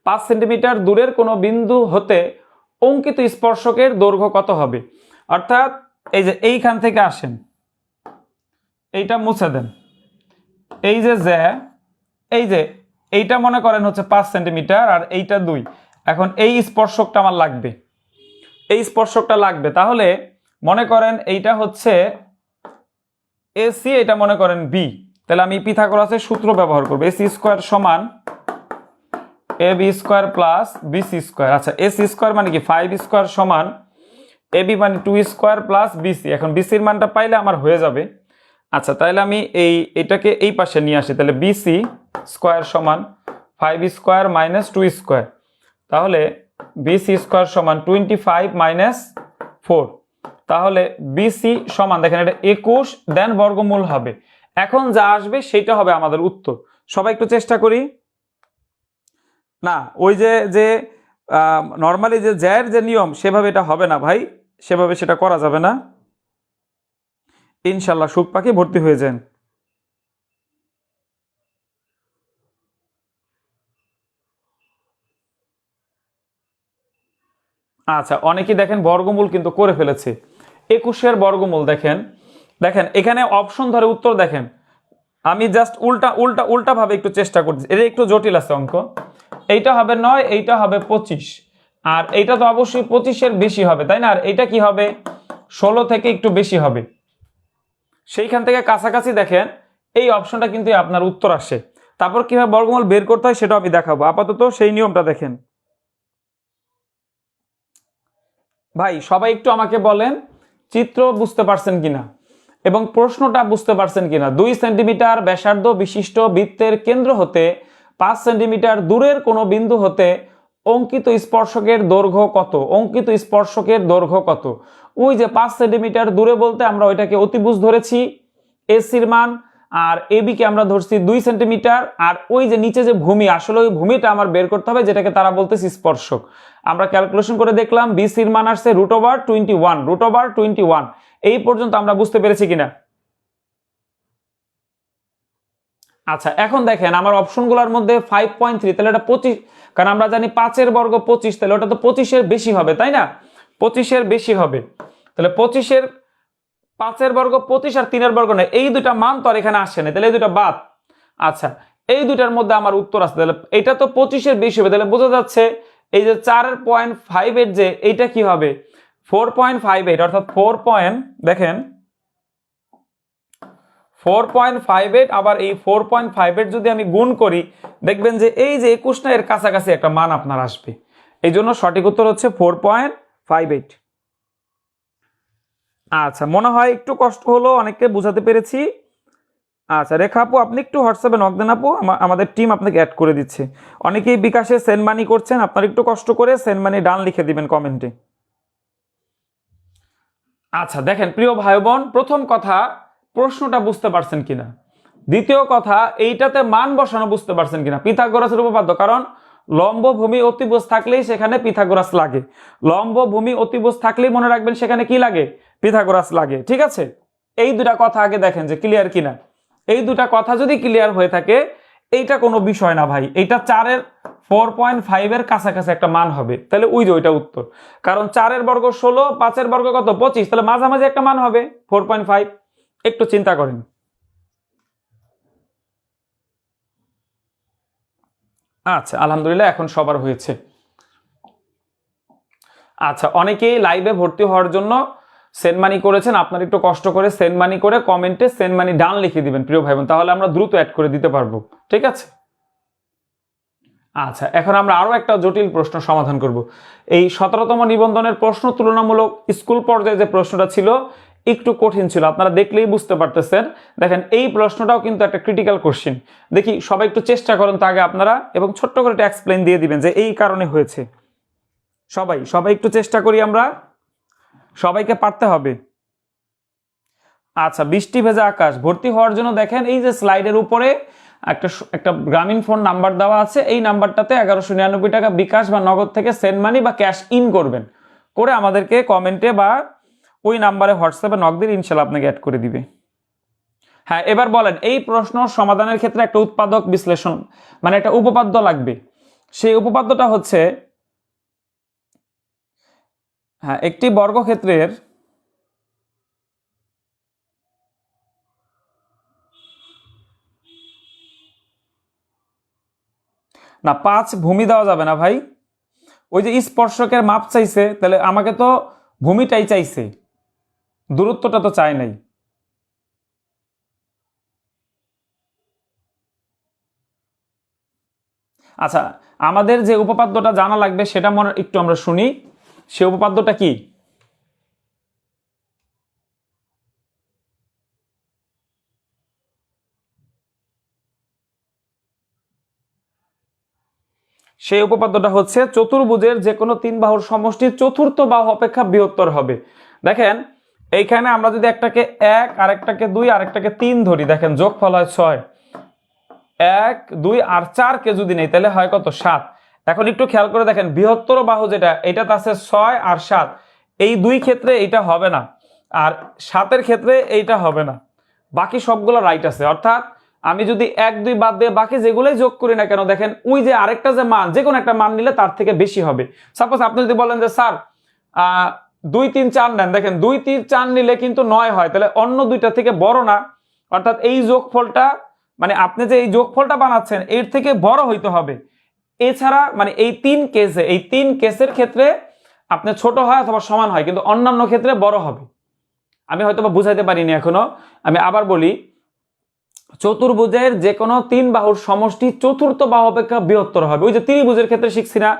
5 সেন্টিমিটার দূরের কোনো বিন্দু হতে অঙ্কিত স্পর্শকের দৈর্ঘ্য কত হবে? অর্থাৎ এই যে এইখান থেকে আসেন, এইটা মুছে দেন, এই যে এই যে এইটা মনে করেন হচ্ছে 5 সেন্টিমিটার আর এইটা 2। এখন এই স্পর্শকটা আমার লাগবে, এই স্পর্শকটা লাগবে। তাহলে মনে করেন এইটা হচ্ছে এসি, এটা মনে করেন বি, তাহলে আমি পিথাগোরাসের সূত্র ব্যবহার করব, এসি স্কোয়ার সমান AB square plus BC square. আচ্ছা, এসি স্কোয়ার মানে কি 5 স্কোয়ার সমান এবি মানে 2 স্কোয়ার প্লাস বিসি, এখন বিসির মানটা পাইলে আমার হয়ে যাবে। আচ্ছা, তাহলে আমি এটাকে এই পাশে নিয়ে আসি, তাহলে বিসি স্কোয়ার সমান 5 স্কোয়ার মাইনাস 2 স্কোয়ার, তাহলে বিসি স্কোয়ার সমান 25 মাইনাস 4, তাহলে বিসি সমান দেখেন এটা 21 দেন বর্গমূল হবে। এখন যা আসবে সেটা হবে আমাদের উত্তর। সবাই একটু চেষ্টা করি। না, ওই যে নর্মালি যে জ্যার যে নিয়ম সেভাবে এটা হবে না ভাই, সেভাবে সেটা করা যাবে না। ইনশাল্লাহ সুখ পাখি ভর্তি হয়ে যান। আচ্ছা, অনেকেই দেখেন বর্গমূল কিন্তু করে ফেলেছে, 21-এর বর্গমূল দেখেন, দেখেন এখানে অপশন ধরে উত্তর দেখেন, আমি জাস্ট উল্টা উল্টা উল্টা ভাবে একটু চেষ্টা করছি, এটা একটু জটিল আছে অঙ্ক। এইটা হবে 9, এইটা হবে 25, আর এইটা তো অবশ্যই 25-এর বেশি হবে, তাই না? আর এইটা কি হবে 16 থেকে একটু বেশি হবে, সেইখান থেকে কাছাকাছি দেখেন এই অপশনটা কিন্তু আপনার উত্তর আসে। তারপর কিভাবে বর্গমূল বের করতে হয় সেটা আমি দেখাবো, আপাতত সেই নিয়মটা দেখেন। ভাই সবাই একটু আমাকে বলেন চিত্র বুঝতে পারছেন কিনা এবং প্রশ্নটা বুঝতে পারছেন কিনা। 2 সেন্টিমিটার ব্যাসার্ধ বিশিষ্ট বৃত্তের কেন্দ্র হতে 5 সেন্টিমিটার দূরের কোনো বিন্দু হতে অঙ্কিত স্পর্শকের দৈর্ঘ্য কত? অঙ্কিত স্পর্শকের দৈর্ঘ্য কত? ওই যে 5 সেন্টিমিটার দূরে বলতে আমরা ওইটাকে অতিভুজ ধরেছি এসির মান, আর এবি কে আমরা ধরছি 2 সেন্টিমিটার, আর ওই যে নিচে যে ভূমি, আসলে ওই ভূমিটা আমার বের করতে হবে, যেটাকে তারা বলতেছে স্পর্শক। আমরা ক্যালকুলেশন করে দেখলাম বিসির মান আসছে √21। এই পর্যন্ত আমরা বুঝতে পেরেছি কিনা? আচ্ছা, এখন দেখেন আমার অপশনগুলোর মধ্যে 5.3, তাহলে এটা 25, কারণ আমরা জানি 5-এর বর্গ 25, তাহলে ওটা তো 25-এর বেশি হবে, তাই না? 25-এর বেশি হবে, তাহলে 25-এর 5-এর বর্গ 25 আর 3-এর বর্গ নেই, এই দুটা মান তো আর এখানে আসে না, তাহলে এই দুটা বাদ। আচ্ছা, এই দুটার মধ্যে আমার উত্তর আছে, তাহলে এটা তো 25-এর বেশি হবে, তাহলে বোঝা যাচ্ছে এই যে 4.58 যে এইটা কি হবে 4.58, অর্থাৎ 4 দেখেন 4.58, আবার এই 4.58 যদি আমি গুণ করি দেখবেন যে এই যে 21 না এর কাছাকাছি একটা মান আপনার আসবে। এই জন্য সঠিক উত্তর হচ্ছে 4.58। আচ্ছা, মনে হয় একটু কষ্ট হলো, অনেককে বোঝাতে পেরেছি। আচ্ছা রেখা আপু, আপনি একটু হোয়াটসঅ্যাপে নক দেন আপু, আমাদের টিম আপনাকে অ্যাড করে দিচ্ছে। অনেকেই বিকাশে সেন্ড মানি করছেন, আপনারা একটু কষ্ট করে সেন্ড মানি ডান লিখে দিবেন কমেন্টে। আচ্ছা দেখেন প্রিয় ভাই বোন, প্রথম কথা প্রশ্নটা বুঝতে পারছেন কিনা, দ্বিতীয় কথা এইটাতে মান বসানো বুঝতে পারছেন কিনা। পিথাগোরাসের উপপাদ্য, কারণ লম্ব ভূমি অতিভুজ থাকলেই সেখানে পিথাগোরাস লাগে, লম্ব ভূমি অতিভুজ থাকলেই মনে রাখবেন সেখানে কি লাগে, পিথাগোরাস লাগে। ঠিক আছে, এই দুটা কথা আগে দেখেন যে ক্লিয়ার কিনা। এই দুটা কথা যদি ক্লিয়ার হয়ে থাকে, এইটা কোনো বিষয় না ভাই, এইটা 4-এর 4.5-এর কাছাকাছি একটা মান হবে, তাহলে ওই যে ওইটা উত্তর। কারণ 4-এর বর্গ 16, 5-এর বর্গ কত 25, তাহলে মাঝামাঝি একটা মান হবে 4.5। একটু চিন্তা করেন। আচ্ছা আলহামদুলিল্লাহ, এখন সবার হয়েছে। আচ্ছা, অনেকেই লাইভে ভর্তি হওয়ার জন্য সেন্ড মানি করেছেন, আপনারা একটু কষ্ট করে সেন্ড মানি করে কমেন্টে সেন্ড মানি ডান লিখে দিবেন প্রিয় ভাই বোন, তাহলে আমরা দ্রুত অ্যাড করে দিতে পারবো। ঠিক আছে। আচ্ছা, এখন আমরা আরো একটা জটিল প্রশ্ন সমাধান করব। এই 17তম নিবন্ধনের প্রশ্ন তুলনামূলক স্কুল পর্যায়ে যে প্রশ্নটা ছিল একটু কঠিন ছিল, আপনারা দেখলেই বুঝতে পারতেছেন। দেখেন এই প্রশ্নটাও কিন্তু একটা ক্রিটিক্যাল কোশ্চেন। দেখি সবাই একটু চেষ্টা করেন তো আগে আপনারা, এবং ছোট্ট করে একটা এক্সপ্লেন দিয়ে দিবেন যে এই কারণে হয়েছে। সবাই সবাই একটু চেষ্টা করি আমরা, সবাইকে পারতে হবে। আচ্ছা, বৃষ্টি ভেজা আকাশ ভর্তি হওয়ার জন্য দেখেন এই যে স্লাইডের উপরে একটা একটা গ্রামীণ ফোন নাম্বার দেওয়া আছে, এই নাম্বারটাতে 1199 টাকা বিকাশ বা নগদ থেকে সেন্ড মানি বা ক্যাশ ইন করবেন, করে আমাদেরকে কমেন্টে বা ওই নাম্বারে হোয়াটসঅ্যাপে নক দিলে ইনশাল্লাহ আপনাকে অ্যাড করে দিবে। হ্যাঁ, এবার বলেন এই প্রশ্ন সমাধানের ক্ষেত্রে একটা উৎপাদক বিশ্লেষণ মানে একটা উপপাদ্য লাগবে। সেই উপপাদ্যটা হচ্ছে, হ্যাঁ, একটি বর্গক্ষেত্রের না 5 ভূমি দেওয়া যাবে না ভাই, ওই যে স্পর্শকের মাপ চাইছে, তাহলে আমাকে তো ভূমিটাই চাইছে, দূরত্বটা তো চাই নাই। আচ্ছা, আমাদের যে উপপাদ্যটা জানা লাগবে সেটা মনে একটু আমরা শুনি, সে উপপাদ্যটা কি। সেই উপপাদ্যটা হচ্ছে চতুর্ভুজের যে কোনো 3 বাহুর সমষ্টি চতুর্থ বাহু অপেক্ষা বৃহত্তর হবে। দেখেন এইখানে আমরা যদি একটাকে 1 আরেকটাকে 2 আরেকটাকে 3 ধরি, দেখেন যোগফল হয় 6, 1 2 আর 4 কে যদি নেই তাহলে হয় কত 7। এখন একটু খেয়াল করে দেখেন বৃহত্তর বাহু যেটা, এটাতে আছে 6 আর 7, এই দুই ক্ষেত্রে এটা হবে না, আর 7-এর ক্ষেত্রে এইটা হবে না, বাকি সবগুলো রাইট আছে। অর্থাৎ আমি যদি 1 2 বাদ দিয়ে বাকি যেগুলোই যোগ করি না কেন, দেখেন ওই যে আরেকটা যে মান, যে কোনো একটা মান নিলে তার থেকে বেশি হবে। সাপোজ আপনি যদি বলেন যে স্যার 2 3 4 নেন, দেখেন 2 3 4 নিলে কিন্তু 9 হয়, তাহলে অন্য দুইটা থেকে বড় না, অর্থাৎ এই যোগফলটা মানে আপনি যে এই যোগফলটা বানাচ্ছেন এর থেকে বড় হইতে হবে। এছাড়া মানে এই তিন কেসের ক্ষেত্রে আপনি ছোট হয় অথবা সমান হয়, কিন্তু অন্যান্য ক্ষেত্রে বড় হবে। আমি হয়তো বা বুঝাইতে পারিনি এখনো, আমি আবার বলি, চতুর্ভুজের যে কোনো 3 বাহুর সমষ্টি চতুর্থ বাহু অপেক্ষা বৃহত্তর হবে। ওই যে ত্রিভুজের ক্ষেত্রে শিখছি না,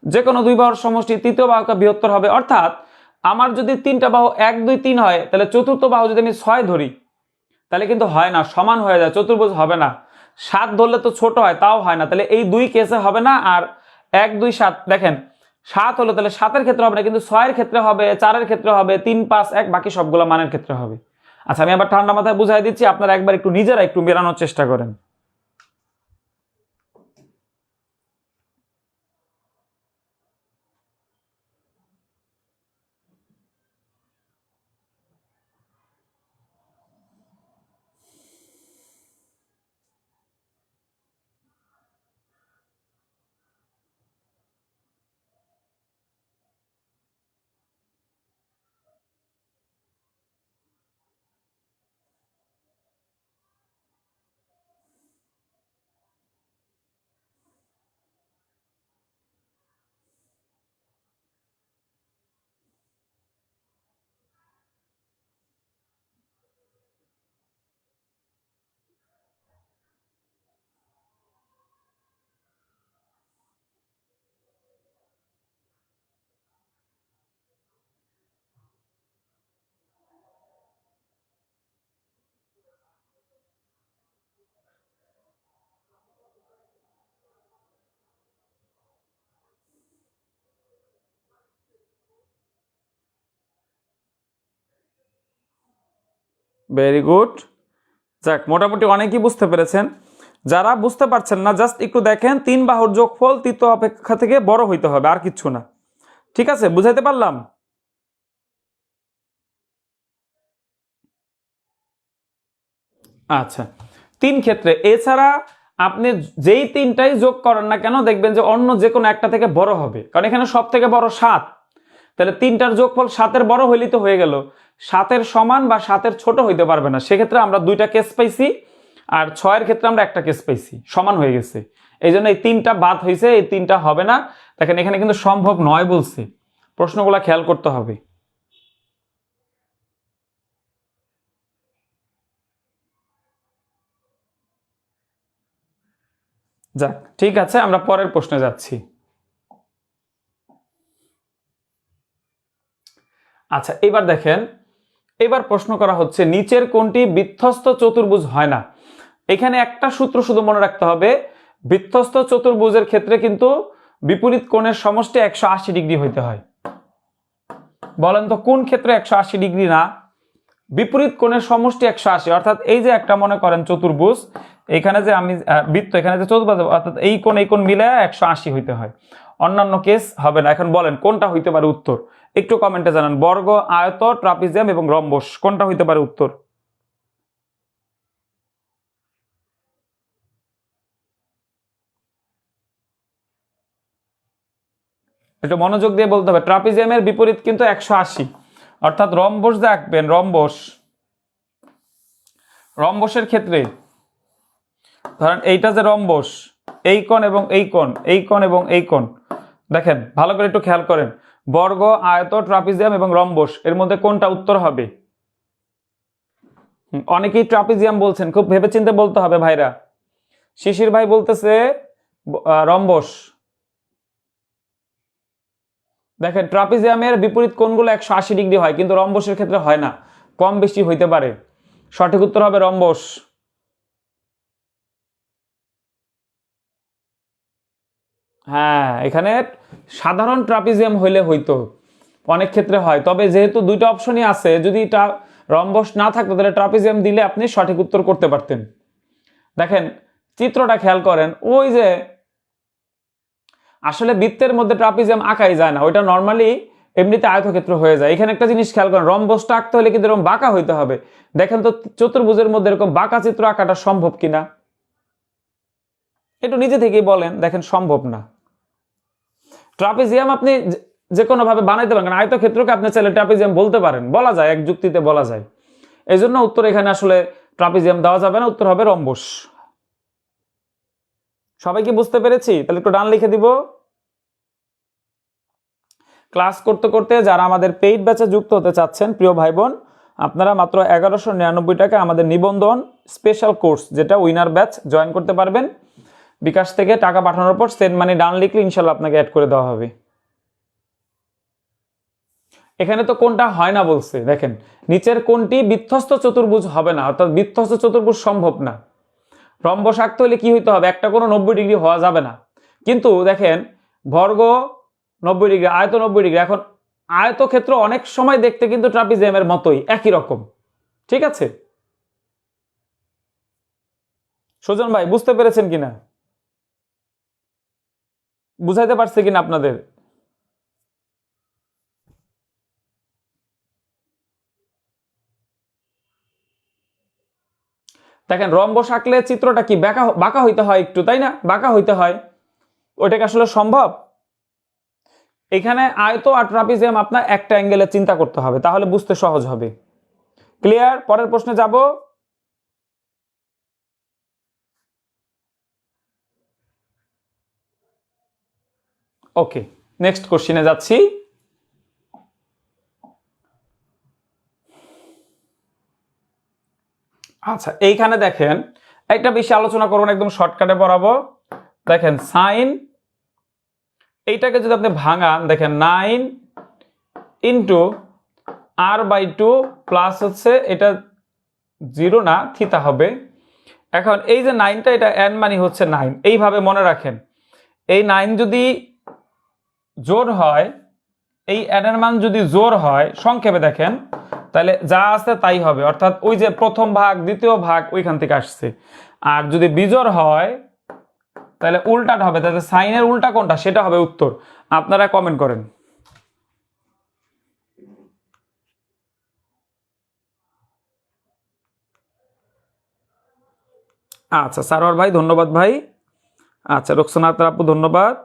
যে কোনো 2 বাহুর সমষ্টি তৃতীয় বাহু অপেক্ষা বৃহত্তর হবে। অর্থাৎ আমার যদি 3টা বাহু 1 2 3 হয়, তাহলে চতুর্থ বাহু যদি আমি 6 ধরি তাহলে কিন্তু হয় না, সমান হয়ে যায়, চতুর্ভুজ হবে না। 7 ধরলে তো ছোট হয়, তাও হয় না, তাহলে এই দুই কেসে হবে না। আর 1 2 7 দেখেন 7 হলো, তাহলে 7-এর ক্ষেত্রে হবে না, কিন্তু 6-এর ক্ষেত্রে হবে, 4-এর ক্ষেত্রে হবে, 3 5 1 বাকি সবগুলো মানের ক্ষেত্রে হবে। আচ্ছা, আমি আবার ঠান্ডা মাথায় বুঝাই দিচ্ছি, আপনারা একবার একটু নিজেরা একটু মেলানোর চেষ্টা করেন। Very good. যাক, মোটামুটি অনেকেই বুঝতে পেরেছেন। যারা বুঝতে পারছেন না জাস্ট একটু দেখেন, 3 বাহুর যোগফল তৃতীয় অপেক্ষা থেকে বড় হইতে হবে, আর কিচ্ছু না। ঠিক আছে, বুঝাইতে পারলাম? আচ্ছা, 3 ক্ষেত্রে এছাড়া আপনি যেই 3টাই যোগ করেন না কেন দেখবেন যে অন্য যে কোনো একটা থেকে বড় হবে, কারণ এখানে সব থেকে বড় 7। তাহলে 3টার যোগফল 7-এর বড় হইলেই তো হয়ে গেল। 7-এর সমান বা 7-এর ছোট হইতে পারবে না, সেক্ষেত্রে আমরা 2টা কেস পাইছি, আর 6-এর ক্ষেত্রে আমরা একটা কেস পাইছি, সমান হয়ে গেছে। এই জন্য এই 3টা বাদ হয়েছে, এই 3টা হবে না। দেখেন এখানে কিন্তু সম্ভব নয় বলছে, প্রশ্নগুলা খেয়াল করতে হবে। যাক, ঠিক আছে, আমরা পরের প্রশ্নে যাচ্ছি। আচ্ছা, এবার দেখেন, এবার প্রশ্ন করা হচ্ছে নিচের কোনটি বৃত্তস্থ চতুর্ভুজ হয় না। এখানে একটা সূত্র শুধু মনে রাখতে হবে, বৃত্তস্থ চতুর্ভুজের ক্ষেত্রে কিন্তু বিপরীত কোণের সমষ্টি 180 ডিগ্রি হইতে হয়। বলেন তো কোন ক্ষেত্রে 180 ডিগ্রি না? বিপরীত কোণের সমষ্টি 180, অর্থাৎ এই যে একটা মনে করেন চতুর্ভুজ, এখানে যে আমি বৃত্ত, এখানে যে চতুর্ভুজ, অর্থাৎ এই কোণ মিলে 180 হইতে হয়, অন্যান্য কেস হবে না। এখন বলেন কোনটা হইতে পারে উত্তর, একটু কমেন্টে জানান। বর্গ, আয়ত, ট্রাপিজিয়াম এবং রম্বস, কোনটা হইতে পারে উত্তর? একটু মনোযোগ দিয়ে বলতে হবে। ট্রাপিজিয়ামের বিপরীত কিন্তু 180, অর্থাৎ রম্বস যে আঁকবেন, রম্বসের ক্ষেত্রে ধরেন এইটা যে রম্বস, এই কোণ এবং এই কোণ, এই কোণ এবং এই কোণ, দেখেন ভালো করে একটু খেয়াল করেন, বর্গ, আয়ত, ট্রাপিজিয়াম এবং রম্বস, এর মধ্যে কোনটা উত্তর হবে? অনেকেই ট্রাপিজিয়াম বলছেন, খুব ভেবেচিন্তে বলতে হবে ভাইরা। শিশির ভাই বলতেছে রম্বস। দেখেন ট্রাপিজিয়ামের বিপরীত কোণগুলো 180 ডিগ্রি হয়, কিন্তু রম্বসের ক্ষেত্রে হয় না, কম বেশি হইতে পারে। সঠিক উত্তর হবে রম্বস। হ্যাঁ, এখানে সাধারণ ট্রাপিজিয়াম হইলে হইতো, অনেক ক্ষেত্রে হয়, তবে যেহেতু 2টা অপশনই আছে, যদি রম্বস না থাকতো তাহলে ট্রাপিজিয়াম দিলে আপনি সঠিক উত্তর করতে পারতেন। দেখেন চিত্রটা খেয়াল করেন, ওই যে আসলে বৃত্তের মধ্যে ট্রাপিজিয়াম আঁকাই যায় না, ওইটা নর্মালি এমনিতে আয়তক্ষেত্র হয়ে যায়। এখানে একটা জিনিস খেয়াল করেন, রম্বসটা আঁকতে হলে কিন্তু এরকম বাঁকা হইতে হবে। দেখেন তো চতুর্ভুজের মধ্যে এরকম বাঁকা চিত্র আঁকাটা সম্ভব কিনা, একটু নিজে থেকেই বলেন, দেখেন সম্ভব না। ট্রাপিজিয়াম আপনি যে কোনো ভাবে বানাইতে পারেন, আয়তক্ষেত্রকে আপনি চাইলে ট্রাপিজিয়াম বলতে পারেন, বলা যায়, এক যুক্তিতে বলা যায়। এই জন্য উত্তর এখানে আসলে ট্রাপিজিয়াম দেওয়া যাবে না, উত্তর হবে রম্বস। সবাই কি বুঝতে পেরেছি? তাহলে একটু ডান লিখে দিব। ক্লাস করতে করতে যারা আমাদের পেইড ব্যাচে যুক্ত হতে চাচ্ছেন প্রিয় ভাই বোন, আপনারা মাত্র 1199 টাকা আমাদের নিবন্ধন স্পেশাল কোর্স, যেটা উইনার ব্যাচ, জয়েন করতে পারবেন। বিকাশ থেকে টাকা পাঠানোর পর সেন্ড মানি ডান লিখলে ইনশাল্লাহ আপনাকে অ্যাড করে দেওয়া হবে। এখানে তো কোনটা হয় না বলছে, দেখেন নিচের কোনটি বৃত্তস্থ চতুর্ভুজ হবে না, অর্থাৎ বৃত্তস্থ চতুর্ভুজ সম্ভব না। রম্বস আঁকতে হলে কি হইতে হবে, একটা কোনো 90 ডিগ্রি হওয়া যাবে না। কিন্তু দেখেন বর্গ 90 ডিগ্রি, আয়ত 90 ডিগ্রি। এখন আয়তক্ষেত্র অনেক সময় দেখতে কিন্তু ট্রাপিজিয়ামের মতোই, একই রকম। ঠিক আছে, সুজন ভাই বুঝতে পেরেছেন কিনা, বুঝাইতে পারছে কিনা আপনাদের? দেখেন রম্বস আঁকলে চিত্রটা কি বাঁকা হইতে হয় একটু, তাই না? বাঁকা হইতে হয়, ওইটাকে আসলে সম্ভব? এখানে আয়ত আর ট্রাপিজিয়াম আপনার একটা অ্যাঙ্গেলে চিন্তা করতে হবে, তাহলে বুঝতে সহজ হবে। ক্লিয়ার? পরের প্রশ্নে যাব। ওকে, নেক্সট কোশ্চেনে যাচ্ছি। আচ্ছা, এইখানে দেখেন একটা বেশি আলোচনা করুন, একদম শর্টকাটে পড়াবো। দেখেন সাইন, এইটাকে যদি আপনি ভাঙান, দেখেন 9 ইন্টু r/2 প্লাস হচ্ছে এটা 0 না, থিতা হবে। এখন এই যে 9টা, এটা n মানে হচ্ছে 9, এইভাবে মনে রাখেন। এই 9 যদি জোর হয়, এই n এর মান যদি জোর হয়, সংক্ষেপে দেখেন, তাহলে যা আছে তাই হবে, অর্থাৎ ওই যে প্রথম ভাগ দ্বিতীয় ভাগ ওইখান থেকে আসছে। আর যদি বিজোড় হয় তাহলে উল্টাটা হবে, তাহলে সাইনের উল্টা কোনটা সেটা হবে উত্তর। আপনারা কমেন্ট করেন। আচ্ছা সারোয়ার ভাই ধন্যবাদ ভাই। আচ্ছা রোকসানা আপু ধন্যবাদ।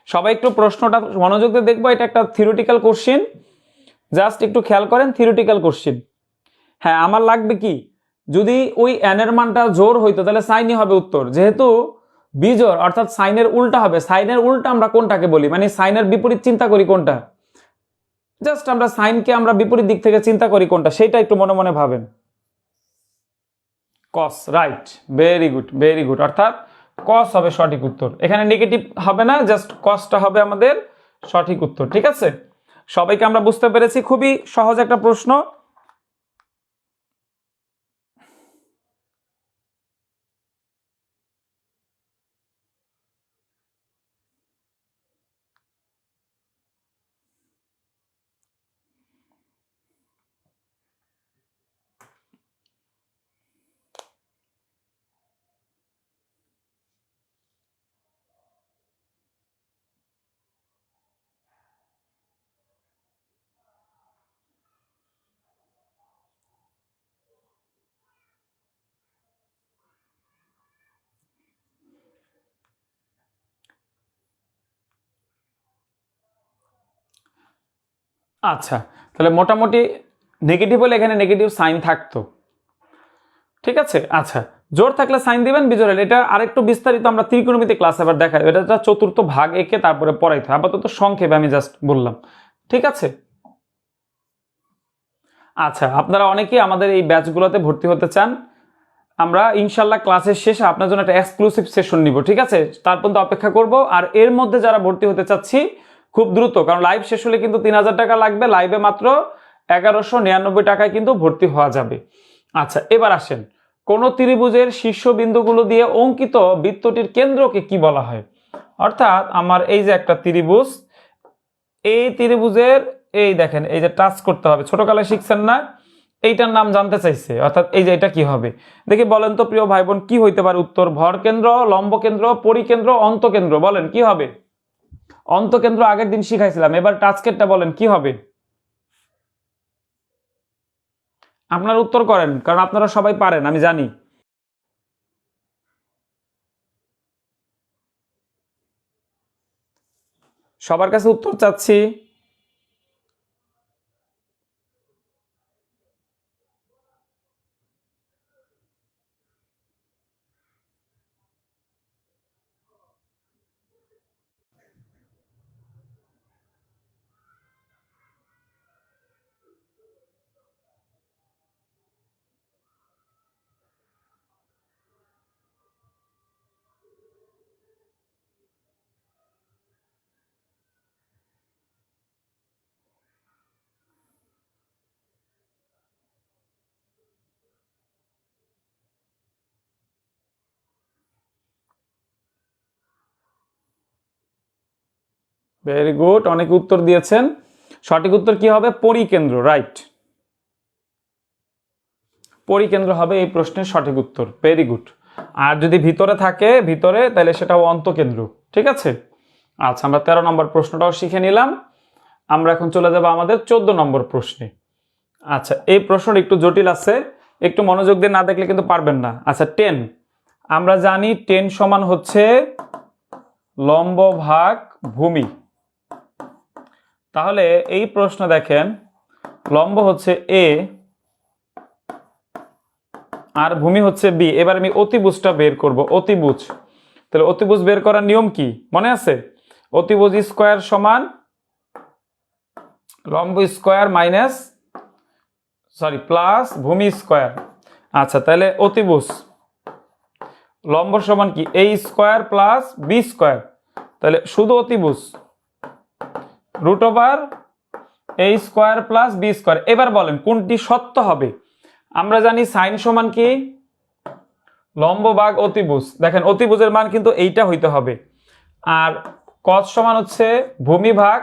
সবাই একটু প্রশ্নটা মনোযোগ দিয়ে দেখবো, এটা একটা থিওরিটিক্যাল কোশ্চিন, জাস্ট একটু খেয়াল করেন, থিওরিটিক্যাল কোশ্চিন। হ্যাঁ আমার লাগবে কি, যদি ওই এন এর মানটা জোর হইতো তাহলে সাইনই হবে উত্তর, যেহেতু বিজোড় অর্থাৎ সাইনের উল্টা হবে। সাইনের উল্টা আমরা কোনটাকে বলি, মানে সাইনের বিপরীত চিন্তা করি কোনটা, জাস্ট আমরা সাইনকে আমরা বিপরীত দিক থেকে চিন্তা করি কোনটা, সেটা একটু মনে মনে ভাবেন। Cos, right, very good very good, অর্থাৎ কস হবে সঠিক উত্তর, এখানে নেগেটিভ হবে না, জাস্ট কসটা হবে আমাদের সঠিক উত্তর। ঠিক আছে, সবাইকে আমরা বুঝতে পেরেছি, খুবই সহজ একটা প্রশ্ন। আচ্ছা তাহলে মোটামুটি নেগেটিভ হলে এখানে নেগেটিভ সাইন থাকতো, ঠিক আছে। আচ্ছা জোর থাকলে সাইন দিবেন, বিজোড় হলে, এটা আরেকটু বিস্তারিত আমরা ত্রিকোণমিতি ক্লাস আবার দেখাই, এটা চতুর্থ ভাগ একে তারপরে পড়াইতে হয়, আপাতত সংক্ষেপে আমি জাস্ট বললাম, ঠিক আছে। আচ্ছা আপনারা অনেকেই আমাদের এই ব্যাচগুলোতে ভর্তি হতে চান, আমরা ইনশাল্লাহ ক্লাসের শেষে আপনার জন্য একটা এক্সক্লুসিভ সেশন নিব, ঠিক আছে, তার পর্যন্ত অপেক্ষা করব। আর এর মধ্যে যারা ভর্তি হতে চাচ্ছি খুব দ্রুত, কারণ লাইভ শেষ হলে কিন্তু 3000 টাকা লাগবে, লাইভে মাত্র 1199 টাকায় কিন্তু ভর্তি হওয়া যাবে। আচ্ছা এবার আসেন, কোন ত্রিভুজের শীর্ষবিন্দুগুলো দিয়ে অঙ্কিত বৃত্তটির কেন্দ্রকে কি বলা হয়। অর্থাৎ আমার এই যে একটা ত্রিভুজ, এই ত্রিভুজের এই দেখেন এই যে টাচ করতে হবে, ছোটকালে শিখছেন না, এইটার নাম জানতে চাইছে, অর্থাৎ এই যে এটা কি হবে, দেখি বলেন তো প্রিয় ভাই বোন, কি হইতে পারে উত্তর। ভর কেন্দ্র, লম্ব কেন্দ্র, পরিকেন্দ্র, অন্তকেন্দ্র, বলেন কি হবে। অন্তকেন্দ্র আগের দিন শিখাইছিলাম, এবার টাচকেটটা বলেন কি হবে। আপনারা উত্তর করেন, কারণ আপনারা সবাই পারেন আমি জানি। সবার কাছে উত্তর চাচ্ছি। ভেরি গুড, অনেক উত্তর দিয়েছেন, সঠিক উত্তর কি হবে, পরিকেন্দ্র, রাইট, পরিকেন্দ্র হবে এই প্রশ্নের সঠিক উত্তর, ভেরি গুড। আর যদি ভিতরে থাকে ভিতরে, তাহলে সেটাও অন্তকেন্দ্র, ঠিক আছে। আচ্ছা আমরা 13 নম্বর প্রশ্নটাও শিখে নিলাম, আমরা এখন চলে যাব আমাদের 14 নম্বর প্রশ্নে। আচ্ছা এই প্রশ্নটা একটু জটিল আছে, একটু মনোযোগ দিয়ে না দেখলে কিন্তু পারবেন না। আচ্ছা 10, আমরা জানি 10 সমান হচ্ছে লম্ব ভাগ ভূমি, তাহলে এই প্রশ্ন দেখেন, লম্ব হচ্ছে এ আর ভূমি হচ্ছে বি। এবার আমি অতিভুজটা বের করব, অতিভুজ, তাহলে অতিভুজ বের করার নিয়ম কি মনে আছে, অতিভুজ স্কয়ার সমান লম্ব স্কয়ার মাইনাস প্লাস ভূমি স্কয়ার। আচ্ছা তাহলে অতিভুজ লম্ব সমান কি, এ স্কয়ার প্লাস বি স্কয়ার, তাহলে শুধু অতিভুজ root over a square plus B square. এবার বলেন কোনটি সত্য হবে। আমরা জানি সাইন সমান কি, লম্ব ভাগ অতিভুজ, দেখেন অতিভুজের মান কিন্তু এইটা হইতে হবে, আর কস সমান হচ্ছে ভূমি ভাগ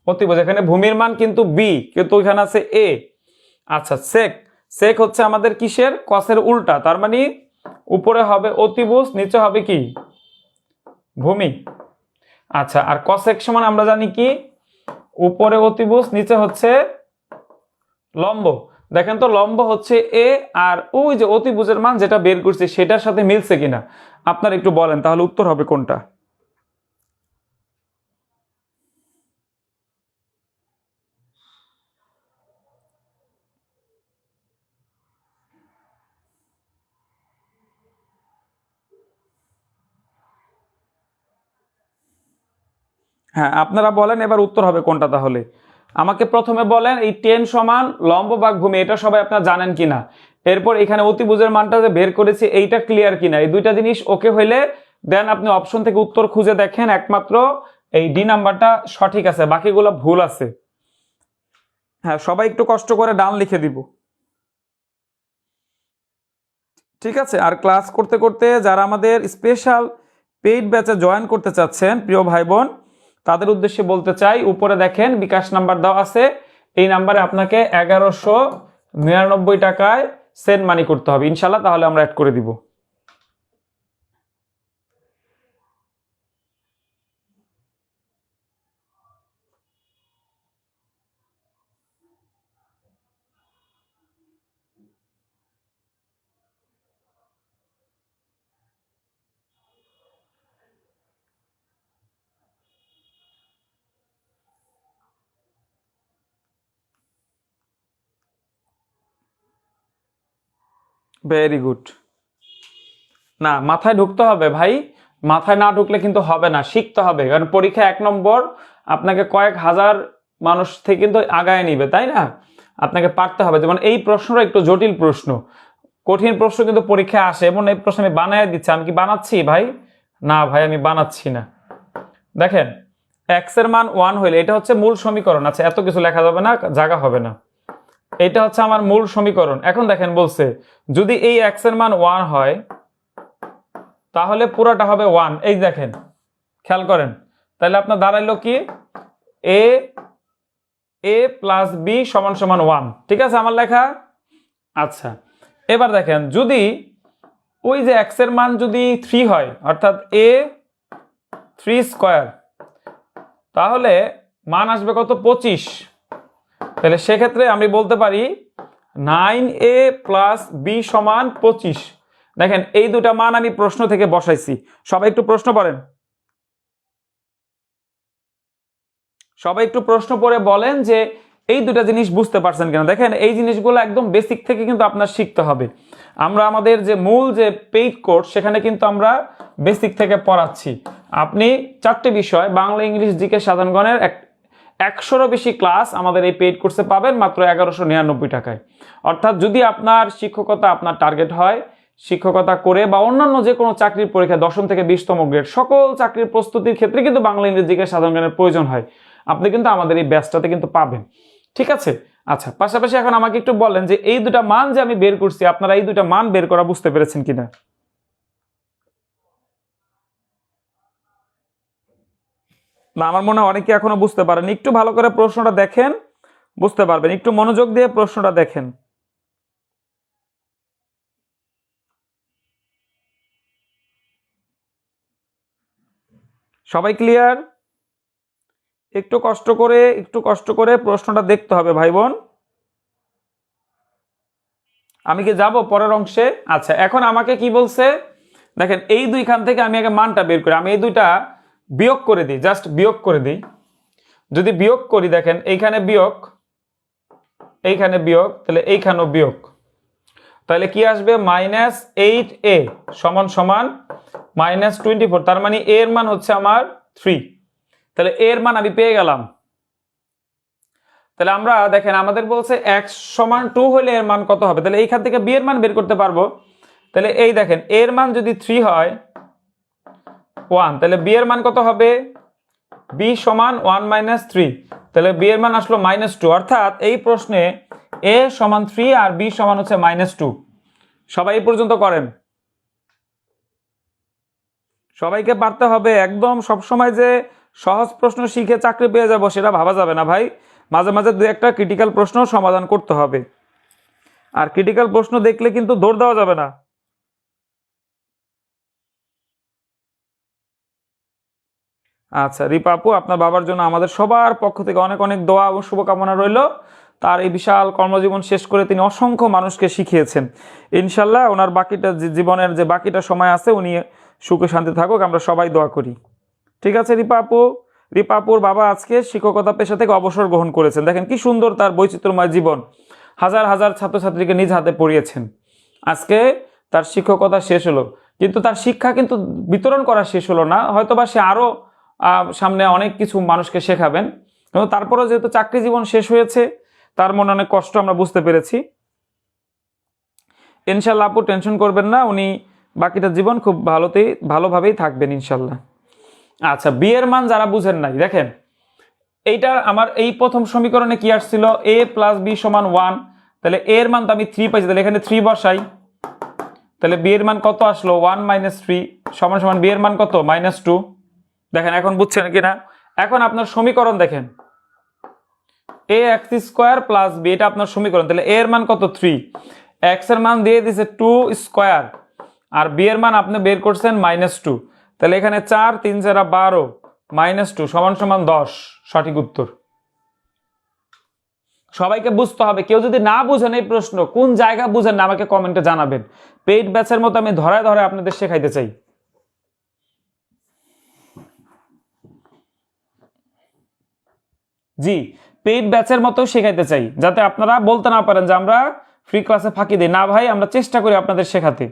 অতিভুজ, এখানে ভূমির মান কিন্তু বি কিন্তু ওইখানে আছে এ। আচ্ছা সেক, সেক হচ্ছে আমাদের কিসের, কসের উল্টা, তার মানে উপরে হবে অতিভুজ নিচে হবে কি ভূমি। আচ্ছা আর কসেক সমান আমরা জানি কি উপরে অতিভুজ নিচে হচ্ছে লম্ব। দেখেন তো লম্ব হচ্ছে এ আর ওই যে অতিভুজের মান যেটা বের করছি সেটার সাথে মিলছে কিনা আপনারা একটু বলেন, তাহলে উত্তর হবে কোনটা। হ্যাঁ আপনারা বলেন এবার উত্তর হবে কোনটা। তাহলে আমাকে প্রথমে বলেন এই টেন সমান লম্ব ভাগ ভূমি, এটা সবাই আপনারা জানেন কিনা। এরপর এখানে অতিভুজের মানটা যে বের করেছি এইটা ক্লিয়ার কিনা, এই দুইটা জিনিস ওকে হইলে দেন আপনি অপশন থেকে উত্তর খুঁজে দেখেন, একমাত্র এই ডি নাম্বারটা সঠিক আছে, বাকিগুলো ভুল আছে। হ্যাঁ সবাই একটু কষ্ট করে ডান লিখে দিব, ঠিক আছে। আর ক্লাস করতে করতে যারা আমাদের স্পেশাল পেইড ব্যাচে জয়েন করতে চাচ্ছেন প্রিয় ভাই বোন, তাদের উদ্দেশ্যে বলতে চাই উপরে দেখেন বিকাশ নাম্বার দেওয়া আছে, এই নাম্বারে আপনাকে 1199 টাকায় সেন্ড মানি করতে হবে ইনশাল্লাহ, তাহলে আমরা অ্যাড করে দিব। Very good. না মাথায় ঢুকতে হবে ভাই, মাথায় না ঢুকলে কিন্তু হবে না, শিখতে হবে, কারণ পরীক্ষা 1 নম্বর আপনাকে কয়েক হাজার মানুষ থেকে কিন্তু আগায় নিবে, তাই না। আপনাকে পারতে হবে। যেমন এই প্রশ্নটা একটু জটিল প্রশ্ন, কঠিন প্রশ্ন কিন্তু পরীক্ষায় আসে, এমন এই প্রশ্ন আমি বানায় দিচ্ছি। আমি কি বানাচ্ছি ভাই? না ভাই আমি বানাচ্ছি না। দেখেন এক্স এর মান 1 হইলে এটা হচ্ছে মূল সমীকরণ। আচ্ছা এত কিছু লেখা যাবে না, জায়গা হবে না। এটা হচ্ছে আমার মূল সমীকরণ। এখন দেখেন বলছে যদি এই এক্স এর মান 1 হয় তাহলে পুরোটা হবে 1। এই দেখেন খেয়াল করেন, তাহলে আপনার দাঁড়াইলো কি এ এ প্লাস বি সমান সমান 1, ঠিক আছে আমার লেখা। আচ্ছা এবার দেখেন যদি ওই যে এক্স এর মান যদি 3 হয় অর্থাৎ এ 3 স্কয়ার, তাহলে মান আসবে কত 25। তাহলে সেক্ষেত্রে আমি বলতে পারি 9a প্লাস বি সমান 25। দেখেন এই দুটা মান আমি প্রশ্ন থেকে বসাইছি, সবাই একটু প্রশ্ন পড়েন, সবাই একটু প্রশ্ন পড়ে বলেন যে এই দুটা জিনিস বুঝতে পারছেন কিনা। দেখেন এই জিনিসগুলো একদম বেসিক থেকে কিন্তু আপনার শিখতে হবে। আমরা আমাদের যে মূল যে পেইড কোর্স সেখানে কিন্তু আমরা বেসিক থেকে পড়াচ্ছি। আপনি 4টে বিষয় বাংলা ইংলিশ জিকে সাধারণ জ্ঞানের 100রও বেশি ক্লাস আমাদের এই পেইড কোর্সে পাবেন মাত্র 1199 টাকায়। অর্থাৎ যদি আপনার শিক্ষকতা আপনার টার্গেট হয়, শিক্ষকতা করে বা অন্যান্য যে কোনো চাকরির পরীক্ষা 10ম থেকে 20তম গ্রেড সকল চাকরির প্রস্তুতির ক্ষেত্রে কিন্তু বাংলা ইংরেজি জিকে সাধারণ জ্ঞানের প্রয়োজন হয়, আপনি কিন্তু আমাদের এই ব্যাচটাতে কিন্তু পাবেন, ঠিক আছে। আচ্ছা পাশাপাশি এখন আমাকে একটু বলেন যে এই দুটা মান যে আমি বের করছি আপনারা এই দুটা মান বের করা বুঝতে পেরেছেন কিনা। না আমার মনে হয় অনেকে এখনো বুঝতে পারেন, একটু ভালো করে প্রশ্নটা দেখেন বুঝতে পারবেন, একটু মনোযোগ দিয়ে প্রশ্নটা দেখেন। সবাই ক্লিয়ার? একটু কষ্ট করে প্রশ্নটা দেখতে হবে ভাই বোন। আমি কি যাব পরের অংশে? আচ্ছা এখন আমাকে কি বলছে দেখেন এই দুইখান থেকে আমি আগে মানটা বের করি, আমি এই দুইটা বিয়োগ করে দিই, জাস্ট বিয়োগ করে দিই। যদি বিয়োগ করি দেখেন এইখানে বিয়োগ এইখানে বিয়োগ তাহলে এইখানেও বিয়োগ, তাহলে কি আসবে -8a সমান সমান -24, তার মানে a এর মান হচ্ছে আমার 3। তাহলে a এর মান আমি পেয়ে গেলাম। তাহলে আমরা দেখেন আমাদের বলছে x সমান 2 হলে এর মান কত হবে, তাহলে এইখান থেকে b এর মান বের করতে পারবো। তাহলে এই দেখেন a এর মান যদি 3 হয় 1, তাহলে b এর মান কত হবে, b সমান 1 - 3, তাহলে b এর মান আসলো -2। অর্থাৎ এই প্রশ্নে a সমান 3 আর b সমান হচ্ছে -2। সবাই এই পর্যন্ত করেন, সবাইকে পারতে হবে, একদম সব সময় যে সহজ প্রশ্ন শিখে চাকরি পেয়ে যাব সেটা ভাবা যাবে না ভাই। মাঝে মাঝে দু একটা ক্রিটিক্যাল প্রশ্ন সমাধান করতে হবে, আর ক্রিটিক্যাল প্রশ্ন দেখলে কিন্তু দৌড় দেওয়া যাবে না। আচ্ছা রিপা আপু, আপনার বাবার জন্য আমাদের সবার পক্ষ থেকে অনেক অনেক দোয়া ও শুভকামনা রইল। তার এই বিশাল কর্মজীবন শেষ করে তিনি অসংখ্য মানুষকে শিখিয়েছেন। ইনশাল্লাহ ওনার বাকিটা জীবনের যে বাকিটা সময় আছে উনি সুখে শান্তি থাকুক, আমরা সবাই দোয়া করি। ঠিক আছে রিপা আপু। রিপা আপুর বাবা আজকে শিক্ষকতা পেশা থেকে অবসর গ্রহণ করেছেন। দেখেন কি সুন্দর তার বৈচিত্র্যময় জীবন, হাজার হাজার ছাত্রছাত্রীকে নিজ হাতে পড়িয়েছেন। আজকে তার শিক্ষকতা শেষ হলো, কিন্তু তার শিক্ষা কিন্তু বিতরণ করা শেষ হলো না, হয়তোবা সে আরো সামনে অনেক কিছু মানুষকে শেখাবেন। কিন্তু তারপরেও যেহেতু চাকরি জীবন শেষ হয়েছে, তার মনে অনেক কষ্ট আমরা বুঝতে পেরেছি। ইনশাল্লাহ আপু টেনশন করবেন না, উনি বাকিটা জীবন খুব ভালোভাবেই থাকবেন ইনশাল্লাহ। আচ্ছা বিয়ের মান যারা বুঝেন নাই, দেখেন এইটা আমার এই প্রথম সমীকরণে কি আসছিল, a প্লাস বি সমান 1, তাহলে এর মান তো আমি 3 পাইছি, তাহলে এখানে 3 বসাই, তাহলে বি এর মান কত আসলো 1 মাইনাস 3 সমান সমান বি এর মান কত -2। দেখেন এখন বুঝছেন কিনা। এখন আপনার সমীকরণ দেখেন, a x square plus B, এটা আপনার সমীকরণ, তাহলে a এর মান কত 3, x এর মান দিয়ে দিছে 2 স্কোয়ার, আর বি এর মান আপনি বের করছেন -2, তাহলে এখানে 4 3 4 12 -2 সমান সমান 10, সঠিক উত্তর। সবাইকে বুঝতে হবে, কেউ যদি না বুঝেন এই প্রশ্ন কোন জায়গা বুঝেন না আমাকে কমেন্টে জানাবেন। পেইড ব্যাচের মতো আমি ধরায় ধরে আপনাদের শেখাইতে চাই। জি পেইড ব্যাচের মতো শেখাইতে চাই, যাতে আপনারা বলতে না পারেন যে আমরা ফ্রি ক্লাসে ফাঁকি দিই না। ভাই আমরা চেষ্টা করি আপনাদের শেখাতে।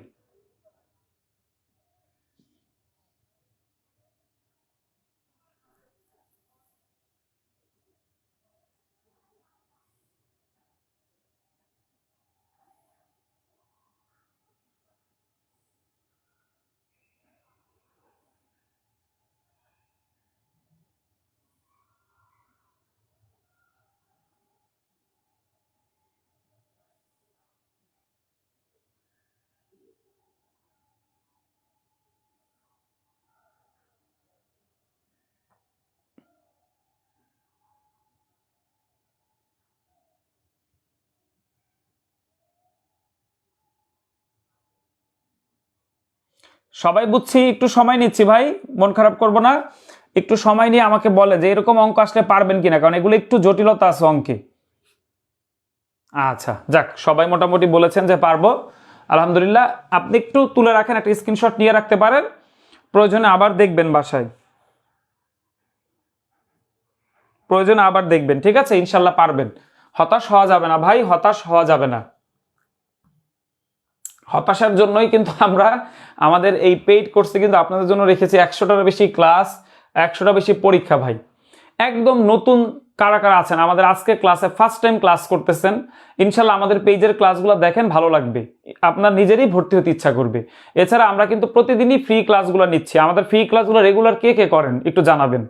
সবাই বুঝছি, একটু সময় নিচ্ছি ভাই, মন খারাপ করবো না। একটু সময় নিয়ে আমাকে বলে যে এরকম অঙ্ক আসলে পারবেন কিনা, কারণ এগুলো একটু জটিলতা আছে অঙ্কে। আচ্ছা যাক, সবাই মোটামুটি বলেছেন যে পারবো, আলহামদুলিল্লাহ। আপনি একটু তুলে রাখেন, একটা স্ক্রিনশট নিয়ে রাখতে পারেন, প্রয়োজনে আবার দেখবেন বাসায়, প্রয়োজনে আবার দেখবেন। ঠিক আছে ইনশাল্লাহ পারবেন, হতাশ হওয়া যাবে না ভাই, হতাশ হওয়া যাবে না। হতাশার জন্যই কিন্তু আমরা আমাদের এই পেইড কোর্সে কিন্তু আপনাদের জন্য রেখেছি 100টার বেশি ক্লাস, 100টা বেশি পরীক্ষা ভাই। একদম নতুন কারা কারা আছেন আমাদের আজকে ক্লাসে ফার্স্ট টাইম ক্লাস করতেছেন, ইনশাল্লাহ আমাদের পেজের ক্লাসগুলো দেখেন, ভালো লাগবে, আপনার নিজেরই ভর্তি হতে ইচ্ছা করবে। এছাড়া আমরা কিন্তু প্রতিদিনই ফ্রি ক্লাসগুলো নিচ্ছি। আমাদের ফ্রি ক্লাসগুলো রেগুলার কে কে করেন একটু জানাবেন,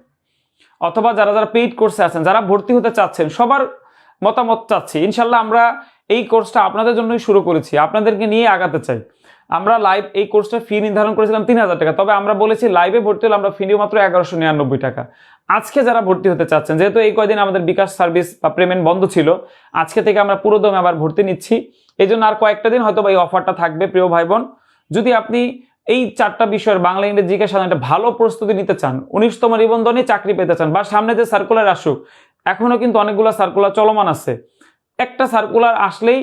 অথবা যারা যারা পেইড কোর্সে আছেন, যারা ভর্তি হতে চাচ্ছেন, সবার মতামত চাচ্ছি। ইনশাল্লাহ আমরা এই কোর্সটা আপনাদের জন্যই শুরু করেছি, আপনাদেরকে নিয়ে আগাতে চাই। আমরা লাইভ এই কোর্সটা ফি নির্ধারণ করেছিলাম 3000 টাকা, তবে আমরা বলেছি লাইভে ভর্তি হলে আমরা ফি নিব মাত্র 1199 টাকা। আজকে যারা ভর্তি হতে চাচ্ছেন, যেহেতু এই কয়দিন আমাদের বিকাশ সার্ভিস বা পেমেন্ট বন্ধ ছিল, আজকে থেকে আমরা পুরো দমে আবার ভর্তি নিচ্ছি। এই জন্য আর কয়েকটা দিন হয়তো এই অফারটা থাকবে। প্রিয় ভাই বোন, যদি আপনি এই 4টা বিষয়ের বাংলা ইংরেজি জিকে সাধারণত ভালো প্রস্তুতি নিতে চান, 19তম নিবন্ধনে চাকরি পেতে চান, বা সামনে যে সার্কুলার আসুক, এখনো কিন্তু অনেকগুলো সার্কুলার চলমান আছে, একটা সার্কুলার আসলেই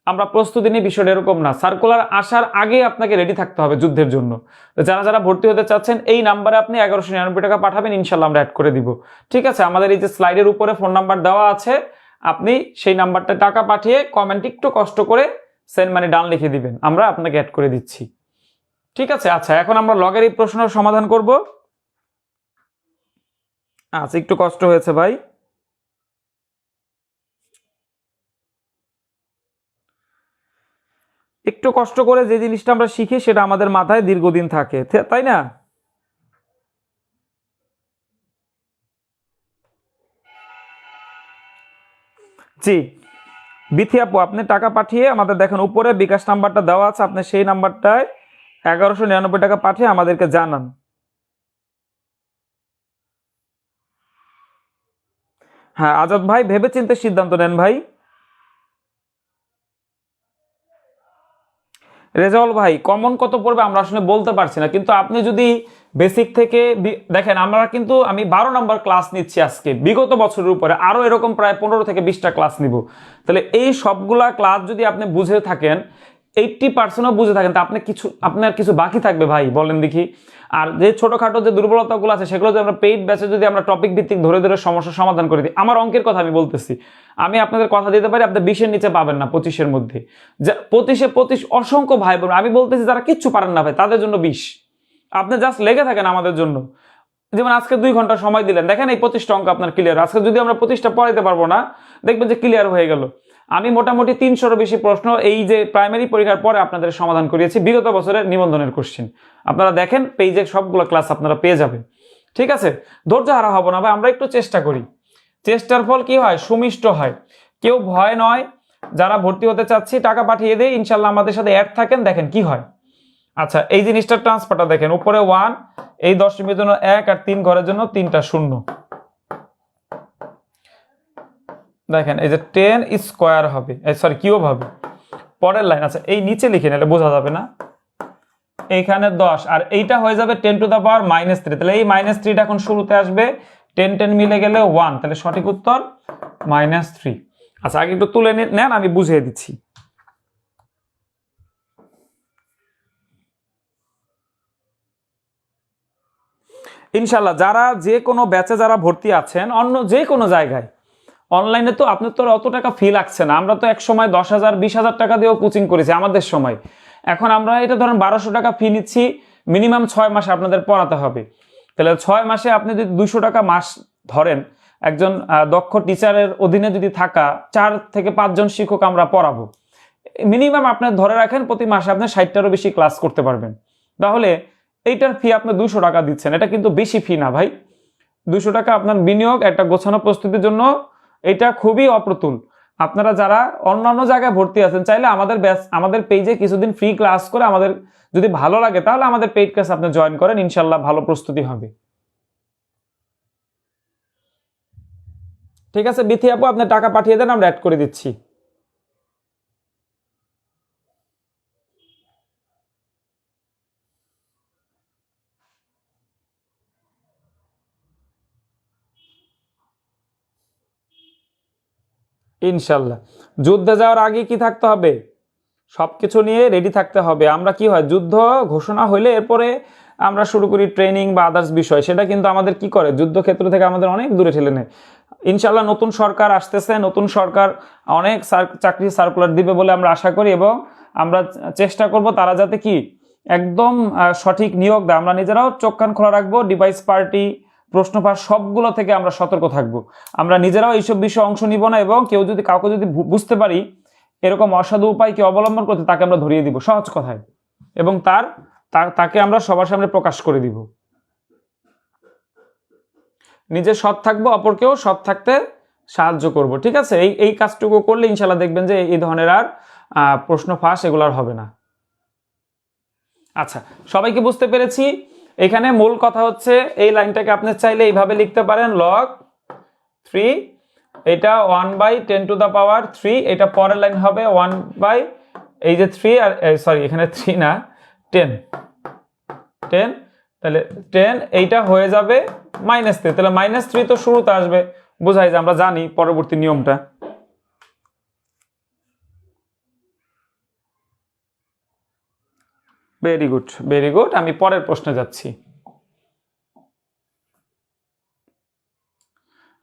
আমরা প্রস্তুতি নিই, বিষয়টা এরকম না। সার্কুলার আসার আগে আপনাকে রেডি থাকতে হবে যুদ্ধের জন্য। যারা যারা ভর্তি হতে চাচ্ছেন এই নাম্বারে আপনি 1199 টাকা পাঠাবেন, ইনশাল্লাহ আমরা অ্যাড করে দিব। ঠিক আছে, আমাদের এই যে স্লাইডের উপরে ফোন নাম্বার দেওয়া আছে, আপনি সেই নাম্বারটা টাকা পাঠিয়ে কমেন্ট একটু কষ্ট করে সেন্ড মানি ডান লিখে দিবেন, আমরা আপনাকে অ্যাড করে দিচ্ছি। ঠিক আছে। আচ্ছা এখন আমরা লগের এই প্রশ্নের সমাধান করব। আচ্ছা একটু কষ্ট হয়েছে ভাই, একটু কষ্ট করে যে জিনিসটা আমরা শিখি সেটা আমাদের মাথায় দীর্ঘদিন থাকে, তাই না? জি বিথি আপু, আপনি টাকা পাঠিয়ে আমাদের দেখেন উপরে বিকাশ নাম্বারটা দেওয়া আছে, আপনি সেই নাম্বারটায় 1199 টাকা পাঠিয়ে আমাদেরকে জানান। হ্যাঁ আজাদ ভাই, ভেবেচিন্তে সিদ্ধান্ত নেন ভাই। রেজাউল ভাই, কমন কত পড়বে আমরা আসলে বলতে পারছি না, কিন্তু আপনি যদি বেসিক থেকে দেখেন, আমরা কিন্তু আমি 12 নম্বর ক্লাস নিচ্ছি আজকে বিগত বছরের উপরে, আরো এরকম প্রায় 15 থেকে 20টা ক্লাস নিব। তাহলে এই সবগুলা ক্লাস যদি আপনি বুঝে থাকেন, 80%ও বুঝে থাকেন, তা আপনার কিছু বাকি থাকবে ভাই, বলেন দেখি। আর যে ছোটখাটো যে দুর্বলতাগুলো আছে সেগুলো যদি আমরা পেইড ব্যাচে যদি আমরা টপিক ভিত্তিক ধরে ধরে সমস্যার সমাধান করে দিই, আমার অঙ্কের কথা আমি বলতেছি, আমি আপনাদের কথা দিতে পারি আপনি 20-এর নিচে পাবেন না, 25-এর মধ্যে। 25-এ অসংখ্য ভাই বোন, আমি বলতেছি যারা কিচ্ছু পারেন না ভাই, তাদের জন্য 20। আপনি জাস্ট লেগে থাকেন আমাদের জন্য। যেমন আজকে 2 ঘন্টা সময় দিলেন, দেখেন এই 25টা অঙ্ক আপনার ক্লিয়ার। আজকে যদি আমরা 25টা পড়াইতে পারবো না, দেখবেন যে ক্লিয়ার হয়ে গেল। আমি মোটামুটি 300-এরও বেশি প্রশ্ন এই যে প্রাইমারি পরীক্ষার পরে আপনাদের সমাধান করিয়েছি, বিগত বছরের নিবন্ধনের কোশ্চেন। আপনারা দেখেন পেজে সবগুলো ক্লাস আপনারা পেয়ে যাবেন। ঠিক আছে, ধৈর্য হারা হবো না ভাই, আমরা একটু চেষ্টা করি। চেষ্টার ফল কি হয়? সুমিষ্ট হয়। কেউ ভয় নয়, যারা ভর্তি হতে চাচ্ছি টাকা পাঠিয়ে দেয়, ইনশাল্লাহ আমাদের সাথে অ্যাড থাকেন, দেখেন কি হয়। আচ্ছা, এই জিনিসটা ট্রান্সফারটা দেখেন, উপরে 1, এই 10 জন্য 1, আর 3 ঘরের জন্য 3টা শূন্য। দেখেন এই যে 10 স্কোয়ার হবে, সরি কিউব হবে। পরের লাইন, আচ্ছা এই নিচে লিখে নিলে বোঝা যাবে না, এইখানে 10, আর এইটা হয়ে যাবে 10⁻³ তাহলে এই -3টা এখন শুরুতে আসবে, 10 10 মিলে গেলে 1, তাহলে সঠিক উত্তর -3। আচ্ছা আগে একটু তুলে নেন, আমি বুঝিয়ে দিচ্ছি। ইনশাল্লাহ যারা যে কোনো ব্যাচে যারা ভর্তি আছেন, অন্য যে কোনো জায়গায়, অনলাইনে তো আপনার তো অত টাকা ফি লাগছে না। আমরা তো এক সময় 10,000 20,000 টাকা দিয়েও কোচিং করেছি আমাদের সময়। এখন আমরা এটা ধরেন 1200 টাকা ফি নিচ্ছি, মিনিমাম 6 মাসে আপনাদের পড়াতে হবে। তাহলে 6 মাসে আপনি যদি 200 টাকা মাস ধরেন, একজন দক্ষ টিচারের অধীনে যদি থাকা 4 থেকে 5 জন শিক্ষক আমরা পড়াবো, মিনিমাম আপনার ধরে রাখেন প্রতি মাসে আপনি 60টারও বেশি ক্লাস করতে পারবেন। তাহলে এইটার ফি আপনি 200 টাকা দিচ্ছেন, এটা কিন্তু বেশি ফি না ভাই। 200 টাকা আপনার বিনিয়োগ একটা গোছানো প্রস্তুতির জন্য, এটা খুবই অপ্রতুল। আপনারা যারা অন্যান্য জায়গায় ভর্তি আছেন, চাইলে আমাদের পেজে কিছুদিন ফ্রি ক্লাস করে, আমাদের যদি ভালো লাগে তাহলে আমাদের পেইড ক্লাস আপনি জয়েন করেন, ইনশাল্লাহ ভালো প্রস্তুতি হবে। ঠিক আছে বিথি আপু, আপনি টাকা পাঠিয়ে দেন, আমরা অ্যাড করে দিচ্ছি। ইনশাল্লাহ যুদ্ধে যাওয়ার আগে কি থাকতে হবে? সবকিছু নিয়ে রেডি থাকতে হবে। আমরা কি হয়, যুদ্ধ ঘোষণা হইলে এরপরে আমরা শুরু করি ট্রেনিং বা আদার্স বিষয়, সেটা কিন্তু আমাদের কি করে, যুদ্ধক্ষেত্র থেকে আমাদের অনেক দূরে ঠেলে নেয়। ইনশাল্লাহ নতুন সরকার আসতেছে, নতুন সরকার অনেক চাকরি সার্কুলার দিবে বলে আমরা আশা করি, এবং আমরা চেষ্টা করব তারা যাতে কি একদম সঠিক নিয়োগ দেয়। আমরা নিজেরাও চোখ কান খোলা রাখবো, ডিভাইস পার্টি প্রশ্নপাঠ সবগুলো থেকে আমরা সতর্ক থাকব। আমরা নিজেরাও এইসব বিষয়ে অংশ নিব না, এবং কেউ যদি কাউকে যদি বুঝতে পারি এরকম অসাধু উপায় কি অবলম্বন করতে, তাকে আমরা ধরিয়ে দিব সহজ কথায়, এবং তাকে আমরা সবার সামনে প্রকাশ করে দিব। নিজে সৎ থাকবো, অপরকেও সৎ থাকতে সাহায্য করব। ঠিক আছে, এই কাজটুকু করলে ইনশাল্লাহ দেখবেন যে এই ধরনের আর প্রশ্ন ফাঁস এগুলো আর হবে না। আচ্ছা, সবাইকে বুঝতে পেরেছি। এখানে মূল কথা হচ্ছে, এই লাইনটাকে আপনি চাইলে এইভাবে লিখতে পারেন, log 3, এটা 1/10⁻3, এটা পরের লাইন হবে 1 বাই এই যে 3, আর সরি এখানে 3 না 10, তাহলে 10 এইটা হয়ে যাবে -3, তাহলে -3 তো শুরুতে আসবে, বোঝাই যে আমরা জানি পরবর্তী নিয়মটা। Very good, very good. আমি পরের প্রশ্নে যাচ্ছি।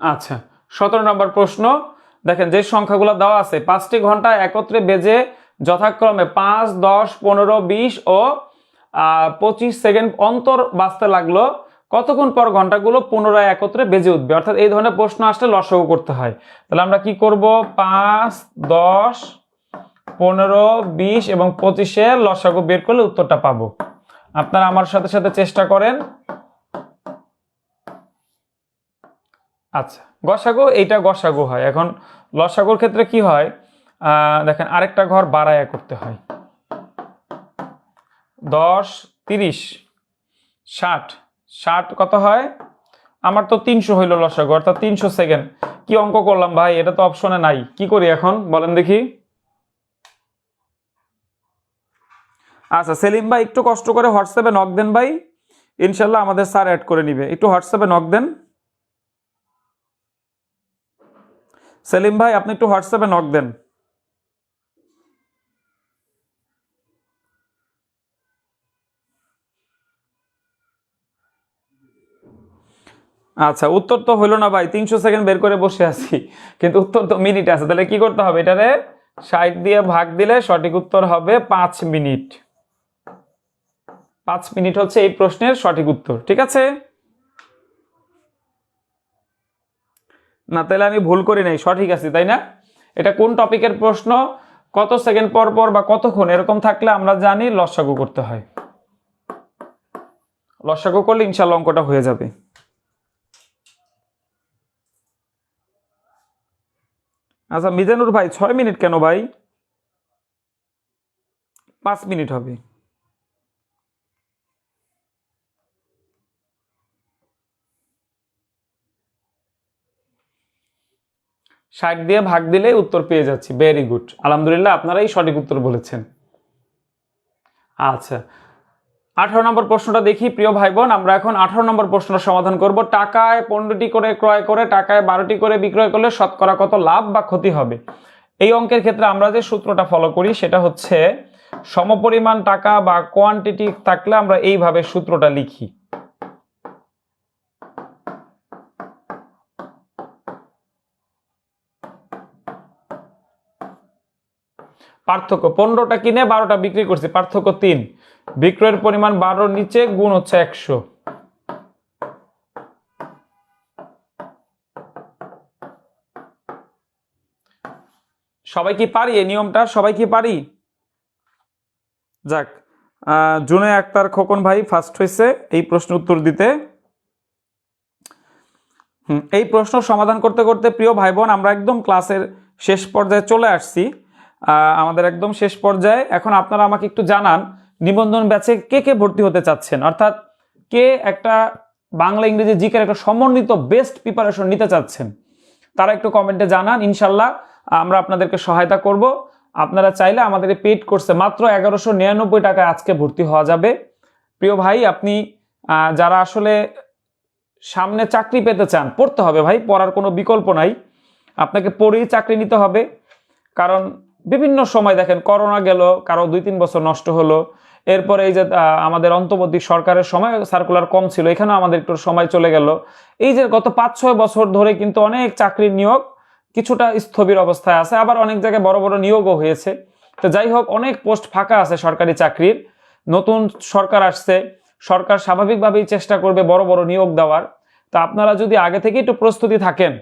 আচ্ছা, 17 নম্বর প্রশ্ন দেখেন, যে সংখ্যাগুলো দেওয়া আছে, 5টি ঘন্টা একত্রে বেজে যথাক্রমে 5, 10, 15, 20 ও 25 সেকেন্ড অন্তর বাজতে লাগলো, কতক্ষণ পর ঘন্টাগুলো পুনরায় একত্রে বেজে উঠবে? অর্থাৎ এই ধরনের প্রশ্ন আসলে লসাগু করতে হয়। তাহলে আমরা কি করব, 5, 10, 15, 20 এবং 25-এর লসাগু বের করলে উত্তরটা পাবো। আপনারা আমার সাথে সাথে চেষ্টা করেন। আচ্ছা, গসাগু, এইটা গসাগু হয়। এখন লসাগুর ক্ষেত্রে কি হয়, দেখেন আরেকটা ঘর বাড়ায়া করতে হয়। 10, 30, 60 কত হয়? আমার তো 300 হইল লসাগু, অর্থাৎ 300 সেকেন্ড। কি অঙ্ক করলাম ভাই, এটা তো অপশনে নাই, কি করি এখন বলেন দেখি। আচ্ছা সেলিম ভাই একটু কষ্ট করে হোয়াটসঅ্যাপে নক দেন ভাই, ইনশাল্লাহ আমাদের স্যার অ্যাড করে নিবে। একটু হোয়াটসঅ্যাপে নক দেন সেলিম ভাই, আপনি একটু হোয়াটসঅ্যাপে নক দেন। আচ্ছা উত্তর তো হইলো না ভাই, 300 সেকেন্ড বের করে বসে আছি, কিন্তু উত্তর তো মিনিট আছে। তাহলে কি করতে হবে, এটারে 60 দিয়ে ভাগ দিলে সঠিক উত্তর হবে 5 মিনিট। 5 মিনিট হচ্ছে এই প্রশ্নের সঠিক উত্তর, ঠিক আছে? না তাহলে আমি ভুল করি নাই, সঠিক আছি তাই না? এটা কোন টপিকের প্রশ্ন, কত সেকেন্ড পর পর বা কতক্ষণ এরকম থাকলে আমরা জানি লসাগু করতে হয়। লসাগু করলে ইনশাল্লাহ অঙ্কটা হয়ে যাবে। আচ্ছা মিজানুর ভাই 6 মিনিট কেন ভাই, 5 মিনিট হবে। 60 দিয়ে ভাগ দিলে উত্তর পেয়ে যাচ্ছি, ভেরি গুড, আলহামদুলিল্লাহ আপনারাই সঠিক উত্তর বলেছেন। আচ্ছা 18 নম্বর প্রশ্নটা দেখি প্রিয় ভাই বোন, আমরা এখন 18 নম্বর প্রশ্নটা সমাধান করব। টাকায় 15টি করে ক্রয় করে টাকায় 12টি করে বিক্রয় করলে শতকরা কত লাভ বা ক্ষতি হবে। এই অঙ্কের ক্ষেত্রে আমরা যে সূত্রটা ফলো করি সেটা হচ্ছে সমপরিমাণ টাকা বা কোয়ান্টিটি থাকলে আমরা এইভাবে সূত্রটা লিখি। পার্থক্য 15টা কিনে 12টা বিক্রি করছি, পার্থক্য 3, বিক্রয়ের পরিমাণ 12-র নিচে গুণ হচ্ছে 100। সবাই কি পারি এই নিয়মটা, সবাই কি পারি? যাক জুনে আক্তার খোকন ভাই ফার্স্ট হয়েছে এই প্রশ্নের উত্তর দিতে। এই প্রশ্ন সমাধান করতে করতে প্রিয় ভাই বোন আমরা একদম ক্লাসের শেষ পর্যায়ে চলে আসছি, আমাদের একদম শেষ পর্যায়ে। এখন আপনারা আমাকে একটু জানান নিবন্ধন ব্যাচে কে কে ভর্তি হতে চাচ্ছেন, অর্থাৎ কে একটা বাংলা ইংরেজি জিকের একটা সমন্বিত বেস্ট প্রিপারেশন নিতে চাচ্ছেন, তারা একটু কমেন্টে জানান, ইনশাল্লাহ আমরা আপনাদেরকে সহায়তা করব। আপনারা চাইলে আমাদের এই পেইড কোর্সে মাত্র 1199 টাকায় আজকে ভর্তি হওয়া যাবে। প্রিয় ভাই আপনি যারা আসলে সামনে চাকরি পেতে চান, পড়তে হবে ভাই, পড়ার কোনো বিকল্প নাই, আপনাকে পড়েই চাকরি নিতে হবে। কারণ বিভিন্ন সময় দেখেন করোনা গেল, কারো 2-3 বছর নষ্ট হলো, এরপরে এই যে আমাদের অন্তর্বর্তী সরকারের সময় সার্কুলার কম ছিল, এখানেও আমাদের একটু সময় চলে গেল। এই যে গত 5-6 বছর ধরে কিন্তু অনেক চাকরির নিয়োগ কিছুটা স্থবির অবস্থায় আছে, আবার অনেক জায়গায় বড় বড় নিয়োগও হয়েছে। তো যাই হোক অনেক পোস্ট ফাঁকা আছে সরকারি চাকরির, নতুন সরকার আসছে, সরকার স্বাভাবিকভাবেই চেষ্টা করবে বড় বড় নিয়োগ দেওয়ার। তা আপনারা যদি আগে থেকে একটু প্রস্তুতি থাকেন,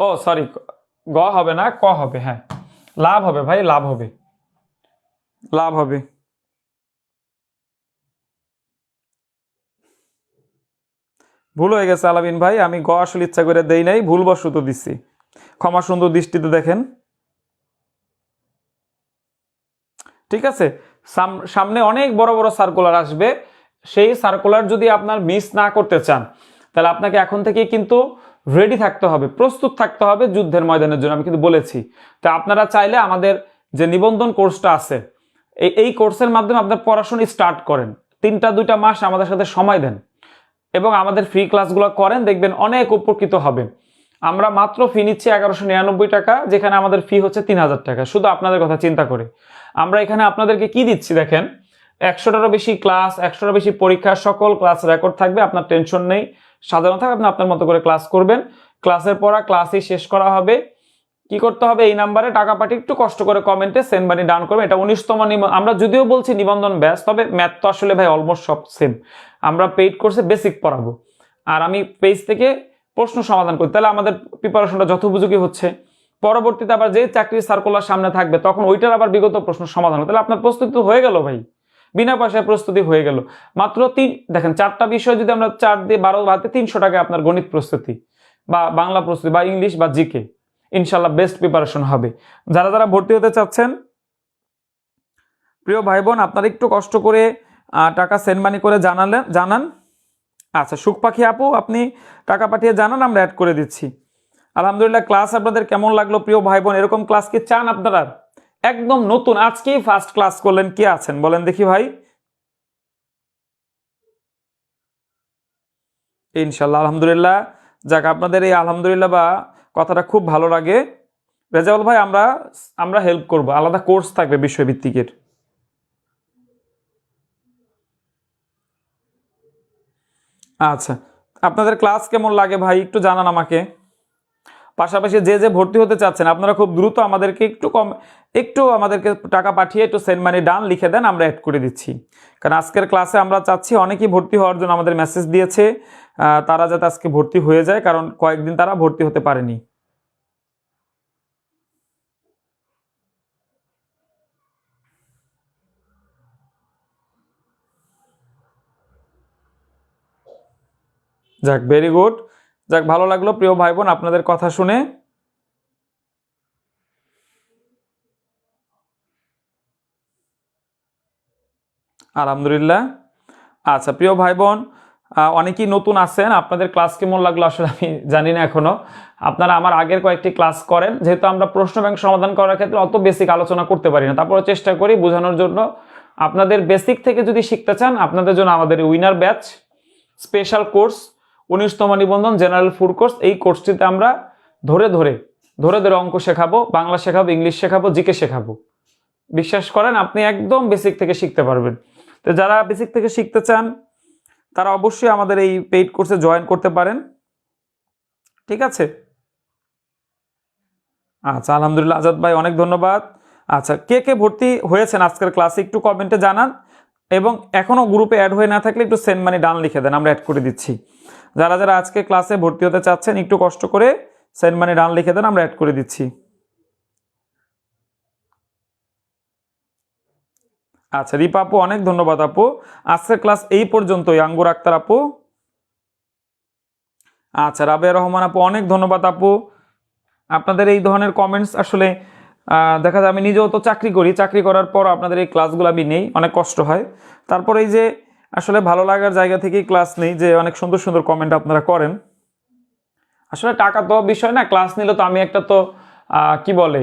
ও সরি গ হবে না ক হবে, হ্যাঁ লাভ হবে ভাই, লাভ হবে, লাভ হবে। ভুল হয়ে গেছে আলামিন ভাই, আমি গ আসলে ইচ্ছা করে দেই নাই, ভুলবশত দিচ্ছি, ক্ষমা সুন্দর দৃষ্টিতে দেখেন। ঠিক আছে, সামনে অনেক বড় বড় সার্কুলার আসবে, সেই সার্কুলার যদি আপনার মিস না করতে চান তাহলে আপনাকে এখন থেকে কিন্তু রেডি থাকতে হবে, প্রস্তুত থাকতে হবে যুদ্ধের ময়দানের জন্য, আমি কিন্তু বলেছি। তা আপনারা চাইলে আমাদের যে নিবন্ধন কোর্সটা আছে এই কোর্সের মাধ্যমে আপনার পড়াশোনা স্টার্ট করেন, 3-2 মাস আমাদের সাথে সময় দেন এবং আমাদের ফ্রি ক্লাসগুলো করেন, দেখবেন অনেক উপকৃত হবেন। আমরা মাত্র ফি নিচ্ছি 1199 টাকা, যেখানে আমাদের ফি হচ্ছে 3000 টাকা, শুধু আপনাদের কথা চিন্তা করে। আমরা এখানে আপনাদেরকে কি দিচ্ছি দেখেন, 100টারও বেশি ক্লাস, 100টারও বেশি পরীক্ষা, সকল ক্লাস রেকর্ড থাকবে, আপনার টেনশন নেই, সাজানো থাকবে, আপনি আপনার মতো করে ক্লাস করবেন, ক্লাসের পড়া ক্লাসই শেষ করা হবে। কি করতে হবে, এই নাম্বারে টাকা পাঠিয়ে একটু কষ্ট করে কমেন্টে সেন্ড মানি ডান করবেন। এটা 19তম আমরা যদিও বলছি নিবন্ধন ব্যাচ, তবে ম্যাথ তো আসলে ভাই অলমোস্ট সব সেম, আমরা পেইড কোর্সে বেসিক পড়াবো আর আমি পেজ থেকে প্রশ্ন সমাধান করি, তাহলে আমাদের প্রিপারেশনটা যথোপযোগী হচ্ছে। পরবর্তীতে আবার যে চাকরির সার্কুলার সামনে থাকবে তখন ওইটার আবার বিগত প্রশ্ন সমাধান, তাহলে আপনার প্রস্তুতি হয়ে গেল ভাই, বিনা পয়সায় প্রস্তুতি হয়ে গেল। মাত্র দেখেন 4টা বিষয় যদি আমরা 4 দিয়ে 12 ভাতে 300 টাকা আপনার গণিত প্রস্তুতি বা বাংলা প্রস্তুতি বা ইংলিশ বা জিকে, ইনশাল্লাহ বেস্ট প্রিপারেশন হবে। যারা যারা ভর্তি হতে চাচ্ছেন প্রিয় ভাই বোন আপনারা একটু কষ্ট করে টাকা সেন্ড মানি করে জানান। আচ্ছা, সুখ পাখি আপু আপনি টাকা পাঠিয়ে জানান, আমরা অ্যাড করে দিচ্ছি। আলহামদুলিল্লাহ, ক্লাস আপনাদের কেমন লাগলো প্রিয় ভাই বোন? এরকম ক্লাস কি চান আপনারা? একদম নতুন আজকেই ফার্স্ট ক্লাস করলেন, কে আছেন বলেন দেখি ভাই? ইনশাল্লাহ, আলহামদুলিল্লাহ। যাক, আপনাদের এই আলহামদুলিল্লাহ বা কথাটা খুব ভালো লাগে। রেজাউল ভাই, আমরা আমরা হেল্প করব, আলাদা কোর্স থাকবে বিষয়ভিত্তিকের। আচ্ছা, আপনাদের ক্লাস কেমন লাগে ভাই একটু জানান আমাকে। পাশাপাশি যে যে ভর্তি হতে চাচ্ছেন আপনারা খুব দ্রুত আমাদেরকে একটু আমাদেরকে টাকা পাঠিয়ে একটু সেন্ড মানি ডান লিখে দেন, আমরা অ্যাড করে দিচ্ছি। কারণ আজকের ক্লাসে আমরা চাচ্ছি, অনেকেই ভর্তি হওয়ার জন্য আমাদের মেসেজ দিয়েছে, তারা যাতে আজকে ভর্তি হয়ে যায়, কারণ কয়েকদিন তারা ভর্তি হতে পারেনি। যাক, ভেরি গুড। যাক, ভালো লাগলো প্রিয় ভাই বোন আপনাদের কথা শুনে। আলহামদুলিল্লাহ। আচ্ছা প্রিয় ভাই বোন, অনেকেই নতুন আছেন, আপনাদের ক্লাস কেমন লাগলো আসলে আমি জানি না এখনো। আপনারা আমার আগের কয়েকটি ক্লাস করেন, যেহেতু আমরা প্রশ্ন ব্যাংক সমাধান করার ক্ষেত্রে অত বেসিক আলোচনা করতে পারি না, তারপরে চেষ্টা করি বোঝানোর জন্য। আপনাদের বেসিক থেকে যদি শিখতে চান, আপনাদের জন্য আমাদের উইনার ব্যাচ স্পেশাল কোর্স 19তম নিবন্ধন জেনারেল ফুড কোর্স, এই কোর্সটিতে আমরা ধরে ধরে অঙ্ক শেখাবো, বাংলা শেখাবো, ইংলিশ শেখাবো, জিকে শেখাবো। বিশ্বাস করেন, আপনি একদম বেসিক থেকে শিখতে পারবেন। তো যারা বেসিক থেকে শিখতে চান তারা অবশ্যই আমাদের এই পেইড কোর্সে জয়েন করতে পারেন, ঠিক আছে? আচ্ছা, আলহামদুলিল্লাহ আজাদ ভাই, অনেক ধন্যবাদ। আচ্ছা, কে কে ভর্তি হয়েছেন আজকের ক্লাসে একটু কমেন্টে জানান, এবং এখনো গ্রুপে অ্যাড হয়ে না থাকলে একটু সেন্ড মানি ডান লিখে দেন, আমরা অ্যাড করে দিচ্ছি। যারা যারা আজকে ক্লাসে ভর্তি হতে চাচ্ছেন একটু কষ্ট করে সেন্ড মানি ডান লিখে দেন, আমরা অ্যাড করে দিচ্ছি। আচ্ছা, রিপা আপু অনেক ধন্যবাদ আপু। আজকের ক্লাস এই পর্যন্তই। আঙ্গুর আক্তার আপু, আচ্ছা, রাবেয়া রহমান আপু অনেক ধন্যবাদ আপু। আপনাদের এই ধরনের কমেন্টস আসলে দেখা যায়, আমি নিজেও তো চাকরি করি, চাকরি করার পর আপনাদের এই ক্লাসগুলো আমি নেই, অনেক কষ্ট হয়। তারপর এই যে আসলে ভালো লাগার জায়গা থেকেই ক্লাস নেই, যে অনেক সুন্দর সুন্দর কমেন্ট আপনারা করেন। আসলে টাকা তো বিষয় না, ক্লাস নিলে তো আমি একটা তো কি বলে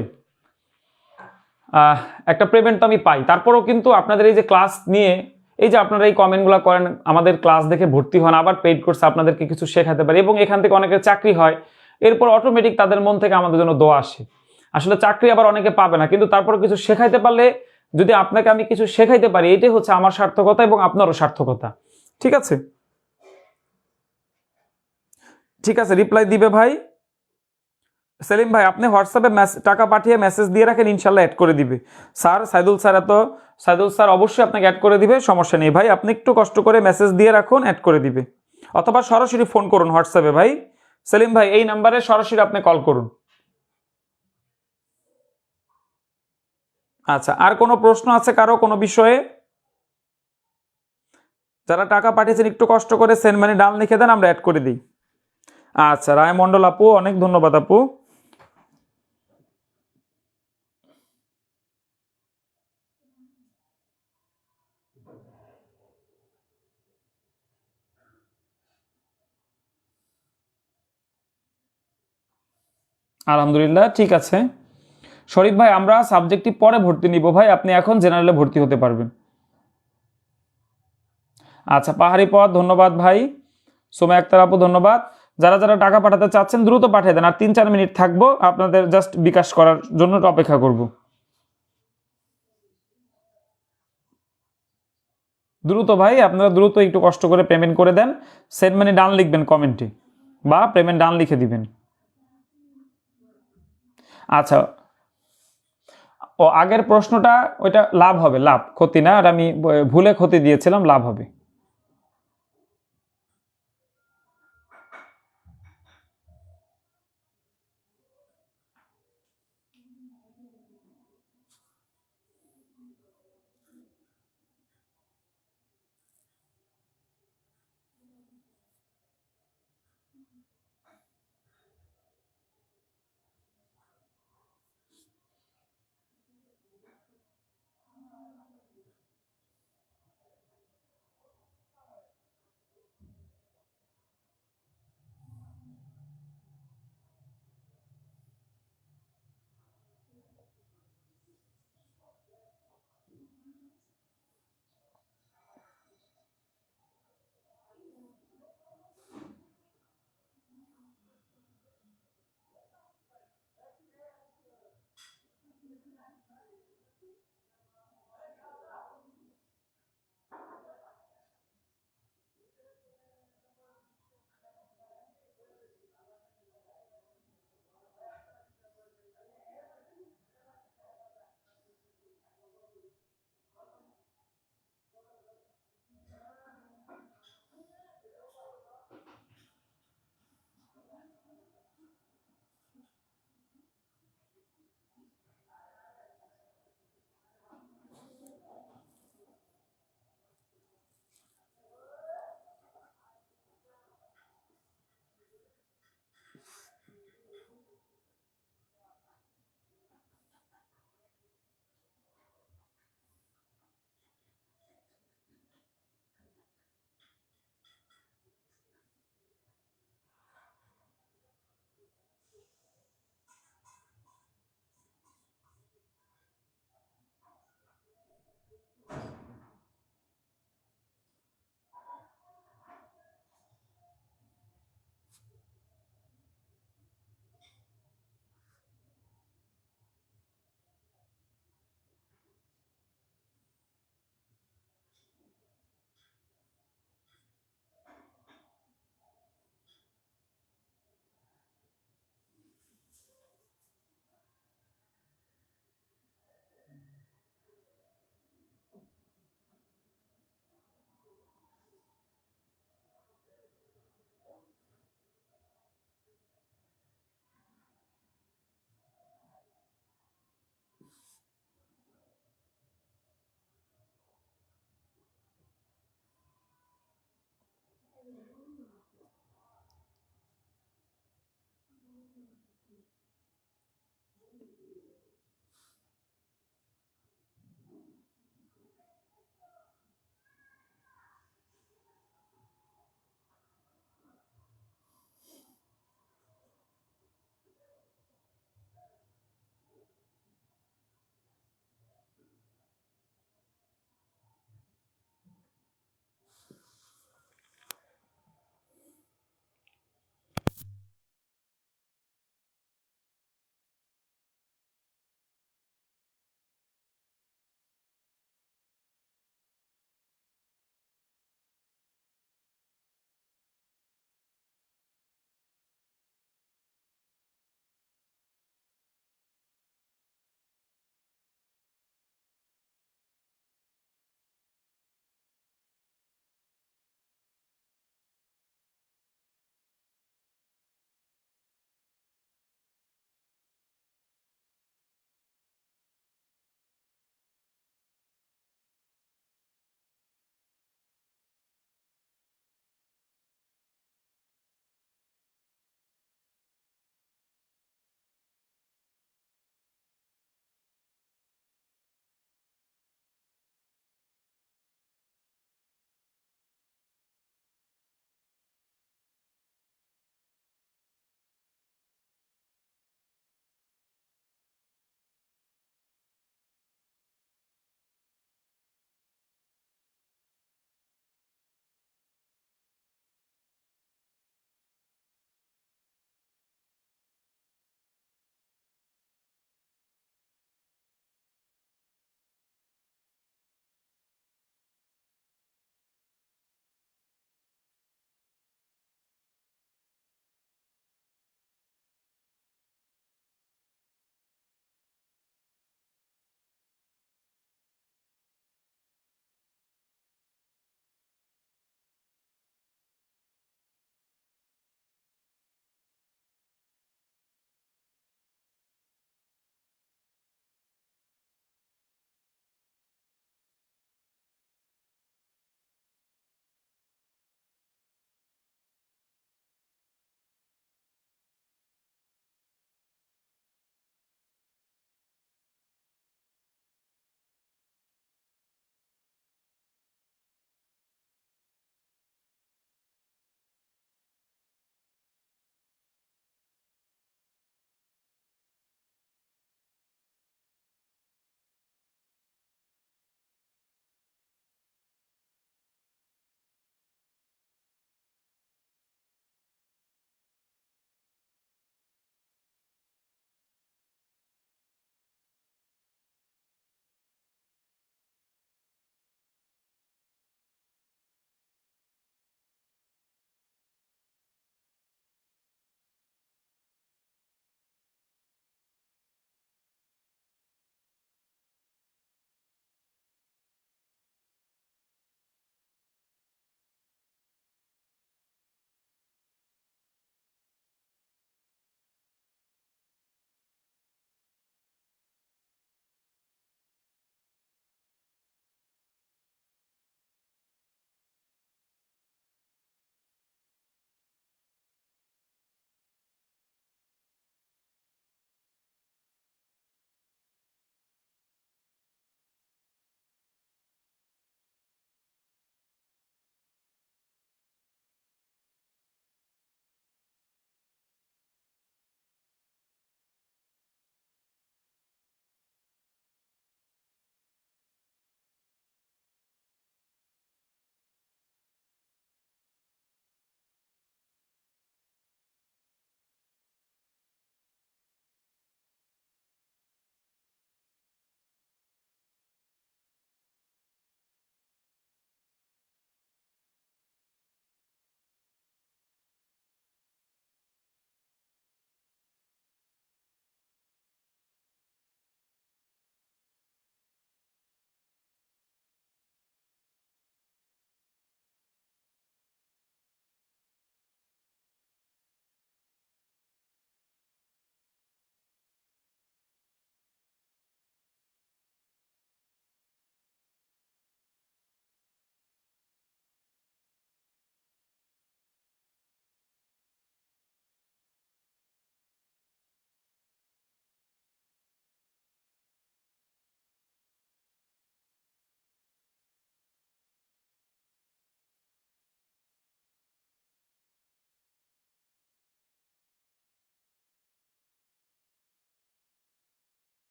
একটা পেমেন্ট তো আমি পাই। তারপরেও কিন্তু আপনাদের এই যে ক্লাস নিয়ে এই যে আপনারা এই কমেন্টগুলো করেন, আমাদের ক্লাস দেখে ভর্তি হন, আবার পেইড কোর্স আপনাদেরকে কিছু শেখাতে পারি, এবং এখান থেকে অনেকের চাকরি হয়, এরপর অটোমেটিক তাদের মন থেকে আমাদের জন্য দোয়া আসে। আসলে চাকরি আবার অনেকে পাবে না, কিন্তু তারপর কিছু শেখাইতে পারলে, যদি আপনাকে আমি কিছু শেখাইতে পারি, এটাই হচ্ছে আমার সার্থকতা এবং আপনারও সার্থকতা। ঠিক আছে, ঠিক আছে, রিপ্লাই দিবে ভাই। সেলিম ভাই, আপনি হোয়াটসঅ্যাপে টাকা পাঠিয়ে মেসেজ দিয়ে রাখেন, ইনশাল্লাহ অ্যাড করে দিবে। Sir Saidul sir, Saidul sir অবশ্যই আপনাকে অ্যাড করে দিবে, সমস্যা নেই ভাই। আপনি একটু কষ্ট করে মেসেজ দিয়ে রাখুন, অ্যাড করে দিবে। অথবা সরাসরি ফোন করুন হোয়াটসঅ্যাপে ভাই। সেলিম ভাই, এই নাম্বারে সরাসরি আপনি কল করুন। আচ্ছা, আর কোনো প্রশ্ন আছে কারো কোনো বিষয়ে? যারা টাকা পাঠিয়েছেন একটু কষ্ট করে সেন্ড মানি ডান লিখে দেন, আমরা অ্যাড করে দিই। আচ্ছা, রায় মন্ডল আপু অনেক ধন্যবাদ আপু। আলহামদুলিল্লাহ, ঠিক আছে। শরীফ ভাই, আমরা সাবজেক্টটি পরে ভর্তি নিব ভাই, আপনি এখন জেনারেলে ভর্তি হতে পারবেন। আচ্ছা, পাহাড়ি পথ ধন্যবাদ ভাই। সোমা আক্তার আপু ধন্যবাদ। যারা যারা টাকা পাঠাতে চাচ্ছেন দ্রুত পাঠিয়ে দেন, আর 3-4 মিনিট থাকবো, আপনাদের জাস্ট বিকাশ করার জন্য অপেক্ষা করব। দ্রুত ভাই, আপনারা দ্রুত একটু কষ্ট করে পেমেন্ট করে দেন। সেন্ড মানি ডান লিখবেন কমেন্টে, বা পেমেন্ট ডান লিখে দিবেন। আচ্ছা, ও আগের প্রশ্নটা ওইটা লাভ হবে, লাভ ক্ষতি না, আর আমি ভুলে ক্ষতি দিয়েছিলাম, লাভ হবে।